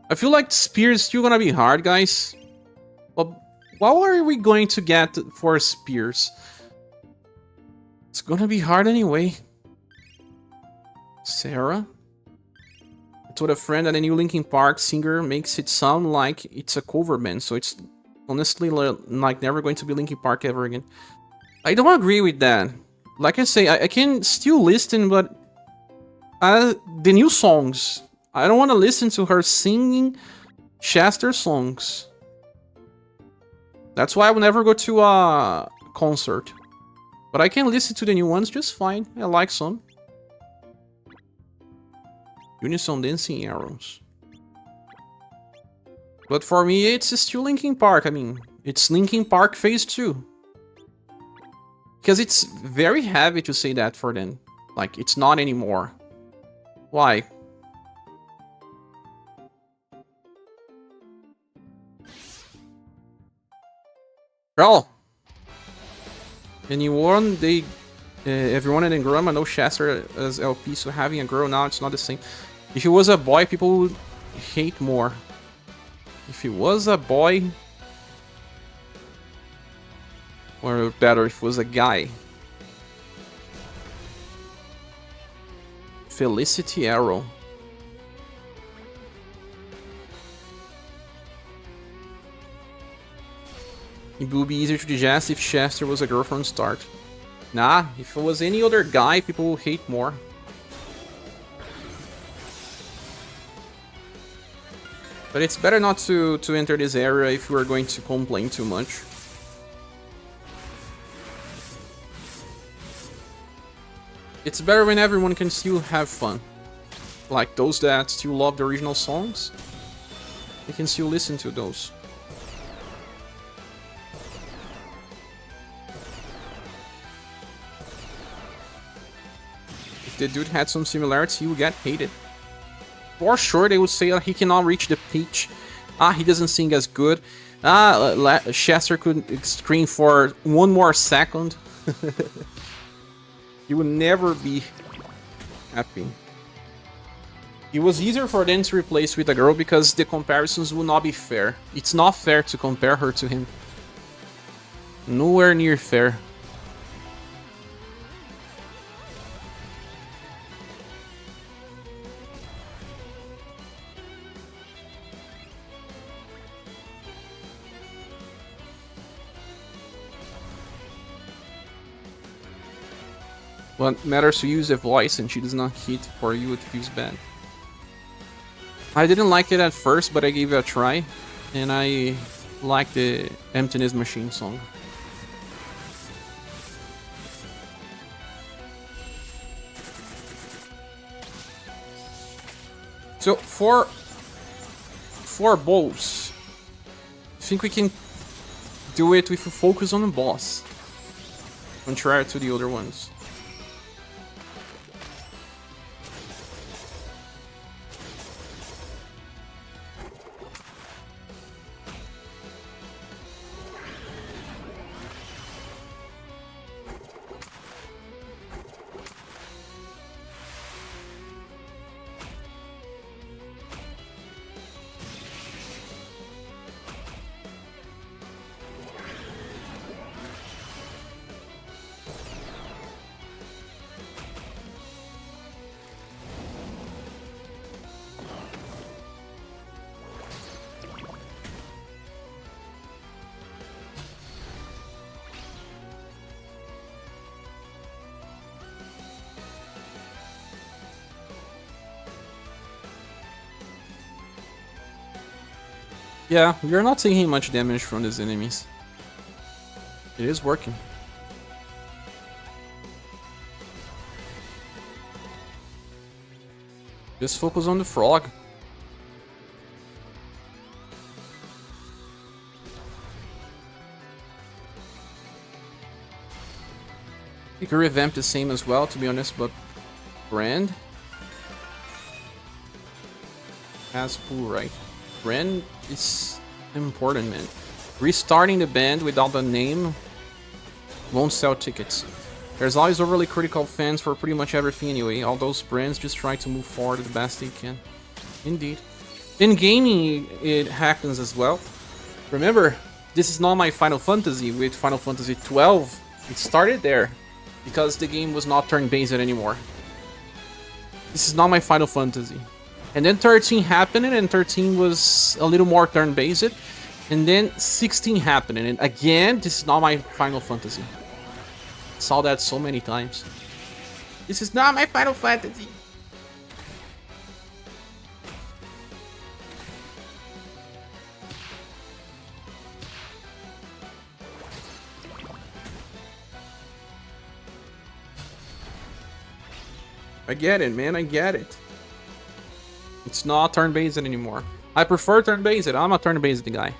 I feel like Spear is still gonna be hard, guys. Well, what are we going to get for Spears? It's gonna be hard anyway. Sarah? I told a friend that a new Linkin Park singer makes it sound like it's a cover band, so it's honestly like never going to be Linkin Park ever again. I don't agree with that. Like I say, I can still listen, but the new songs. I don't want to listen to her singing Chester songs. That's why I will never go to a concert. But I can listen to the new ones just fine. I like some. Unison Dancing Arrows. But for me, it's still Linkin Park. I mean, it's Linkin Park Phase 2. Because it's very heavy to say that for them. Like, it's not anymore. Why? Bro! Anyone, everyone in Grandma knows Chester as LP, so having a girl now, it's not the same. If he was a boy, people would hate more. If he was a boy... Or better, if it was a guy. Felicity Arrow. It would be easier to digest if Chester was a girl from the start. Nah, if it was any other guy, people would hate more. But it's better not to enter this area if we're going to complain too much. It's better when everyone can still have fun. Like those that still love the original songs, they can still listen to those. If the dude had some similarities, he would get hated. For sure, they would say he cannot reach the pitch. He doesn't sing as good. Chester could scream for one more second. He would never be happy. It was easier for them to replace with a girl because the comparisons would not be fair. It's not fair to compare her to him. Nowhere near fair. What matters to you is the voice, and she does not hit. For you, it feels bad. I didn't like it at first, but I gave it a try, and I like the Emptiness Machine song. So for bows, I think we can do it with a focus on the boss, contrary to the other ones. Yeah, you're not taking much damage from these enemies. It is working. Just focus on the frog. You can revamp the same as well, to be honest, but Brand has pull, right? Brand is important, man. Restarting the band without the name won't sell tickets. There's always overly critical fans for pretty much everything anyway. All those brands just try to move forward the best they can. Indeed. In gaming, it happens as well. Remember, this is not my Final Fantasy. With Final Fantasy 12, it started there because the game was not turn-based anymore. This is not my Final Fantasy. And then 13 happened, and 13 was a little more turn-based. And then 16 happened, and again, this is not my Final Fantasy. Saw that so many times. This is not my Final Fantasy. I get it, man. I get it. It's not turn-based anymore. I prefer turn-based. I'm a turn-based guy.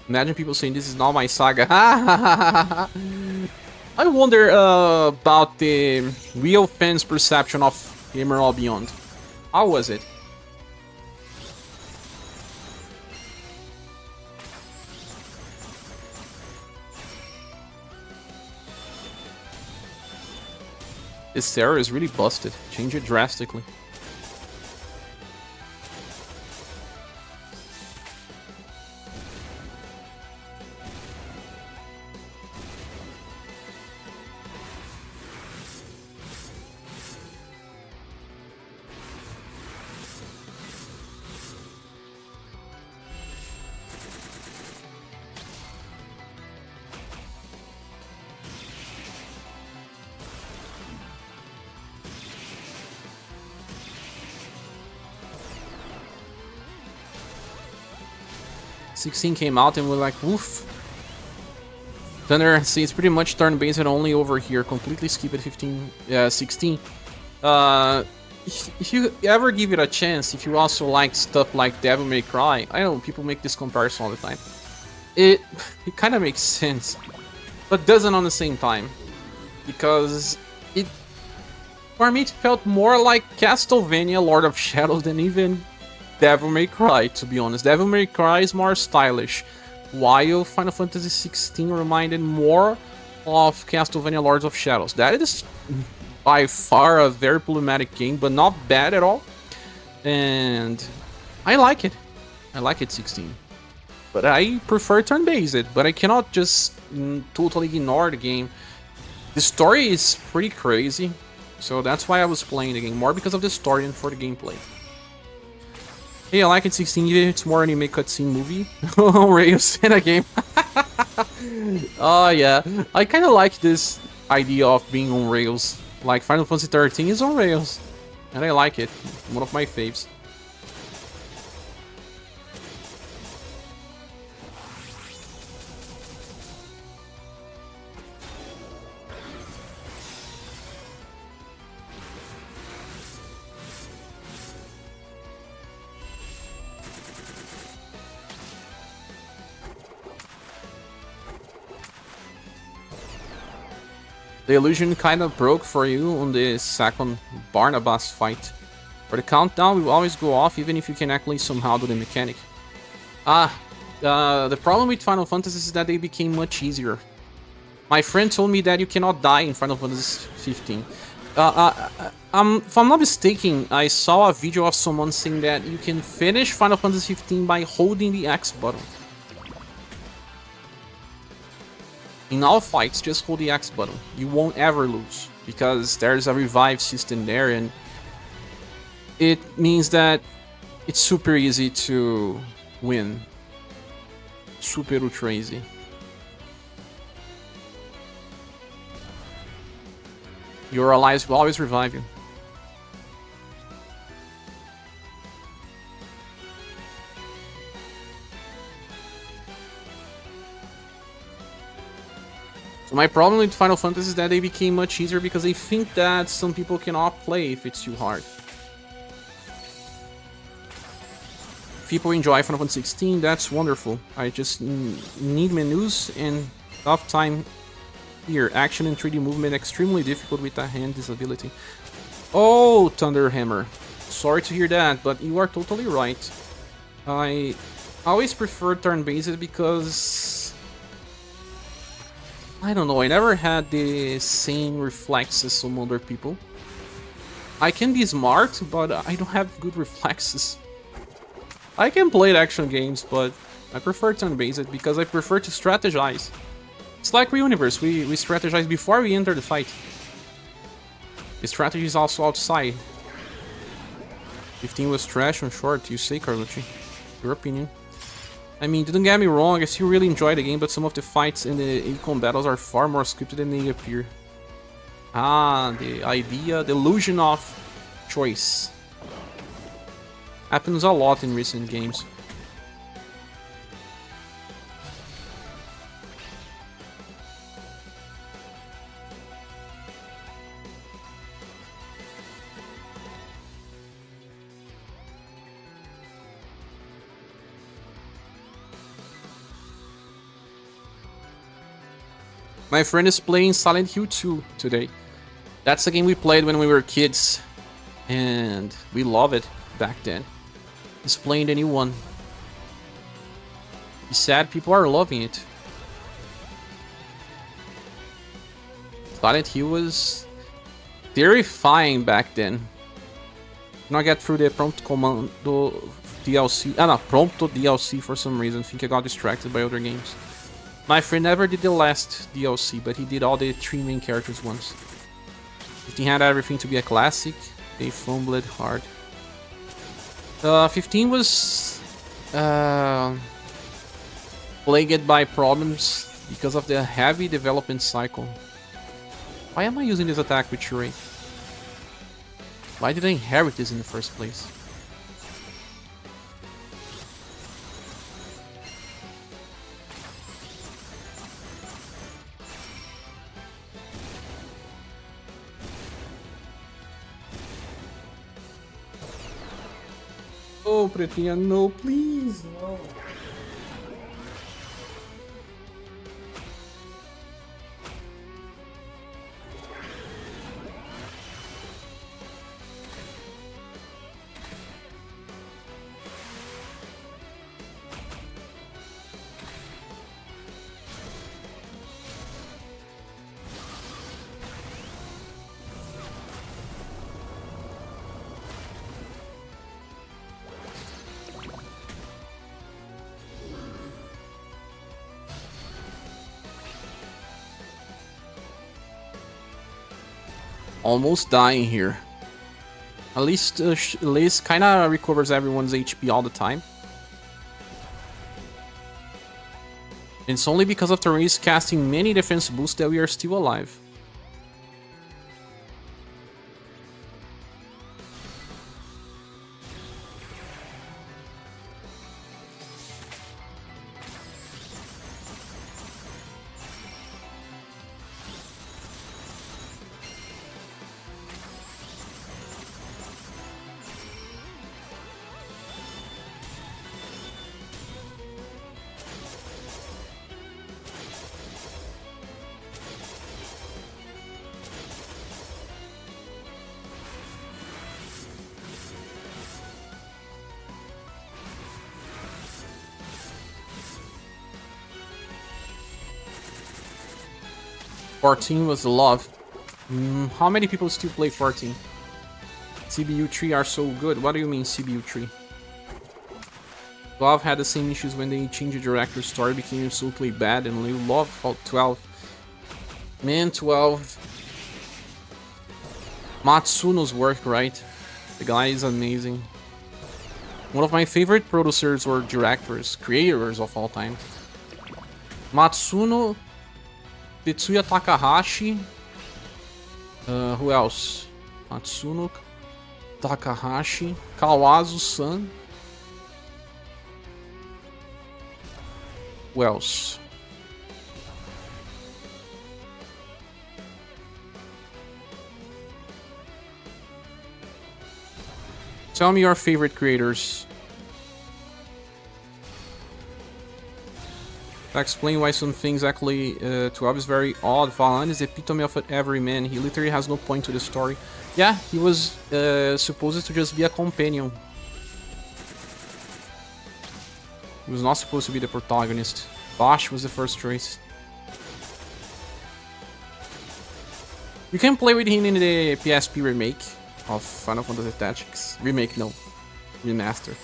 Imagine people saying this is not my saga. I wonder about the real fans' perception of Emerald Beyond. How was it? This Sarah is really busted. Change it drastically. '16 came out and we're like, woof. Thunder, see, it's pretty much turn-based only over here. Completely skip at 16. If you ever give it a chance, if you also like stuff like Devil May Cry, I know people make this comparison all the time. It kind of makes sense, but doesn't on the same time. Because for me, it felt more like Castlevania Lord of Shadows than even Devil May Cry, to be honest. Devil May Cry is more stylish, while Final Fantasy XVI reminded more of Castlevania Lords of Shadows. That is by far a very problematic game, but not bad at all. And I like it. I like it 16. But I prefer turn-based, but I cannot just totally ignore the game. The story is pretty crazy, so that's why I was playing the game, more because of the story than for the gameplay. Hey, I like it 16, even if it's more anime cutscene movie. Rails in a game. Oh yeah, I kind of like this idea of being on rails. Like Final Fantasy 13 is on rails, and I like it. One of my faves. The illusion kind of broke for you on the second Barnabas fight. For the countdown will always go off even if you can actually somehow do the mechanic. The problem with Final Fantasy is that they became much easier. My friend told me that you cannot die in Final Fantasy 15. If I'm not mistaken, I saw a video of someone saying that you can finish Final Fantasy 15 by holding the X button. In all fights, just hold the X button. You won't ever lose, because there's a revive system there, and it means that it's super easy to win. Super ultra easy. Your allies will always revive you. So my problem with Final Fantasy is that they became much easier because they think that some people cannot play if it's too hard. If people enjoy Final Fantasy 16, that's wonderful. I just need menus and tough time here. Action and 3D movement extremely difficult with a hand disability. Oh, Thunderhammer. Sorry to hear that, but you are totally right. I always prefer turn-based because I don't know, I never had the same reflexes as some other people. I can be smart, but I don't have good reflexes. I can play action games, but I prefer turn-based because I prefer to strategize. It's like UniverSe, we strategize before we enter the fight. The strategy is also outside. 15 was trash on short, you say, Carlucci. Your opinion. I mean, don't get me wrong, I still really enjoy the game, but some of the fights in the econ battles are far more scripted than they appear. Ah, the idea, the illusion of choice. Happens a lot in recent games. My friend is playing Silent Hill 2 today. That's a game we played when we were kids, and we love it back then. He's playing the new one. He's sad people are loving it. Silent Hill was terrifying back then. Not get through the Prompt Commando DLC. Ah, no, Prompto DLC for some reason. I think I got distracted by other games. My friend never did the last DLC, but he did all the 3 main characters once. If he had everything to be a classic, they fumbled hard. 15 was plagued by problems because of the heavy development cycle. Why am I using this attack with Shuri? Why did I inherit this in the first place? Oh, Pretinha, no, please, no. Almost dying here. At least Liz kinda recovers everyone's HP all the time. It's only because of Therese casting many defense boosts that we are still alive. "14 was love." How many people still play 14? CBU 3 are so good. What do you mean CBU 3? 12 had the same issues when they changed the director's story, became absolutely bad, and we love 12. Man, 12. Matsuno's work, right? The guy is amazing. One of my favorite producers or directors, creators of all time. Matsuno, Tetsuya Takahashi. Who else? Matsuno, Takahashi, Kawazu-san. Who else? Tell me your favorite creators. Explain why some things actually 12 is very odd. Valan is the epitome of every man. He literally has no point to the story. Yeah, he was supposed to just be a companion. He was not supposed to be the protagonist. Bosch was the first choice. You can play with him in the PSP remake of Final Fantasy Tactics. Remake, no. Remaster.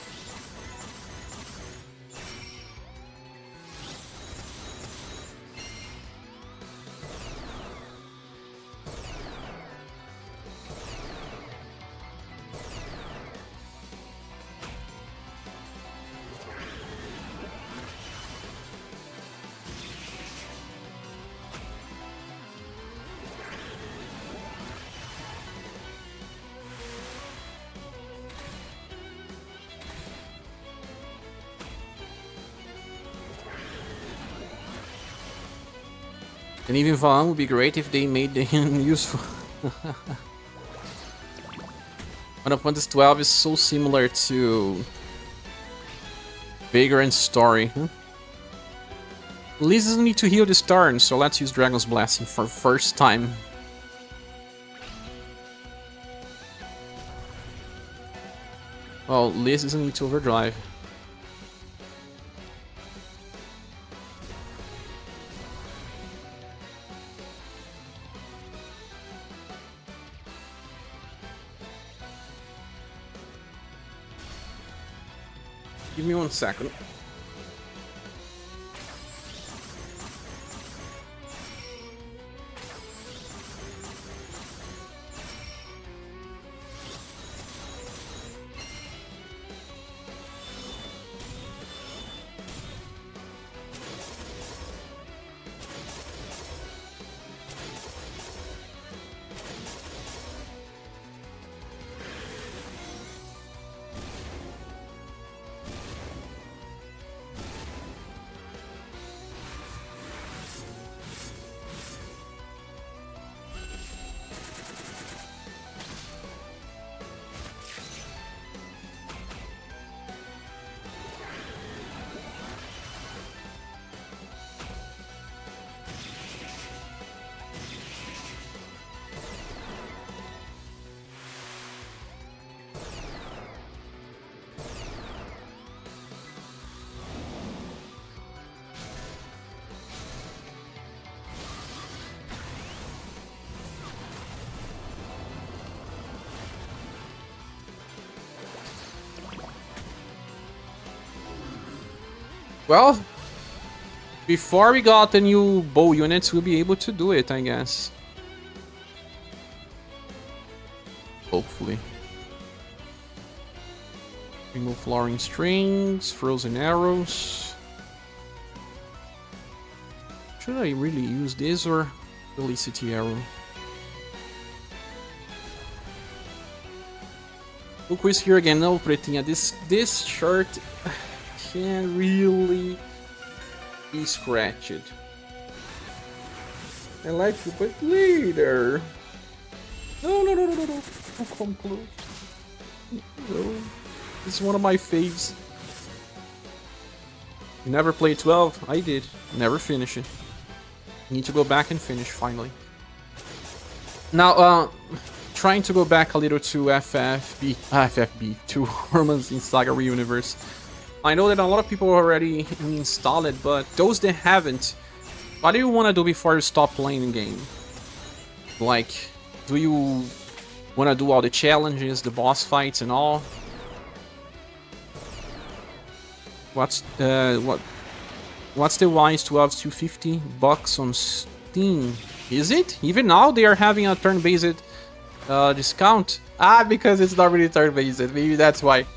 And even Vaan would be great if they made them useful. Final Fantasy 12 is so similar to Vagrant's story. Liz doesn't need to heal this turn, so let's use Dragon's Blessing for first time. Well, Liz doesn't need to overdrive. Give me 1 second. Well, before we got the new bow units, we'll be able to do it, I guess. Hopefully. Remove flooring strings, frozen arrows. Should I really use this or Felicity arrow? Look who's here again. No, Pretinha. This shirt can really be scratched. I like to put later. No. Don't come close. No. This is one of my faves. You never played 12? I did. Never finish it. Need to go back and finish finally. Now, trying to go back a little to FFB, to Hormones in Saga Reuniverse. I know that a lot of people already installed it, but those that haven't, what do you want to do before you stop playing the game? Like, do you want to do all the challenges, the boss fights and all? What's the Wise 12 $250 on Steam? Is it? Even now they are having a turn-based discount? Because it's not really turn-based, maybe that's why.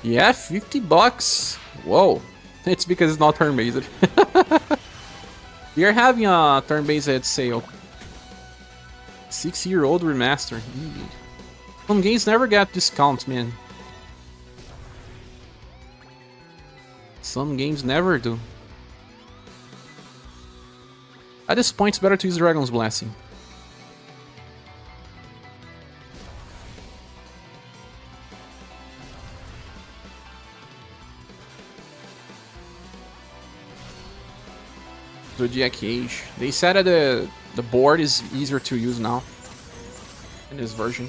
Yeah, $50. Whoa. It's because it's not turn-based. They're having a turn-based sale. 6-year-old remaster. Indeed. Some games never get discounts, man. Some games never do. At this point, it's better to use Dragon's Blessing. Zodiac Age. They said that the board is easier to use now in this version.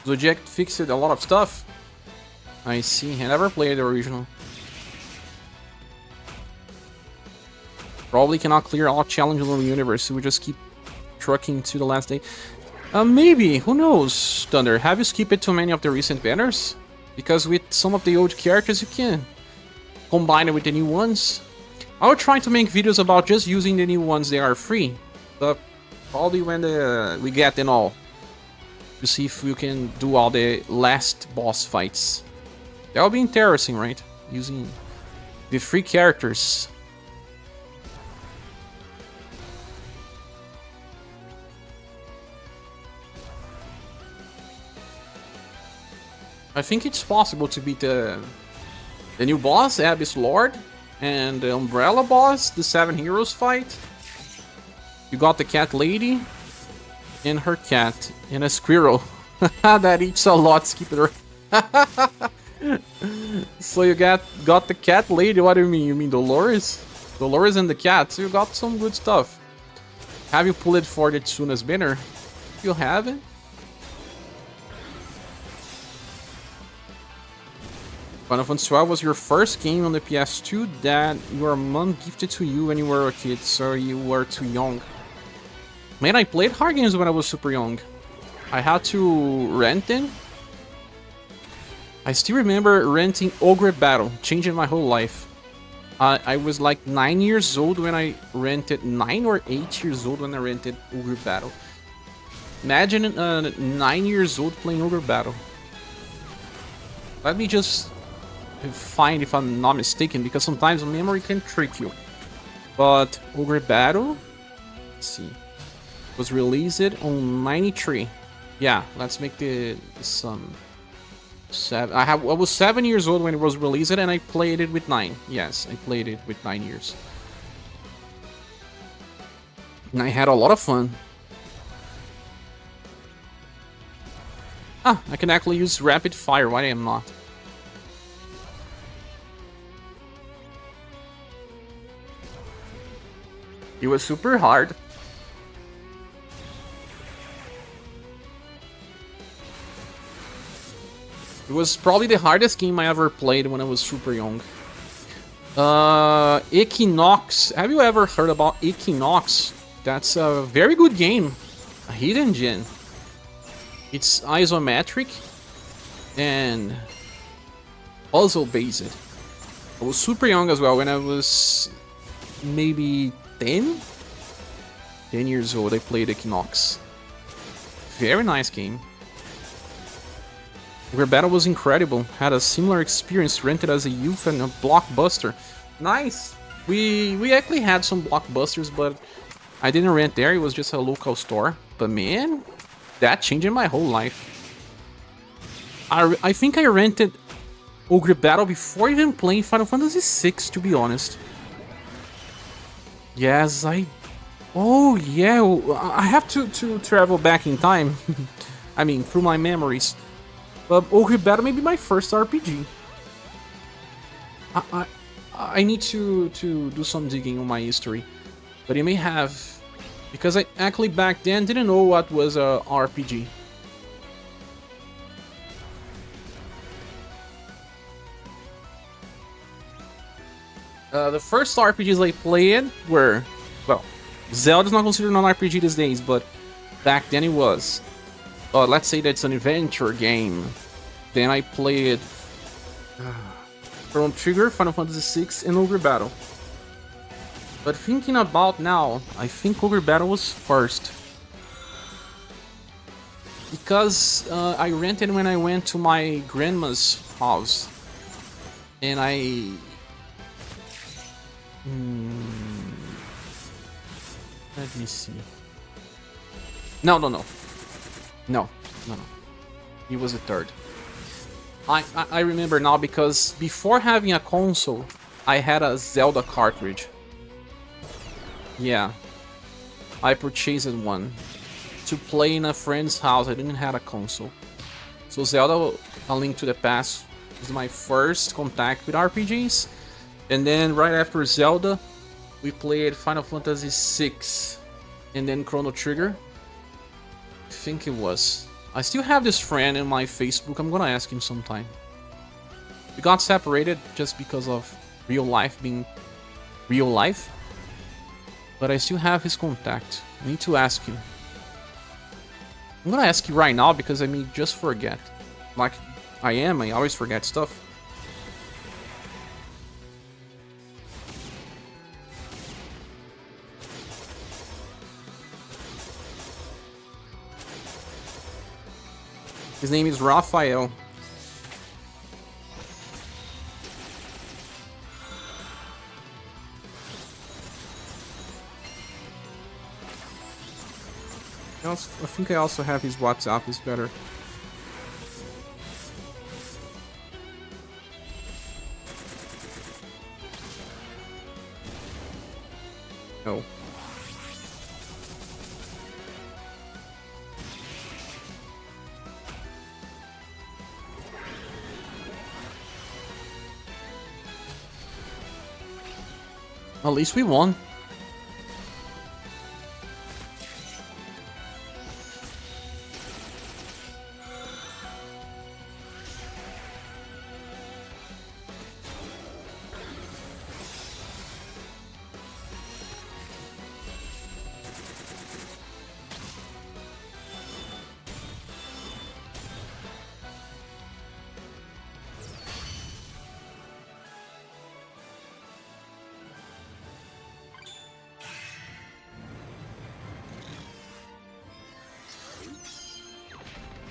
Zodiac fixed a lot of stuff. I see. I never played the original. Probably cannot clear all challenges on the universe. We just keep trucking to the last day. Maybe. Who knows, Thunder? Have you skipped too many of the recent banners? Because with some of the old characters, you can combine it with the new ones. I will try to make videos about just using the new ones that are free. But probably when we get them all. To see if we can do all the last boss fights. That will be interesting, right? Using the free characters. I think it's possible to beat the new boss, Abyss Lord, and the Umbrella boss, the 7 Heroes fight. You got the cat lady and her cat and a squirrel that eats a lot. Skip it. So you got the cat lady. What do you mean? You mean Dolores? Dolores and the cat. So you got some good stuff. Have you pulled it for the Tsuna's banner? You haven't. Final Fantasy XII was your first game on the PS2 that your mom gifted to you when you were a kid, so you were too young. Man, I played hard games when I was super young. I had to rent them. I still remember renting Ogre Battle, changing my whole life. I was like 9 years old when I rented, 9 or 8 years old when I rented Ogre Battle. Imagine 9 years old playing Ogre Battle. Let me just find if I'm not mistaken, because sometimes memory can trick you. But Ogre Battle, let's see, was released on 93. Yeah, let's make the sum. I was 7 years old when it was released, and I played it with 9. Yes, I played it with 9 years. And I had a lot of fun. Ah, I can actually use rapid fire. Why am I not? It was super hard. It was probably the hardest game I ever played when I was super young. Equinox. Have you ever heard about Equinox? That's a very good game. A hidden gem. It's isometric and puzzle based. I was super young as well when I was maybe 10 years old. I played Equinox. Very nice game. Ogre Battle was incredible. Had a similar experience, rented as a youth and a Blockbuster. Nice! We actually had some Blockbusters, but I didn't rent there. It was just a local store. But man, that changed my whole life. I think I rented Ogre Battle before even playing Final Fantasy VI, to be honest. Yes, oh yeah, I have to travel back in time. I mean, through my memories. But Ogre Battle may be my first RPG. I need to do some digging on my history. But it may have... Because I actually back then didn't know what was a RPG. The first RPGs I played were... Well, Zelda's not considered an RPG these days, but back then it was. Let's say that's an adventure game. Then I played Chrono Trigger, Final Fantasy VI, and Ogre Battle. But thinking about now, I think Ogre Battle was first. Because I rented when I went to my grandma's house. And I... Let me see. No. He was the third. I remember now because before having a console, I had a Zelda cartridge. Yeah. I purchased one to play in a friend's house. I didn't have a console. So Zelda, A Link to the Past, is my first contact with RPGs. And then right after Zelda, we played Final Fantasy VI. And then Chrono Trigger. I think it was. I still have this friend in my Facebook. I'm gonna ask him sometime. We got separated just because of real life being real life. But I still have his contact. I need to ask him. I'm gonna ask you right now because I may just forget. Like I always forget stuff. His name is Raphael. I think I also have his WhatsApp, is better. No. At least we won.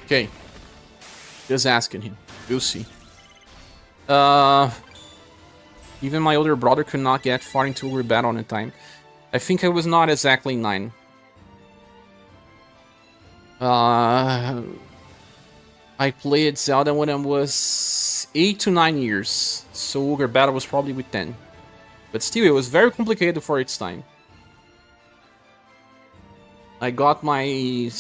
Okay. Just asking him. We'll see. Even my older brother could not get far into our battle on time. I think I was not exactly 9. I played Zelda when I was 8 to 9 years, so Ogre Battle was probably with 10. But still, it was very complicated for its time. I got my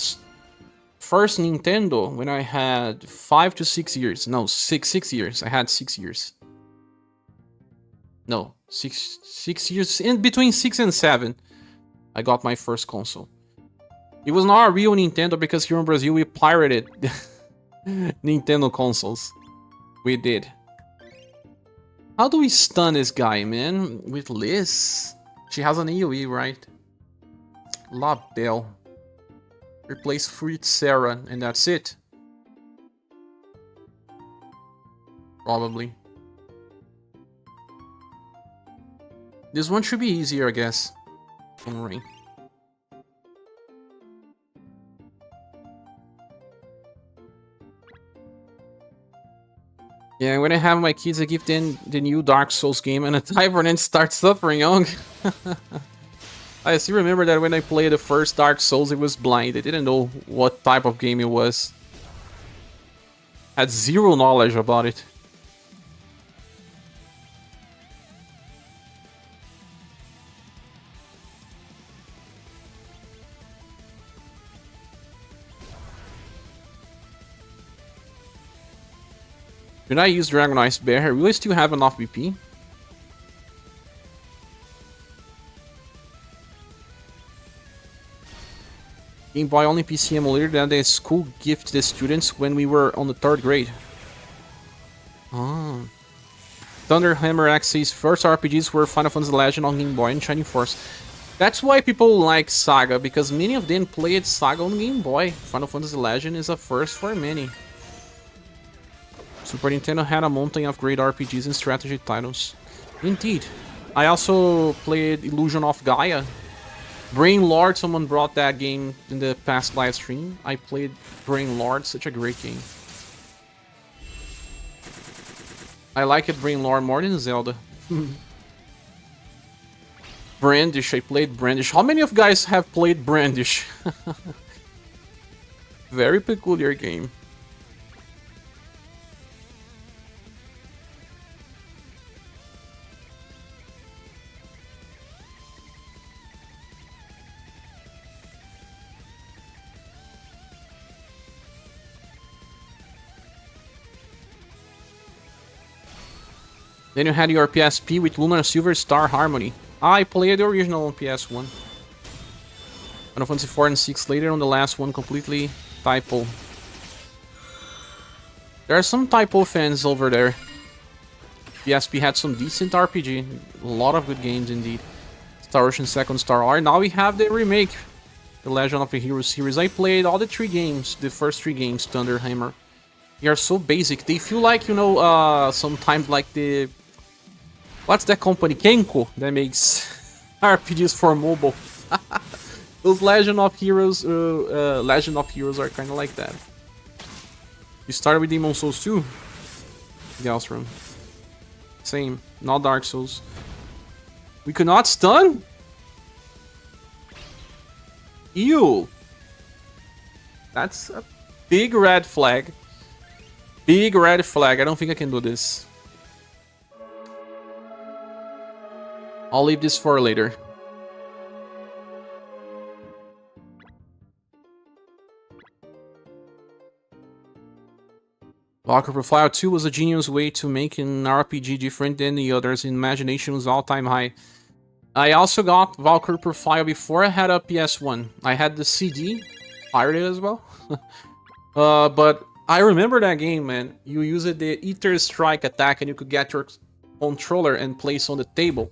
first Nintendo when I had 5 to 6 years. No, 6 years. I had 6 years. No, 6 years. In between 6 and 7, I got my first console. It was not a real Nintendo because here in Brazil we pirated Nintendo consoles. We did. How do we stun this guy, man? With Liz? She has an AoE, right? La Belle. Replace Fruit Sarah, and that's it. Probably. This one should be easier, I guess. Don't worry. Yeah, when I have my kids, I give them the new Dark Souls game and a timer and then start suffering young. I still remember that when I played the first Dark Souls, it was blind. I didn't know what type of game it was. Had zero knowledge about it. When I use Dragon Ice Bear, will I still have enough BP? Game Boy only PC emulator that the school gifted the students when we were on the 3rd grade. Ah. Thunderhammer X's first RPGs were Final Fantasy Legend on Game Boy and Shining Force. That's why people like Saga, because many of them played Saga on Game Boy. Final Fantasy Legend is a first for many. Super Nintendo had a mountain of great RPGs and strategy titles. Indeed. I also played Illusion of Gaia. Brain Lord, someone brought that game in the past live stream. I played Brain Lord, such a great game. I like it, Brain Lord, more than Zelda. Brandish, I played Brandish. How many of you guys have played Brandish? Very peculiar game. Then you had your PSP with Lunar Silver Star Harmony. I played the original on PS1. Final Fantasy 4 and 6 later on the last one, completely typo. There are some typo fans over there. PSP had some decent RPG, a lot of good games indeed. Star Ocean Second Star R. Now we have the remake, the Legend of the Heroes series. I played all the 3 games, the first 3 games, Thunder Hammer. They are so basic. They feel like, you know, sometimes like the... What's that company? Kenko, that makes RPGs for mobile. Those Legend of Heroes are kind of like that. You started with Demon Souls 2? Galstrom. Same, not Dark Souls. We could not stun? Ew. That's a big red flag. Big red flag. I don't think I can do this. I'll leave this for later. Valkyrie Profile 2 was a genius way to make an RPG different than the others. Imagination was all-time high. I also got Valkyrie Profile before I had a PS1. I had the CD, pirated as well. But I remember that game, man. You used the Ether Strike attack and you could get your controller and place on the table.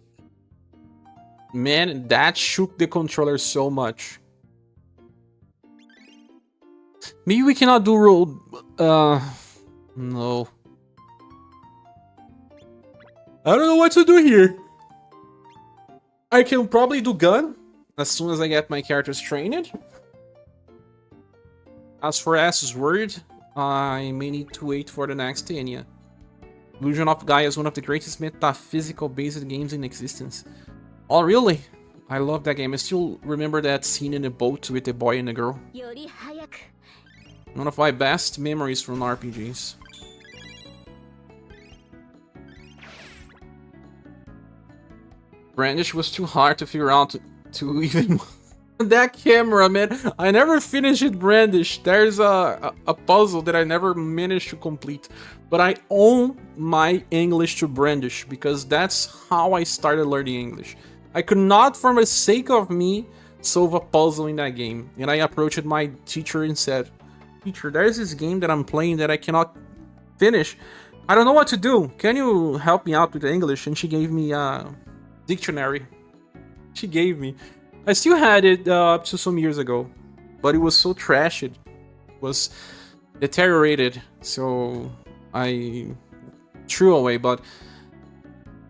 Man, that shook the controller so much. Maybe we cannot do roll... No. I don't know what to do here. I can probably do gun as soon as I get my characters trained. As for S's word, I may need to wait for the next Enya. Illusion of Gaia is one of the greatest metaphysical-based games in existence. Oh, really? I love that game. I still remember that scene in the boat with the boy and the girl. One of my best memories from RPGs. Brandish was too hard to figure out to even... That camera, man. I never finished it, Brandish. There's a puzzle that I never managed to complete. But I owe my English to Brandish because that's how I started learning English. I could not, for the sake of me, solve a puzzle in that game. And I approached my teacher and said, "Teacher, there's this game that I'm playing that I cannot finish. I don't know what to do. Can you help me out with English?" And she gave me a dictionary. She gave me. I still had it up to some years ago, but it was so trashed. It was deteriorated, so I threw away. But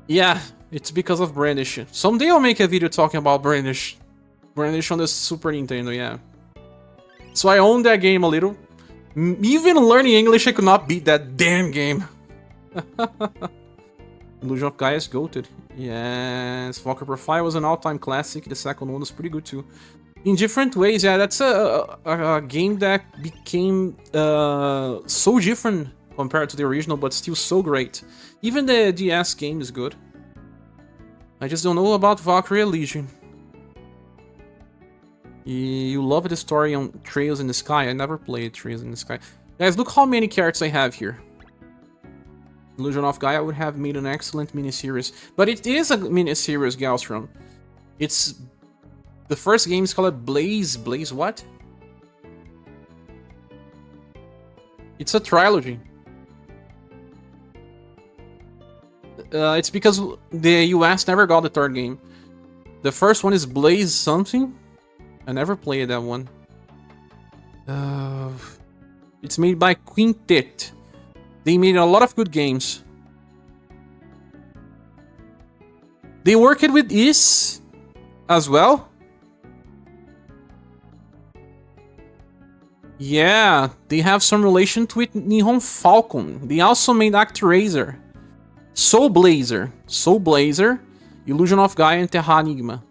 yeah, it's because of Brandish. Someday I'll make a video talking about Brandish. Brandish on the Super Nintendo, yeah. So I own that game a little. Even learning English, I could not beat that damn game. Illusion of Gaia is goated. Yes, Valkyrie Profile was an all-time classic. The second one was pretty good too. In different ways, yeah, that's a game that became so different compared to the original, but still so great. Even the DS game is good. I just don't know about Valkyrie Legion. You love the story on Trails in the Sky. I never played Trails in the Sky. Guys, look how many characters I have here. Illusion of Gaia would have made an excellent miniseries. But it is a miniseries, Galstrom. It's... The first game is called Blaze. Blaze what? It's a trilogy. It's because the US never got the third game. The first one is Blaze something. I never played that one. It's made by Quintet. They made a lot of good games. They worked with Is as well. Yeah, they have some relation with Nihon Falcon. They also made ActRaiser, Soul Blazer, Illusion of Gaia, and Terra Enigma.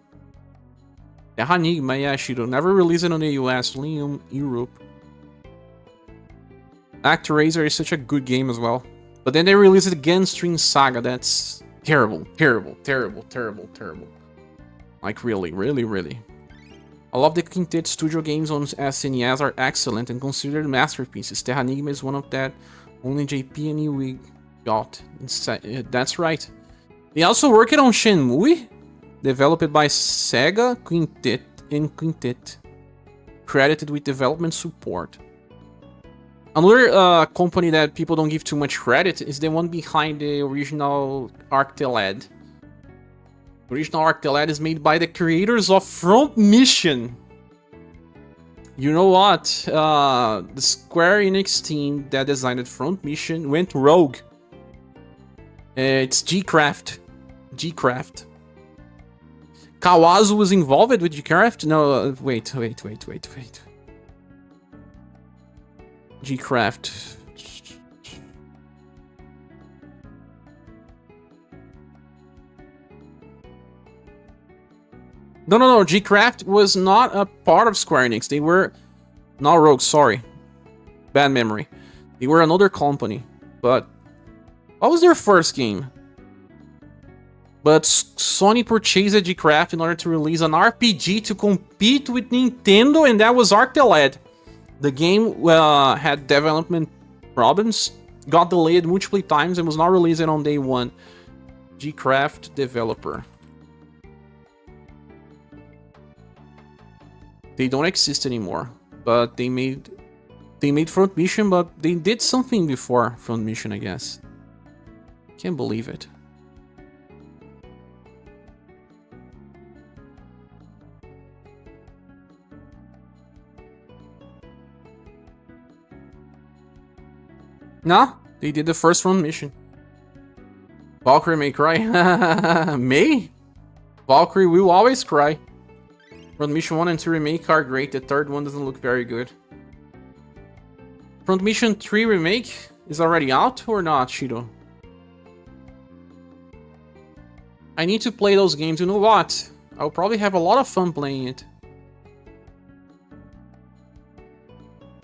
Terra Enigma, yeah, Shiro. Never released it on the US, only in Europe. ActRaiser is such a good game as well. But then they released it Gunstream Saga. That's terrible, terrible, terrible, terrible, terrible. Like really, really, really. All of the Quintet Studio games on SNES are excellent and considered masterpieces. Terra Enigma is one of that. Only JP and we got. That's right. They also worked on Shenmue, developed by Sega, Quintet, and Quintet. Credited with development support. Another company that people don't give too much credit is the one behind the original Arctelad. Original Arctelad is made by the creators of Front Mission. You know what? The Square Enix team that designed Front Mission went rogue. It's G-Craft. G-Craft. Kawazu was involved with G-Craft? No, wait. G-Craft. No. G-Craft was not a part of Square Enix. They were... Not Rogue, sorry. Bad memory. They were another company. But... What was their first game? But Sony purchased G-Craft in order to release an RPG to compete with Nintendo, and that was Arctelad. The game had development problems, got delayed multiple times, and was not released on day one. G-Craft developer. They don't exist anymore, but they made Front Mission, but they did something before Front Mission, I guess. Can't believe it. No, they did the first Front Mission. Valkyrie may cry. May? Valkyrie will always cry. Front Mission 1 and 2 Remake are great, the third one doesn't look very good. Front Mission 3 Remake is already out or not, Shido? I need to play those games, you know what? I'll probably have a lot of fun playing it.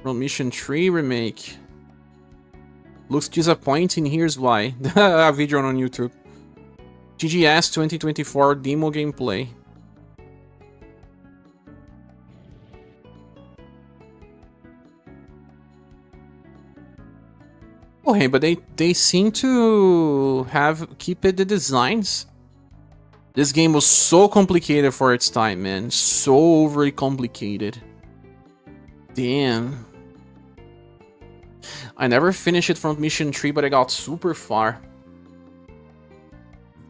Front Mission 3 Remake. Looks disappointing, here's why. A video on YouTube. GGS 2024 demo gameplay. Oh hey, but they seem to have kept the designs. This game was so complicated for its time, man. So overly complicated. Damn. I never finished it from Mission 3, but I got super far.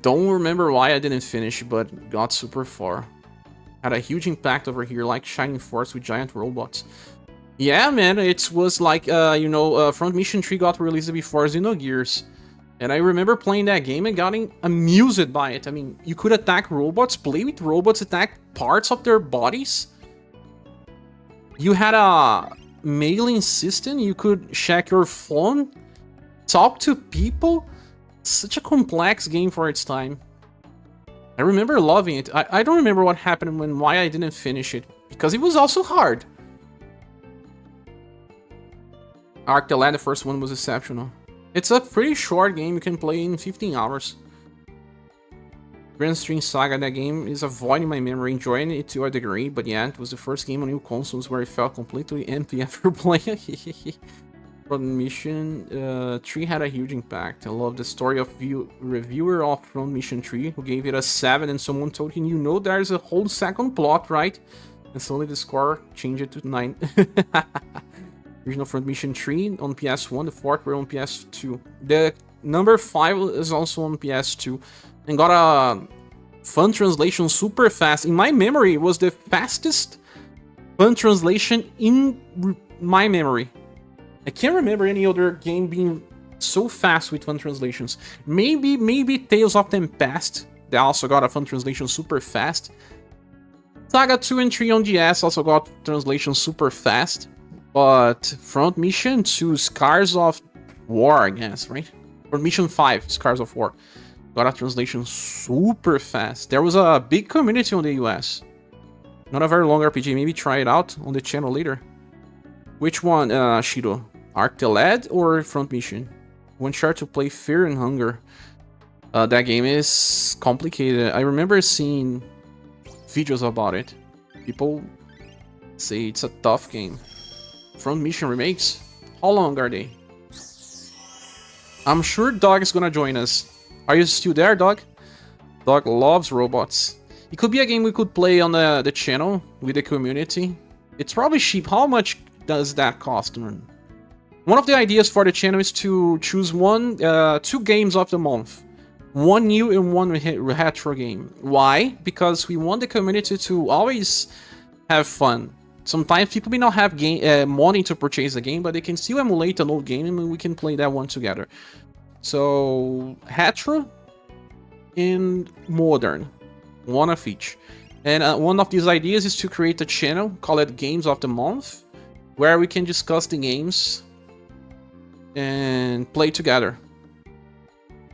Don't remember why I didn't finish, but got super far. Had a huge impact over here, like Shining Force with giant robots. Yeah, man, it was like, Front Mission 3 got released before Xenogears. And I remember playing that game and getting amused by it. I mean, you could attack robots, play with robots, attack parts of their bodies. You had a mailing system, you could check your phone, talk to people. Such a complex game for its time. I remember loving it. I don't remember what happened and why I didn't finish it. Because it was also hard. Arctelad, the first one, was exceptional. It's a pretty short game, you can play in 15 hours. Grand String Saga, that game is a void in my memory, enjoying it to a degree, but yeah, it was the first game on new consoles where it felt completely empty after playing. Front Mission 3 had a huge impact. I love the story of reviewer of Front Mission 3 who gave it a 7 and someone told him, you know, there's a whole second plot, right? And suddenly the score changed it to 9. Original Front Mission 3 on PS1, the 4th were on PS2. The number 5 is also on PS2. And got a fun translation super fast. In my memory, it was the fastest fun translation in my memory. I can't remember any other game being so fast with fun translations. Maybe Tales of the Past. They also got a fun translation super fast. Saga 2 and 3 on DS also got translation super fast. But Front Mission 2, Scars of War, I guess, right? Front Mission 5, Scars of War. Got a translation super fast. There was a big community on the US. Not a very long RPG. Maybe try it out on the channel later. Which one, Shido? Arctelad or Front Mission? One shot to play Fear and Hunger. That game is complicated. I remember seeing videos about it. People say it's a tough game. Front Mission remakes? How long are they? I'm sure Dog is gonna join us. Are you still there, Dog? Dog loves robots. It could be a game we could play on the channel with the community. It's probably cheap. How much does that cost? One of the ideas for the channel is to choose 2 games of the month. One new and one retro game. Why? Because we want the community to always have fun. Sometimes people may not have money to purchase a game, but they can still emulate an old game and we can play that one together. So, retro and modern. One of each. And one of these ideas is to create a channel called Games of the Month, where we can discuss the games and play together.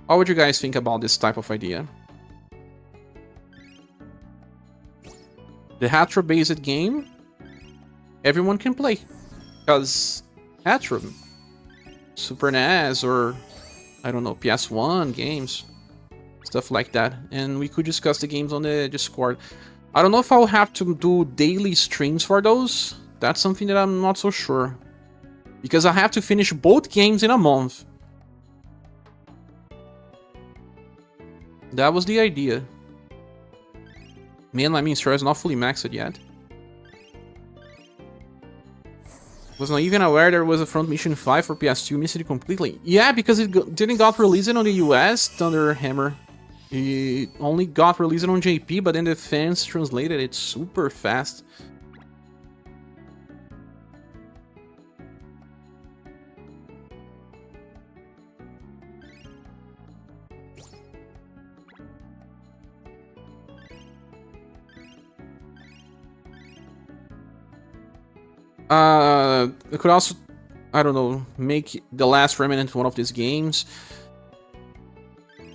What would you guys think about this type of idea? The retro-based game, everyone can play. Because retro, Super NES or, I don't know, PS1 games, stuff like that. And we could discuss the games on the Discord. I don't know if I'll have to do daily streams for those. That's something that I'm not so sure. Because I have to finish both games in a month. That was the idea. Man, I mean, sure, it's not fully maxed yet. Was not even aware there was a Front Mission 5 for PS2, missed it completely. Yeah, because it didn't got released on the US, Thunder Hammer. It only got released on JP, but then the fans translated it super fast. It could also, I don't know, make The Last Remnant one of these games.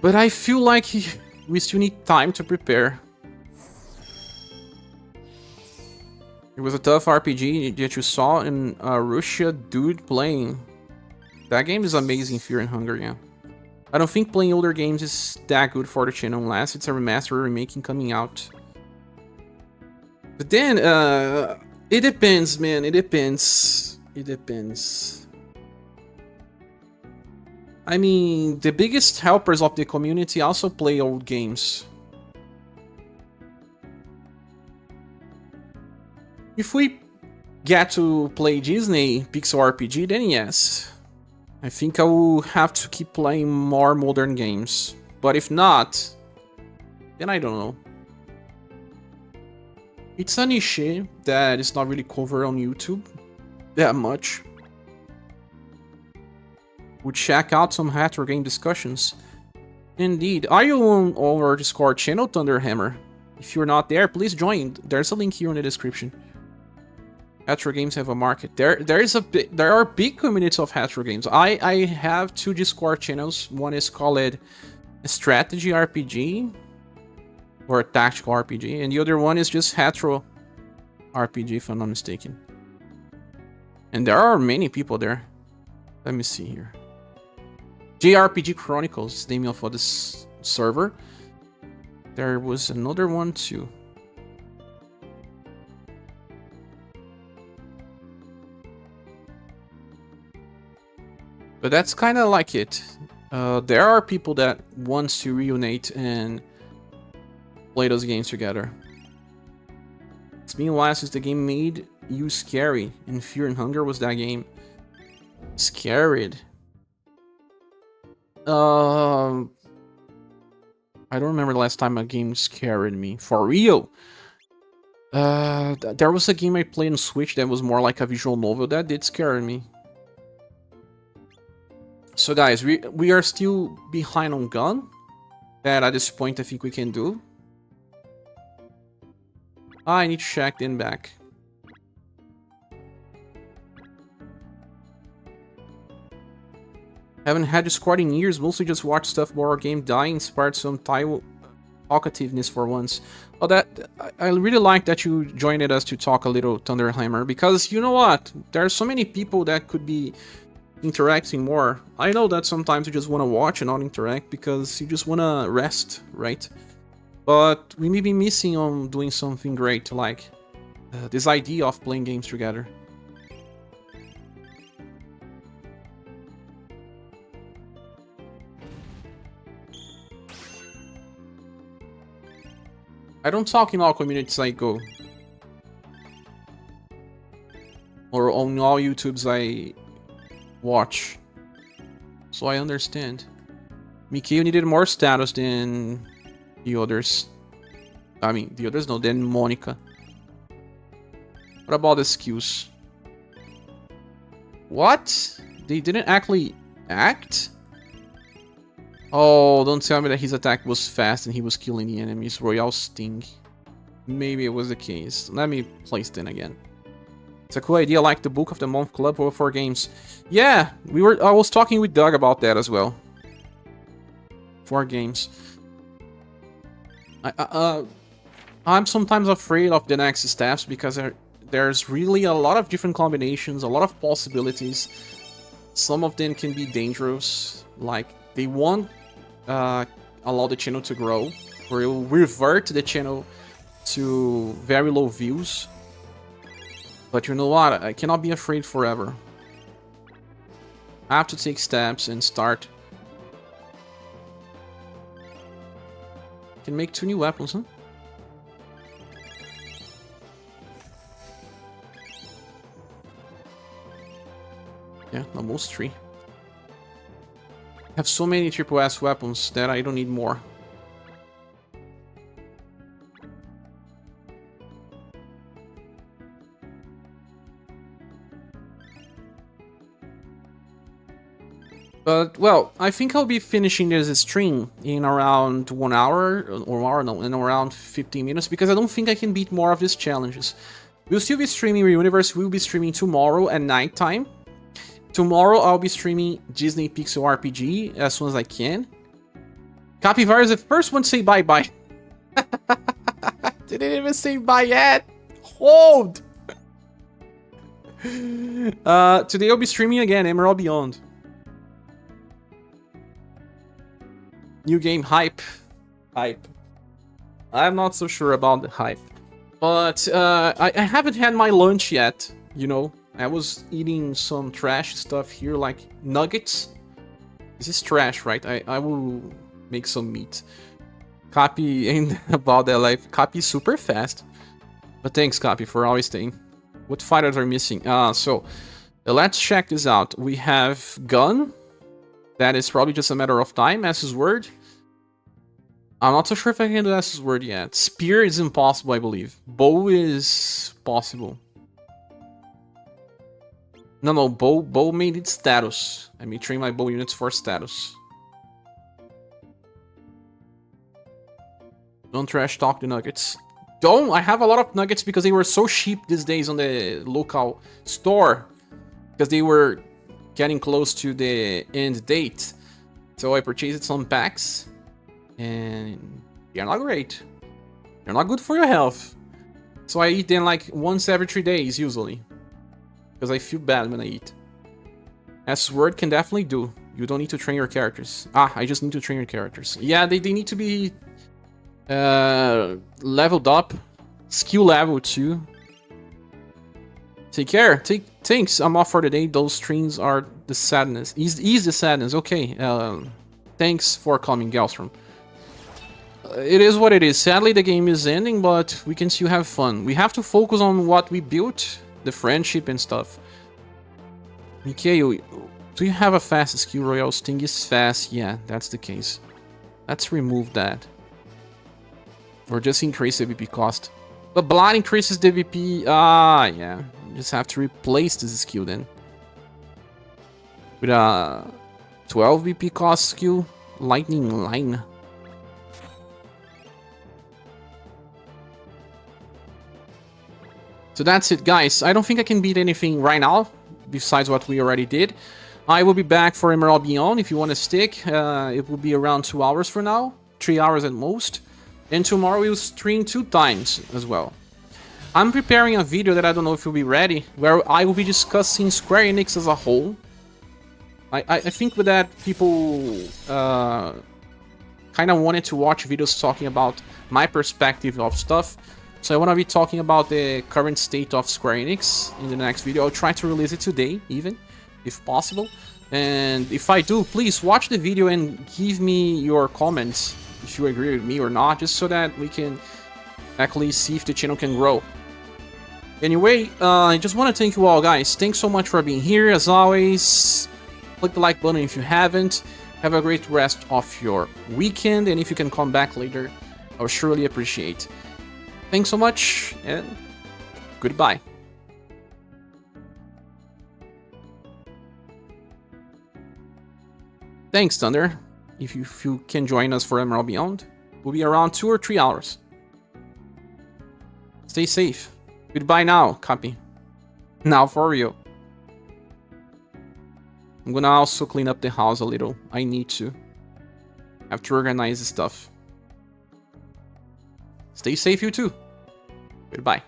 But I feel like we still need time to prepare. It was a tough RPG that you saw in Russia dude playing. That game is amazing, Fear and Hunger, yeah. I don't think playing older games is that good for the channel unless it's a remaster or remaking coming out. But then, it depends, man. It depends. It depends. I mean, the biggest helpers of the community also play old games. If we get to play Disney Pixel RPG, then yes. I think I will have to keep playing more modern games. But if not, then I don't know. It's a niche that is not really covered on YouTube that much. Would check out some retro game discussions. Indeed. Are you on our Discord channel, Thunderhammer? If you're not there, please join. There's a link here in the description. Retro games have a market. There are big communities of retro games. I have 2 Discord channels. One is called Strategy RPG or a Tactical RPG, and the other one is just retro RPG, if I'm not mistaken. And there are many people there. Let me see here. JRPG Chronicles is the name of this server. There was another one too. But that's kind of like it. There are people that want to reunite and play those games together. It's been a while since the game made you scary, and Fear and Hunger was that game. Scared. I don't remember the last time a game scared me. For real. There was a game I played on Switch that was more like a visual novel that did scare me. So guys, we are still behind on gun. That at this point I think we can do. I need to check then back. Haven't had Discord in years, mostly just watch stuff more game die, inspired some talkativeness for once. Oh, I really like that you joined us to talk a little, Thunderhammer, because you know what? There are so many people that could be interacting more. I know that sometimes you just want to watch and not interact because you just want to rest, right? But we may be missing on doing something great, like this idea of playing games together. I don't talk in all communities I go. Or on all YouTubes I watch. So I understand. Mikhail needed more status than the others. I mean, the others no, than Monica. What about the skills? What? They didn't actually act? Oh, don't tell me that his attack was fast and he was killing the enemies. Royal Sting. Maybe it was the case. Let me place it in again. It's a cool idea, like the Book of the Month Club for 4 games. Yeah, I was talking with Doug about that as well. 4 games. I'm sometimes afraid of the next steps because there's really a lot of different combinations, a lot of possibilities. Some of them can be dangerous, like they won't allow the channel to grow, or it will revert the channel to very low views. But you know what? I cannot be afraid forever. I have to take steps and start. Can make 2 new weapons, huh? Yeah, almost 3. I have so many triple S weapons that I don't need more. But, well, I think I'll be finishing this stream in around 1 hour, in around 15 minutes, because I don't think I can beat more of these challenges. We'll still be streaming UniverSe, we'll be streaming tomorrow at night time. Tomorrow I'll be streaming Disney Pixel RPG as soon as I can. Capybara is the first one to say bye-bye. Didn't even say bye yet. Hold! Today I'll be streaming again, Emerald Beyond. New game hype. Hype. I'm not so sure about the hype. But I haven't had my lunch yet, you know. I was eating some trash stuff here, like nuggets. This is trash, right? I will make some meat. Copy ain't about that life. Copy is super fast. But thanks, Copy, for always staying. What fighters are missing? So let's check this out. We have Gun. That is probably just a matter of time. S's Word. I'm not so sure if I can do S's Word yet. Spear is impossible, I believe. Bow is possible. No, bow made its status. I may train my bow units for status. Don't trash talk the nuggets. Don't! I have a lot of nuggets because they were so cheap these days on the local store. Because they were getting close to the end date. So I purchased some packs. And they're not great. They're not good for your health. So I eat them like once every 3 days usually. Because I feel bad when I eat. As Word can definitely do. You don't need to train your characters. I just need to train your characters. Yeah, they need to be leveled up. Skill level too. Take care. Thanks. I'm off for the day. Those streams are the sadness. Ease the sadness. Okay. Thanks for coming, Galstrom. It is what it is. Sadly, the game is ending, but we can still have fun. We have to focus on what we built. The friendship and stuff. Mikhail, do you have a fast skill? Royal Sting is fast. Yeah, that's the case. Let's remove that. Or just increase the BP cost. But Blood increases the BP. Yeah. Just have to replace this skill then. With a 12 BP cost skill. Lightning Line. So that's it, guys. I don't think I can beat anything right now, besides what we already did. I will be back for Emerald Beyond if you want to stick. It will be around 2 hours for now, 3 hours at most. And tomorrow we'll stream 2 times as well. I'm preparing a video that I don't know if will be ready, where I will be discussing Square Enix as a whole. I think with that, people kind of wanted to watch videos talking about my perspective of stuff. So I want to be talking about the current state of Square Enix in the next video. I'll try to release it today, even, if possible. And if I do, please watch the video and give me your comments, if you agree with me or not, just so that we can actually see if the channel can grow. Anyway, I just want to thank you all, guys. Thanks so much for being here, as always. Click the like button if you haven't. Have a great rest of your weekend, and if you can come back later, I'll surely appreciate. Thanks so much, and goodbye. Thanks, Thunder. If you can join us for Emerald Beyond, we'll be around 2 or 3 hours. Stay safe. Goodbye now, copy. Now for real. I'm gonna also clean up the house a little. I need to. I have to organize the stuff. Stay safe, you too. Goodbye.